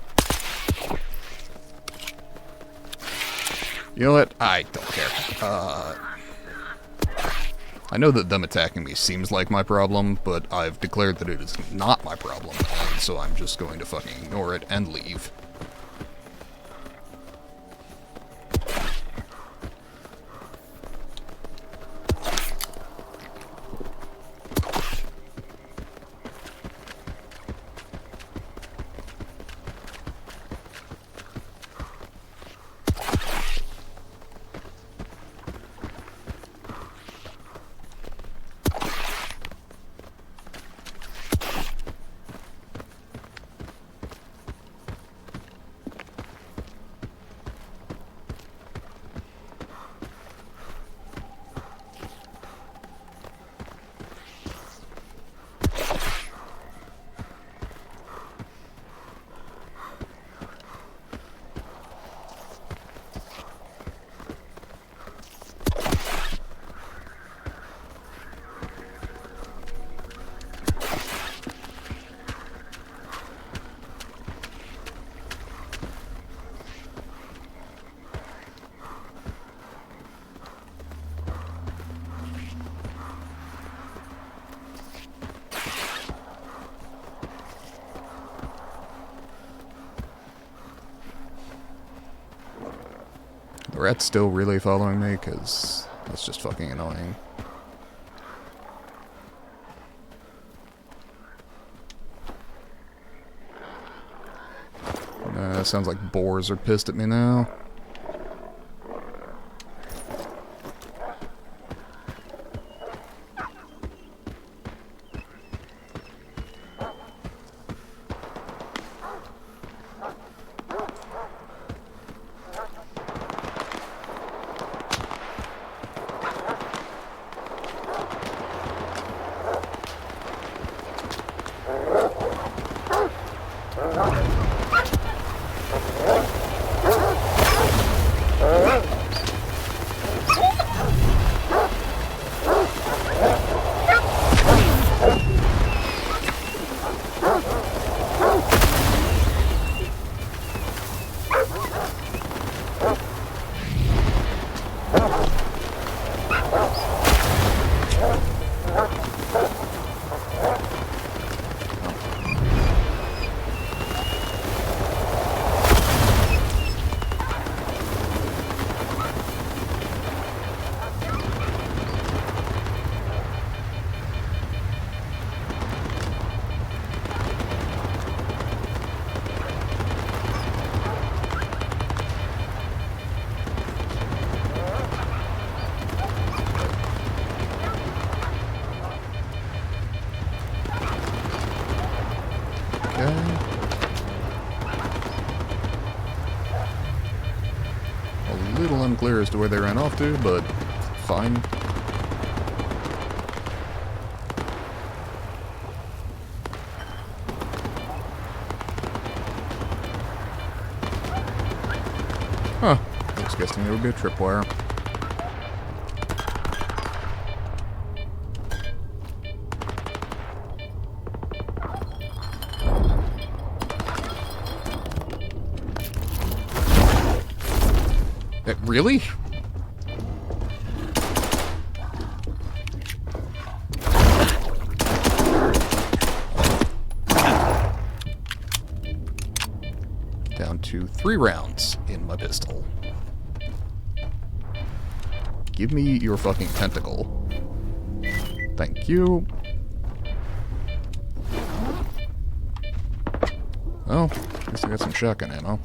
Speaker 1: You know what? I don't care. I know that them attacking me seems like my problem, but I've declared that it is not my problem, and so I'm just going to fucking ignore it and leave. The rat's still really following me, because that's just fucking annoying. Sounds like boars are pissed at me now. A little unclear as to where they ran off to, but fine. Huh. I was guessing there would be a tripwire. Really? Down to 3 rounds in my pistol. Give me your fucking tentacle. Thank you. Oh, at least I got some shotgun ammo.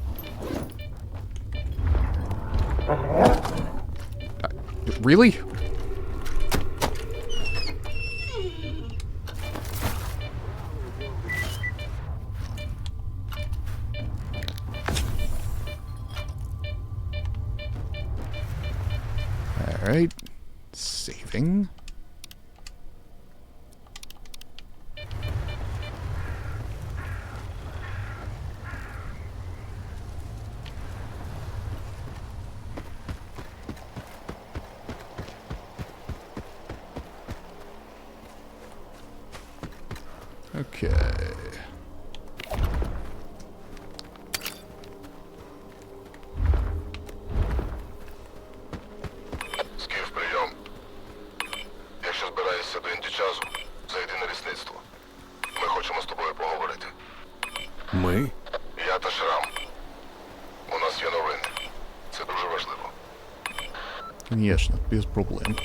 Speaker 1: Really? Alright. Saving. Okay.
Speaker 10: Скіф, прийом. Якщо збираєшся до інтічазу, зайди на лісництво. Ми хочемо з тобою поговорити.
Speaker 5: Ми?
Speaker 10: Я та Шрам. У нас є новини. Це дуже важливо.
Speaker 1: Конечно, без проблем.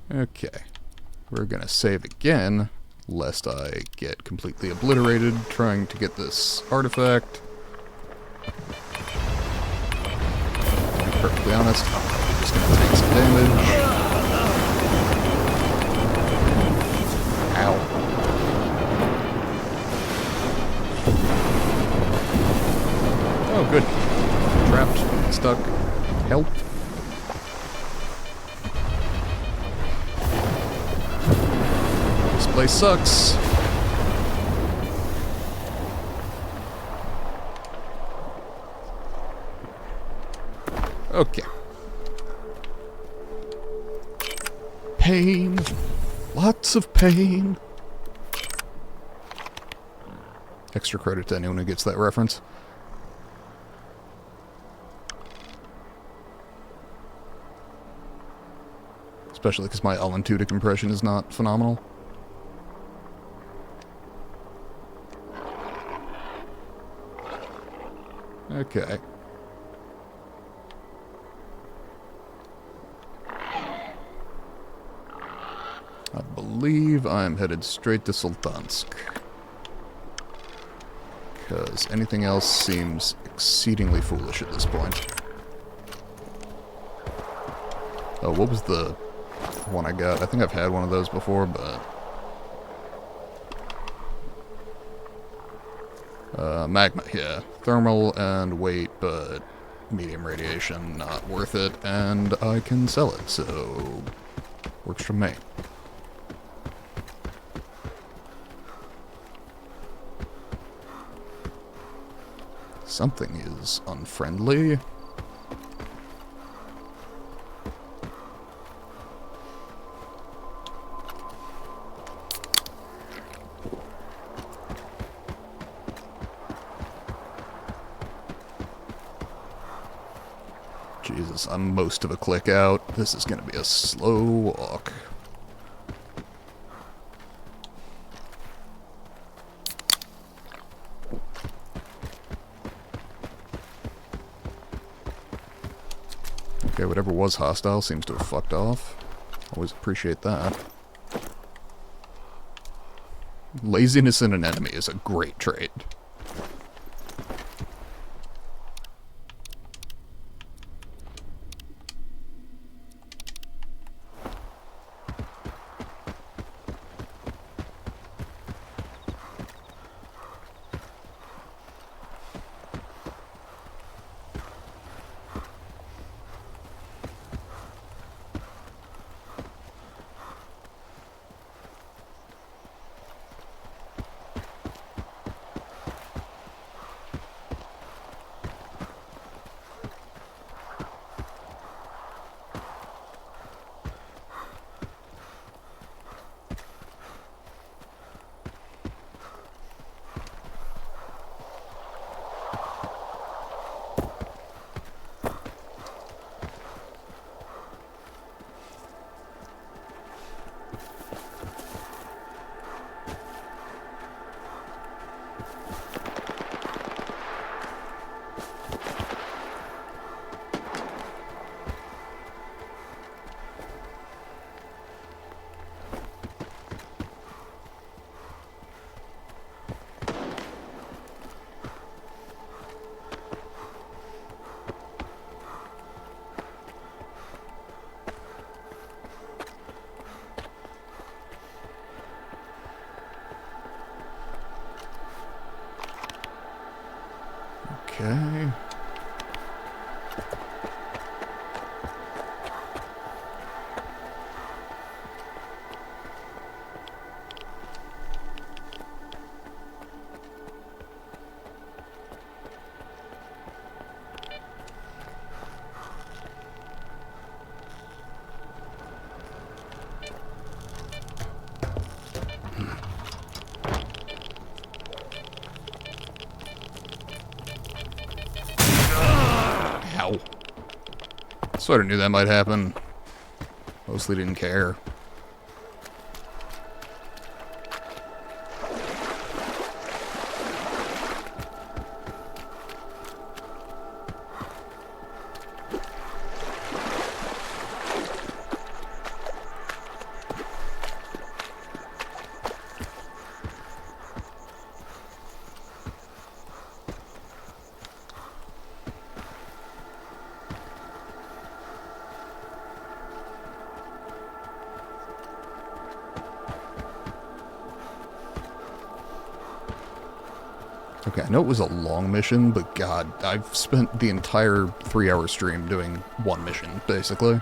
Speaker 1: Okay. We're gonna save again, lest I get completely obliterated trying to get this artifact. To be perfectly honest, I'm just gonna take some damage. Ow. Oh, good. Trapped, stuck. Help. This place sucks. Okay. Pain. Lots of pain. Extra credit to anyone who gets that reference. Especially because my Alan-Tudyk impression is not phenomenal. Okay. I believe I'm headed straight to Sultansk. because anything else seems exceedingly foolish at this point. Oh, what was the one I got? I think I've had one of those before, but... magma, yeah. Thermal and weight, but medium radiation, not worth it, and I can sell it, so... works for me. Something is unfriendly. Jesus, I'm most of a click out. This is gonna be a slow walk. Okay, whatever was hostile seems to have fucked off. Always appreciate that. Laziness in an enemy is a great trait. Okay. Ow. Sort of knew that might happen. Mostly didn't care. Okay, I know it was a long mission, but god, I've spent the entire 3-hour stream doing one mission, basically.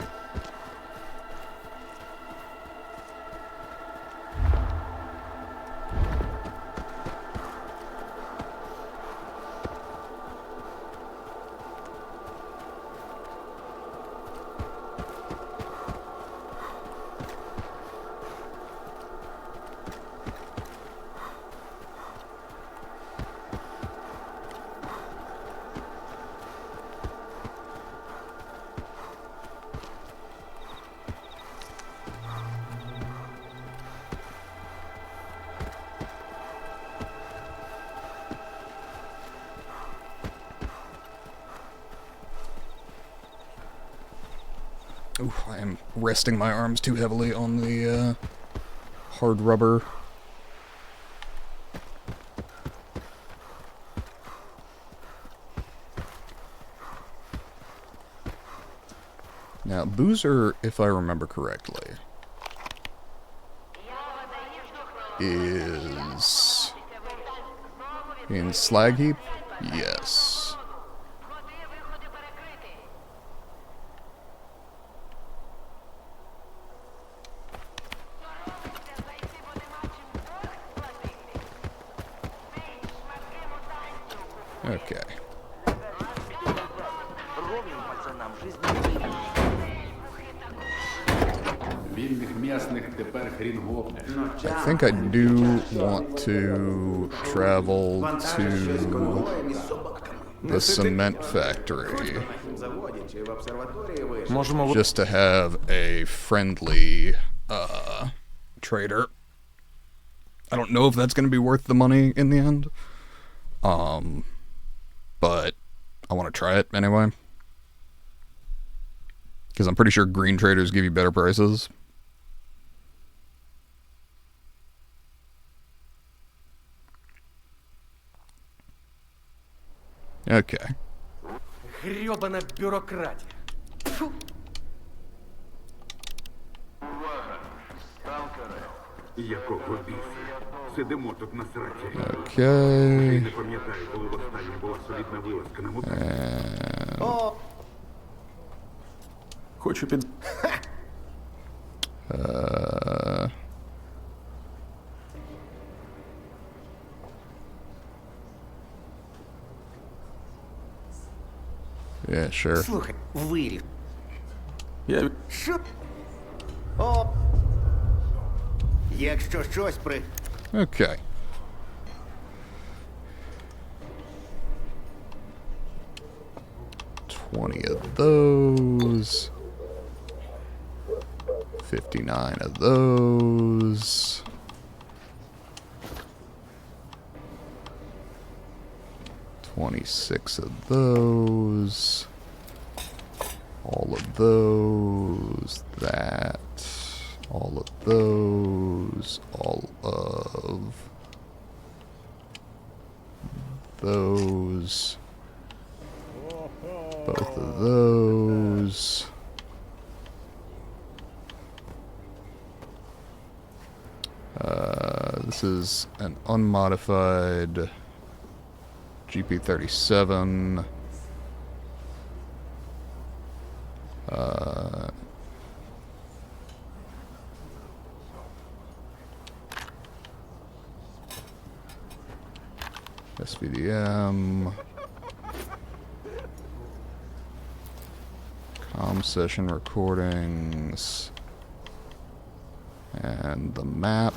Speaker 1: Ooh, I am resting my arms too heavily on the hard rubber. Now, Boozer, if I remember correctly, is in Slag Heap? Yes. Okay.
Speaker 6: Вільних м'ясних тепер хрін гопнеш.
Speaker 1: I think I do want to travel to the cement factory
Speaker 7: На хімзаводі чи в обсерваторії вийшов.
Speaker 5: Можемо
Speaker 1: just to have a friendly trader. I don't know if that's going to be worth the money in the end. But I want to try it anyway. Because I'm pretty sure green traders give you better prices. Okay.
Speaker 9: Грёбана бюрократія.
Speaker 4: Якого біса? Сидимо тут на сраці.
Speaker 1: Okay.
Speaker 4: Не пам'ятаю, коли востаннє була солідна вилазка на мотор.
Speaker 5: хочу під.
Speaker 1: Yeah, sure.
Speaker 7: Слухай, вирів.
Speaker 5: Я
Speaker 7: Що? О! Якщо щось при...
Speaker 1: Okay. $20 of those. 59 of those. $26 of those. All of those. That. All of those. All of those. Both of those. This is an unmodified GP37. SVDM. Com session recordings. And the map.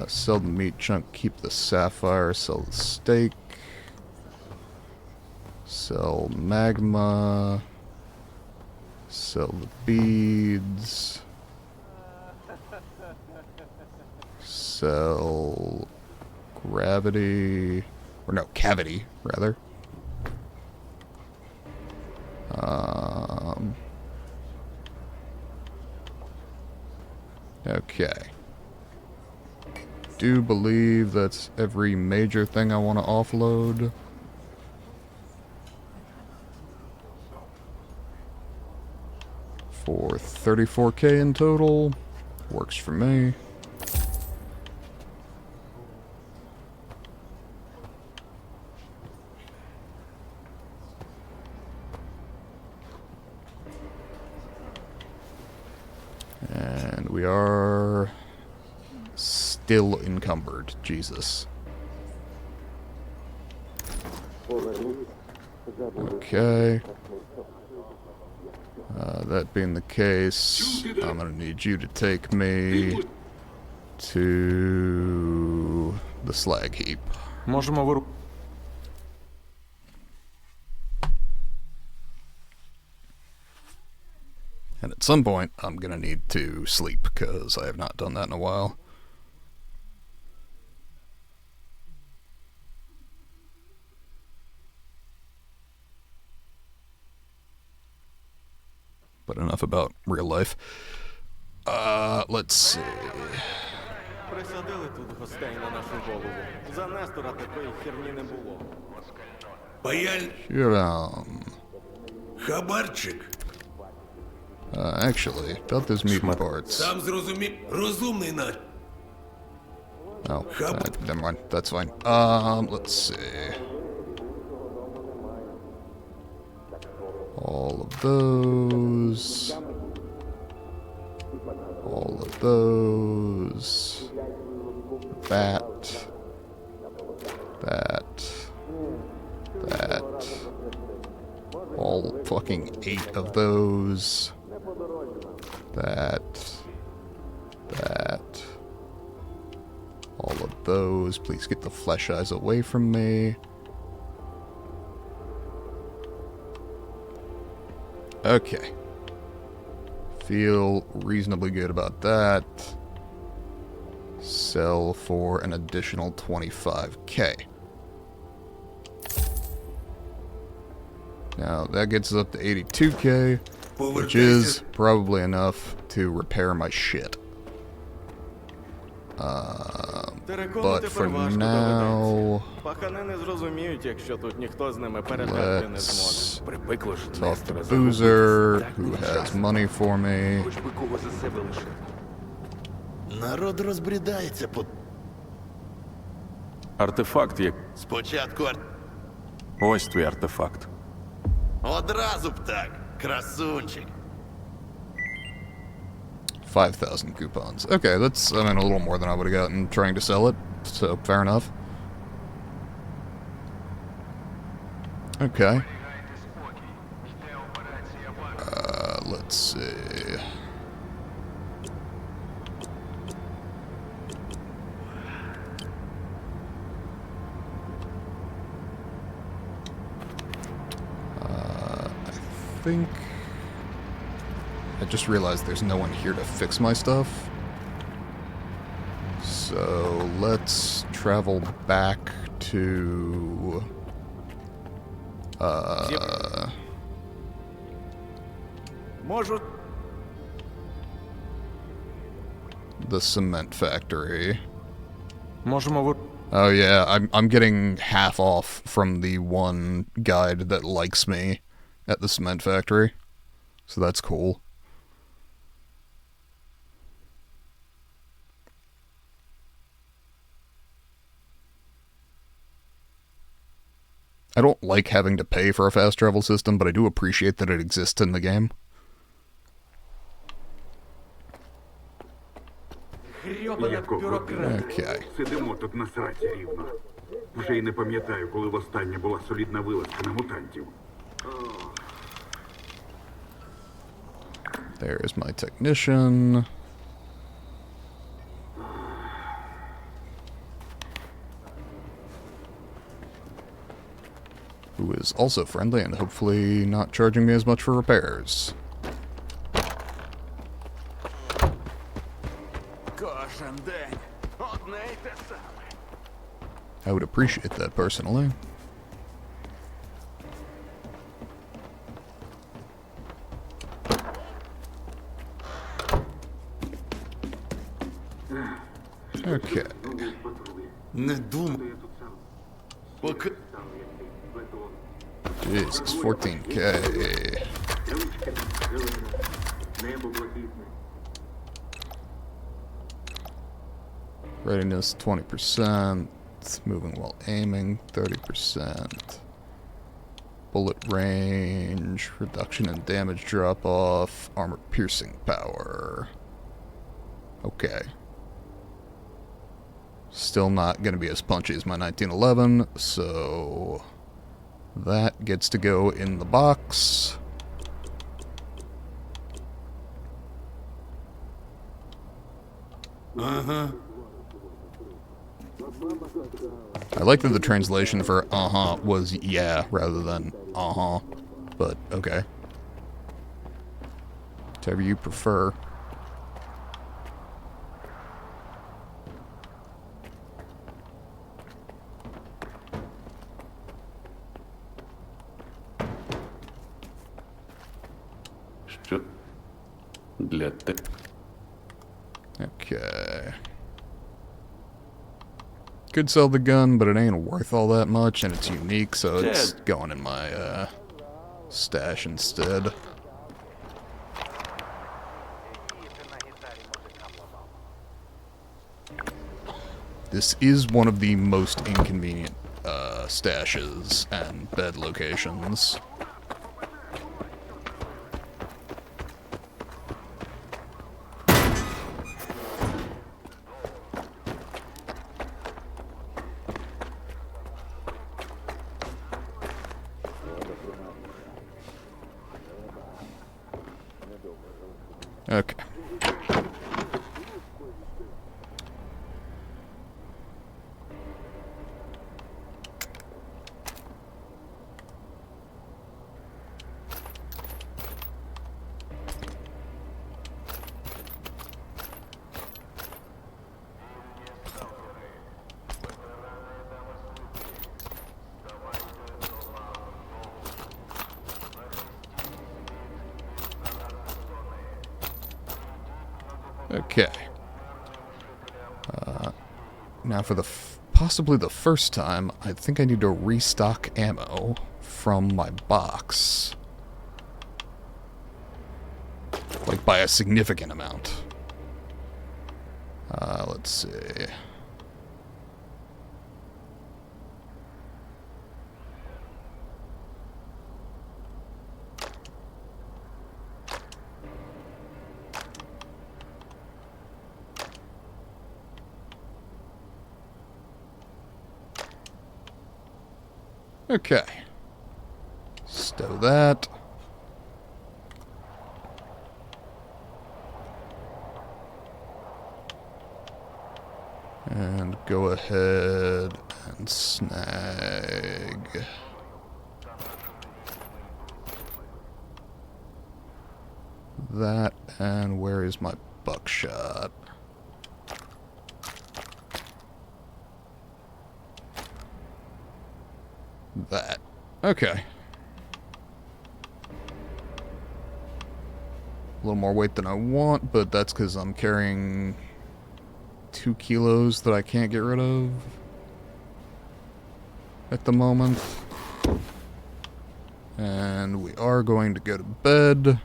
Speaker 1: Sell the meat chunk, keep the sapphire, sell the steak. Sell magma. Sell the beads. Sell gravity. Or no, cavity, rather. Okay. Do believe that's every major thing I want to offload. For $34K in total. Works for me. And we are still encumbered. Jesus. Okay. That being the case, I'm gonna need you to take me to the slag heap.
Speaker 5: можемо виру.
Speaker 1: And at some point, I'm gonna need to sleep, because I have not done that in a while. But enough about real life. Let's see.
Speaker 5: Присадили тут гостей на нашу голову. За Нестора такої херні не було.
Speaker 11: Паяль хабарчик.
Speaker 1: Actually, about those mutant parts.
Speaker 11: Сам зрозумів. Розумний наш.
Speaker 1: Oh, never mind. That's fine. Let's see. All of those. All of those. That. That. That. All fucking 8 of those. That. That. All of those. Please get the flesh eyes away from me. Okay. Feel reasonably good about that. Sell for an additional 25k. Now, that gets us up to 82k, which is probably enough to repair my shit. But for now, let's talk to Boozer, who has money for me.
Speaker 11: Народ розбрідається по...
Speaker 5: Артефакт як.
Speaker 11: Спочатку
Speaker 5: Ось твій артефакт.
Speaker 11: Одразу б так, красунчик.
Speaker 1: 5,000 coupons. Okay, that's, I mean, a little more than I would have gotten trying to sell it, so fair enough. Okay. Let's see. I think I just realized there's no one here to fix my stuff. So let's travel back to the cement factory. Oh yeah, I'm getting half off from the one guide that likes me at the cement factory. So that's cool. I don't like having to pay for a fast travel system, but I do appreciate that it exists in the game. Okay.
Speaker 4: Сидимо тут на сраці рівно. Вже й не пам'ятаю, коли востаннє була солідна вилазка на мутантів.
Speaker 1: There's my technician. Who is also friendly and hopefully not charging me as much for repairs. I would appreciate that personally. Okay.
Speaker 11: Не думай. Поки...
Speaker 1: Jesus, 14k. Readiness 20%. Moving while aiming 30%. Bullet range, reduction in damage drop off, armor piercing power. Okay. Still not going to be as punchy as my 1911, so that gets to go in the box. I like that the translation for uh-huh was yeah rather than uh-huh, but okay. Whatever you prefer.
Speaker 6: Що? Для те.
Speaker 1: Okay. Could sell the gun, but it ain't worth all that much, and it's unique, so it's going in my stash instead. This is one of the most inconvenient stashes and bed locations. Okay. Okay. Now for the possibly the first time, I think I need to restock ammo from my box. Like by a significant amount. Let's see. Okay. Stow that. And go ahead and snag that. And where is my buckshot? That. Okay. A little more weight than I want, but that's because I'm carrying 2 kilos that I can't get rid of at the moment. And we are going to go to bed.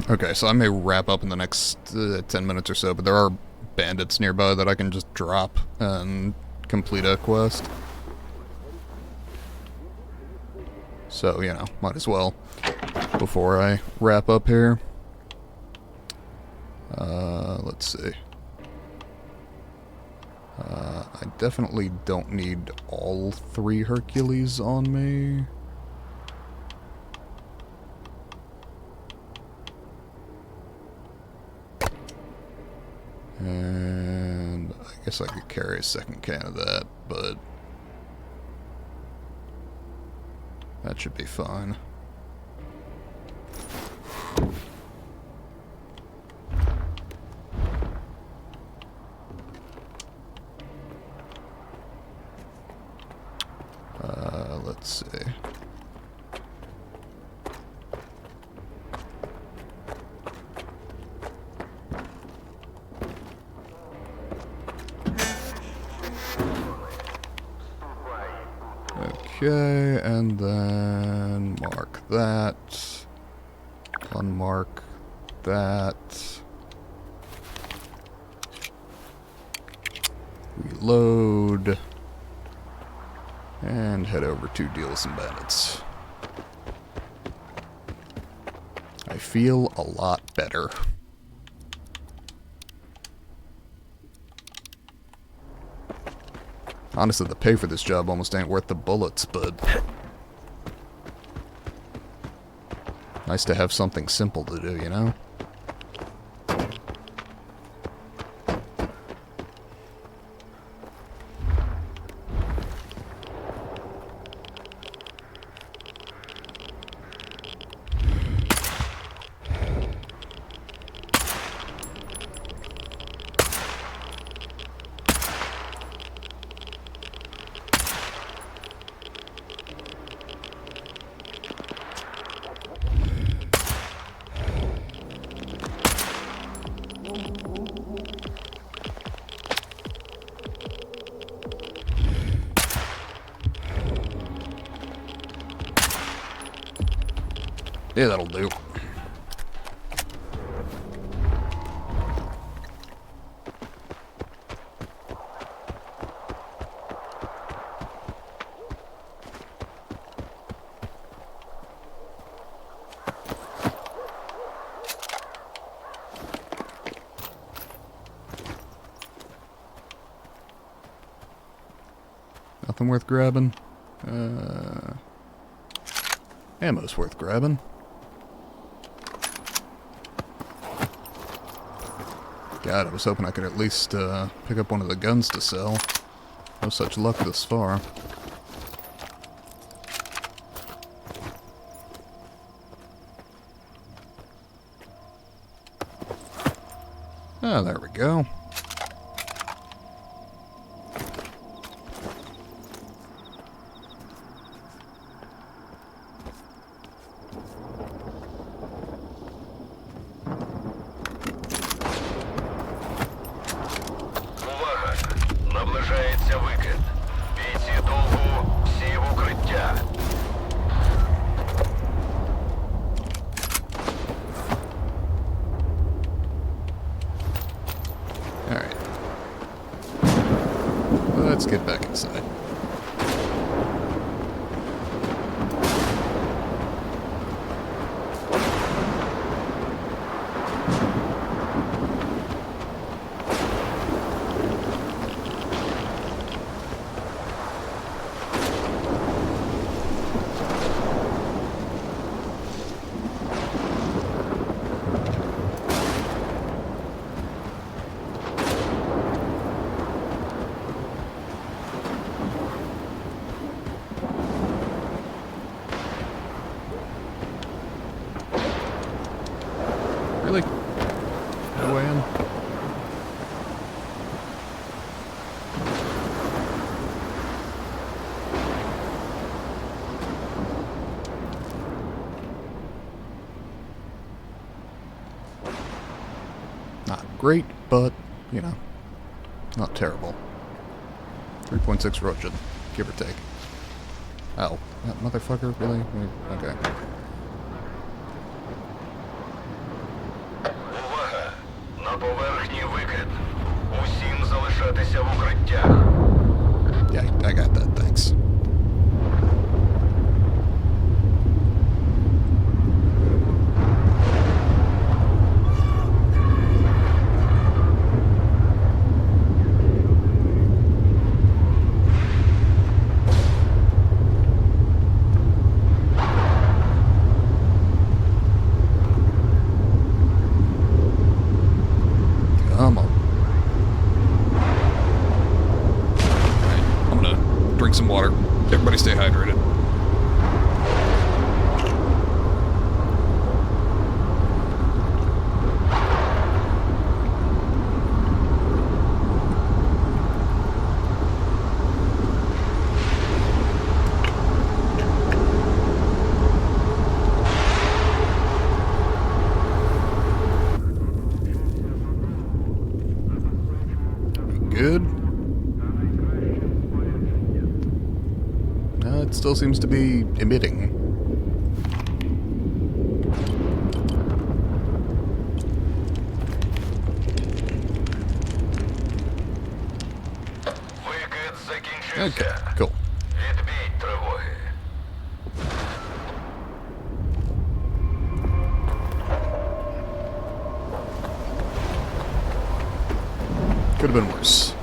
Speaker 1: Okay, so I may wrap up in the next 10 minutes or so, but there are bandits nearby that I can just drop and complete a quest. So, you know, might as well before I wrap up here. Let's see. I definitely don't need all 3 Hercules on me. And I guess I could carry a second can of that, but that should be fine. Let's see. Okay, and then mark that. Unmark that. Reload. And head over to Deal Some Bandits. I feel a lot better. Honestly, the pay for this job almost ain't worth the bullets, but nice to have something simple to do, you know? Yeah, that'll do. Nothing worth grabbing. Ammo's worth grabbing. God, I was hoping I could at least pick up one of the guns to sell. No such luck this far. Ah, there we go.
Speaker 10: Увага! Наближається викид. Бійці довгу, всі в укриття.
Speaker 1: Alright. Let's get back inside. Really? No way in? Not great, but, you know, not terrible. 3.6 Russian, give or take. Oh, that motherfucker, really? Okay.
Speaker 10: Увага! На поверхні викид. Усім залишатися в укриттях.
Speaker 1: Yeah, I got that, thanks. Come on. Alright, I'm gonna drink some water. Everybody stay hydrated. Good. It still seems to be emitting.
Speaker 10: Викид закінчився.
Speaker 1: Okay, cool.
Speaker 10: Відбій тривоги.
Speaker 1: Could have been worse.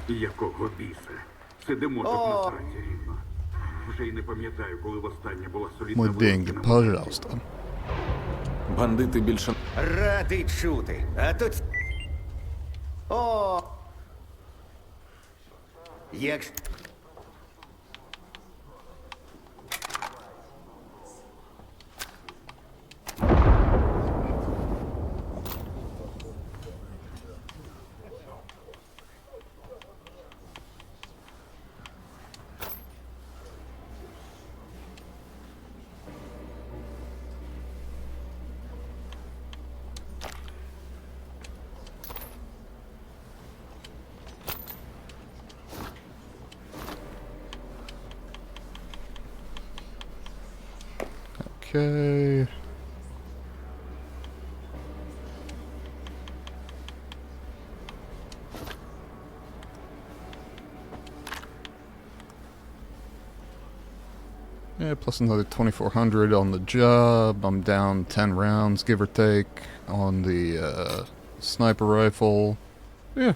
Speaker 4: Якого біса? Сидимо тут на сраці рівно. Вже й не пам'ятаю, коли востаннє була солідна
Speaker 1: Мой деньги,
Speaker 4: вилазка на
Speaker 1: пожалуйста.
Speaker 5: Бандити більше.
Speaker 7: Радий чути. А тут. О! Як.
Speaker 1: Okay. Yeah, plus another 2,400 on the job. I'm down 10 rounds, give or take, on the sniper rifle. Yeah,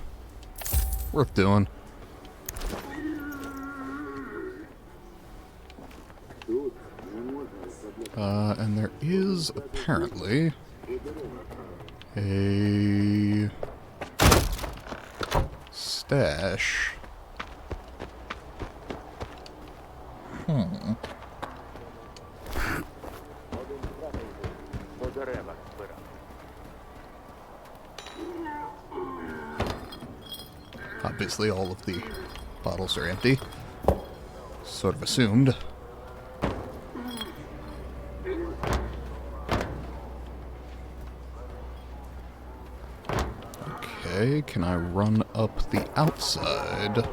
Speaker 1: worth doing. And there is apparently a stash. Obviously all of the bottles are empty. Sort of assumed. Okay, can I run up the outside?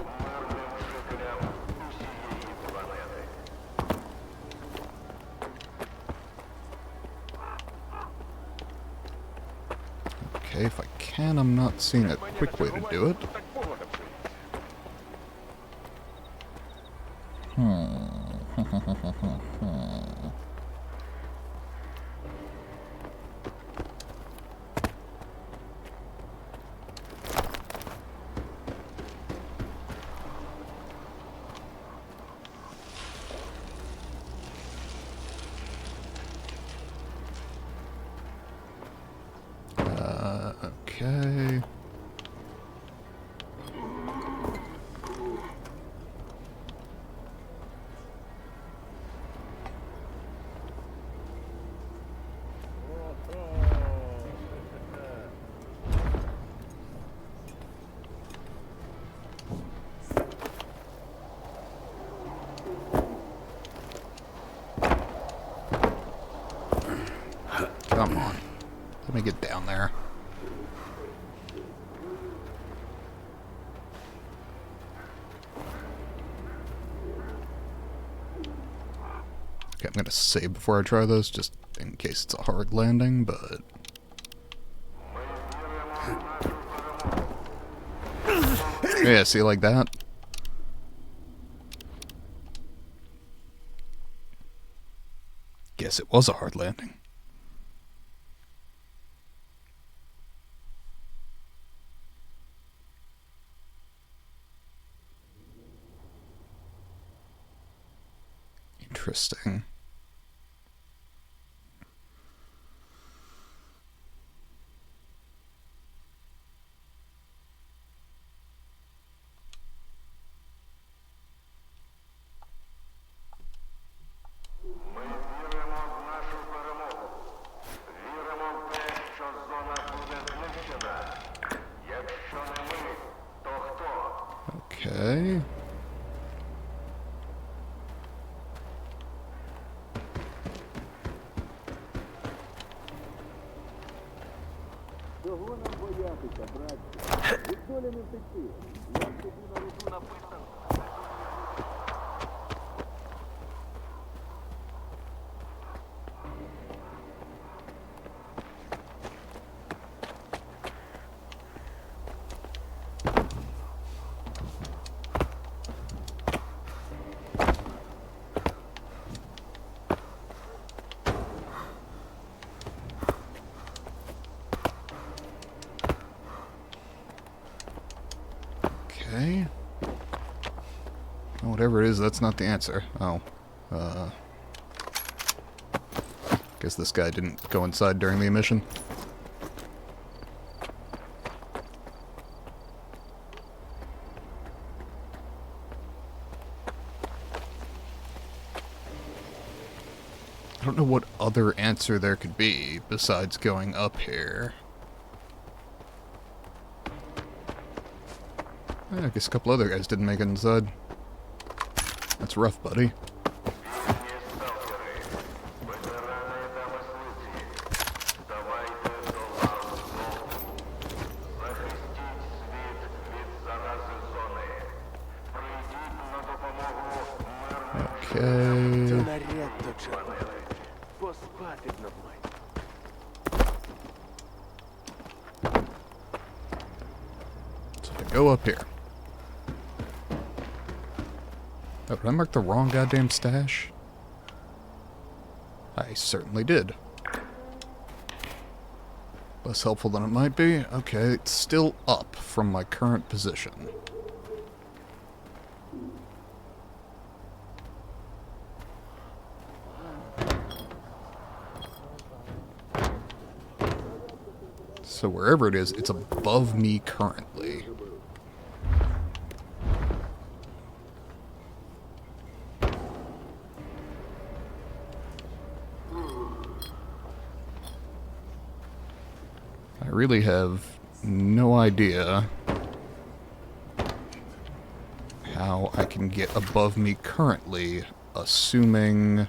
Speaker 1: Okay, if I can, I'm not seeing a quick way to do it. Okay. Come on. Let me get down there. Okay, I'm gonna save before I try this, just in case it's a hard landing, but... Yeah, see, like that? Guess it was a hard landing. Interesting. Okay. Okay. Whatever it is, that's not the answer. Oh. Guess this guy didn't go inside during the emission. I don't know what other answer there could be besides going up here. I guess a couple other guys didn't make it inside. That's rough, buddy. Okay. go up here. Oh, did I mark the wrong goddamn stash? I certainly did. Less helpful than it might be. Okay, it's still up from my current position. So wherever it is, it's above me currently. I really have no idea how I can get above me currently, assuming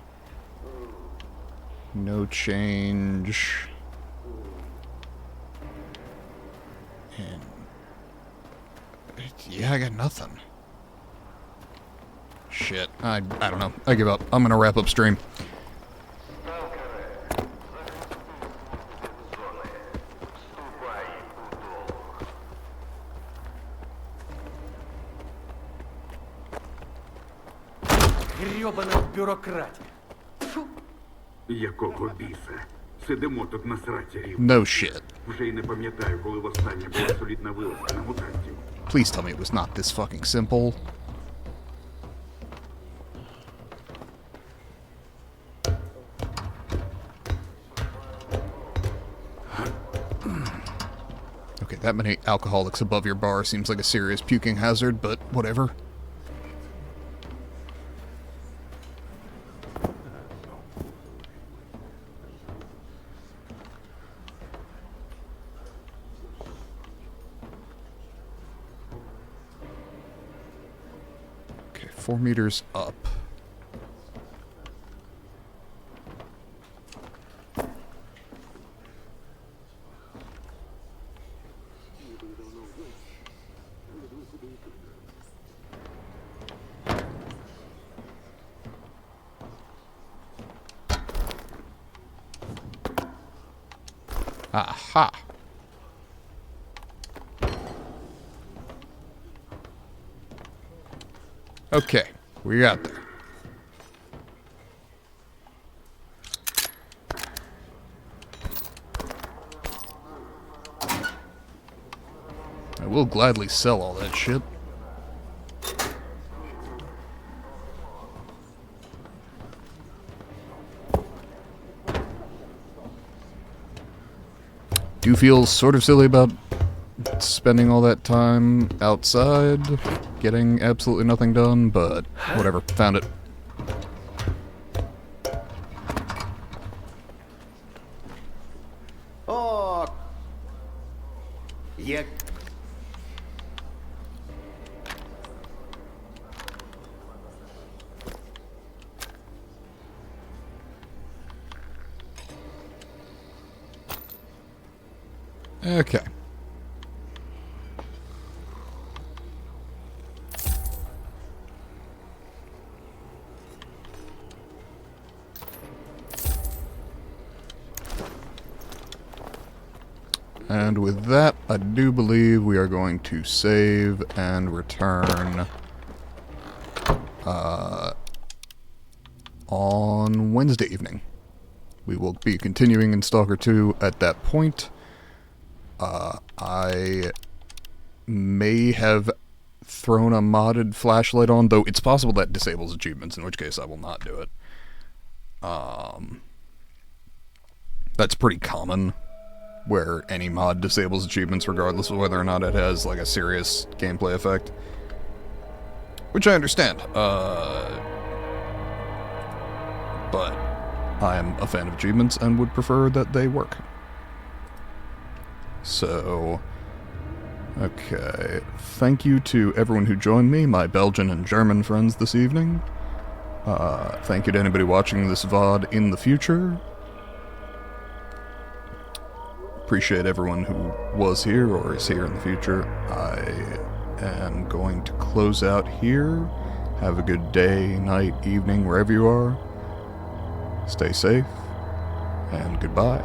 Speaker 1: no change. And yeah, I got nothing. Shit, I don't know. I give up. I'm gonna wrap up stream.
Speaker 6: Грьобана бюрократія.
Speaker 4: Якого біса? Сидимо тут на сраці рівно.
Speaker 1: No shit.
Speaker 4: Вже й не пам'ятаю, коли востаннє була солідна вилазка на мутантів.
Speaker 1: Please tell me it was not this fucking simple. Okay, that many alcoholics above your bar seems like a serious puking hazard, but whatever. Okay, 4 meters up. Aha. Okay, we got there. I will gladly sell all that shit. Do feel sort of silly about spending all that time outside, getting absolutely nothing done, but whatever, found it.
Speaker 7: О! Як...
Speaker 1: Okay. And with that, I do believe we are going to save and return on Wednesday evening. We will be continuing in Stalker 2 at that point. I may have thrown a modded flashlight on, though it's possible that disables achievements, in which case I will not do it. That's pretty common, where any mod disables achievements regardless of whether or not it has, like, a serious gameplay effect. Which I understand, but I am a fan of achievements and would prefer that they work. So, okay, thank you to everyone who joined me, my Belgian and German friends this evening. Thank you to anybody watching this VOD in the future. Appreciate everyone who was here or is here in the future. I am going to close out here. Have a good day, night, evening, wherever you are. Stay safe, and goodbye.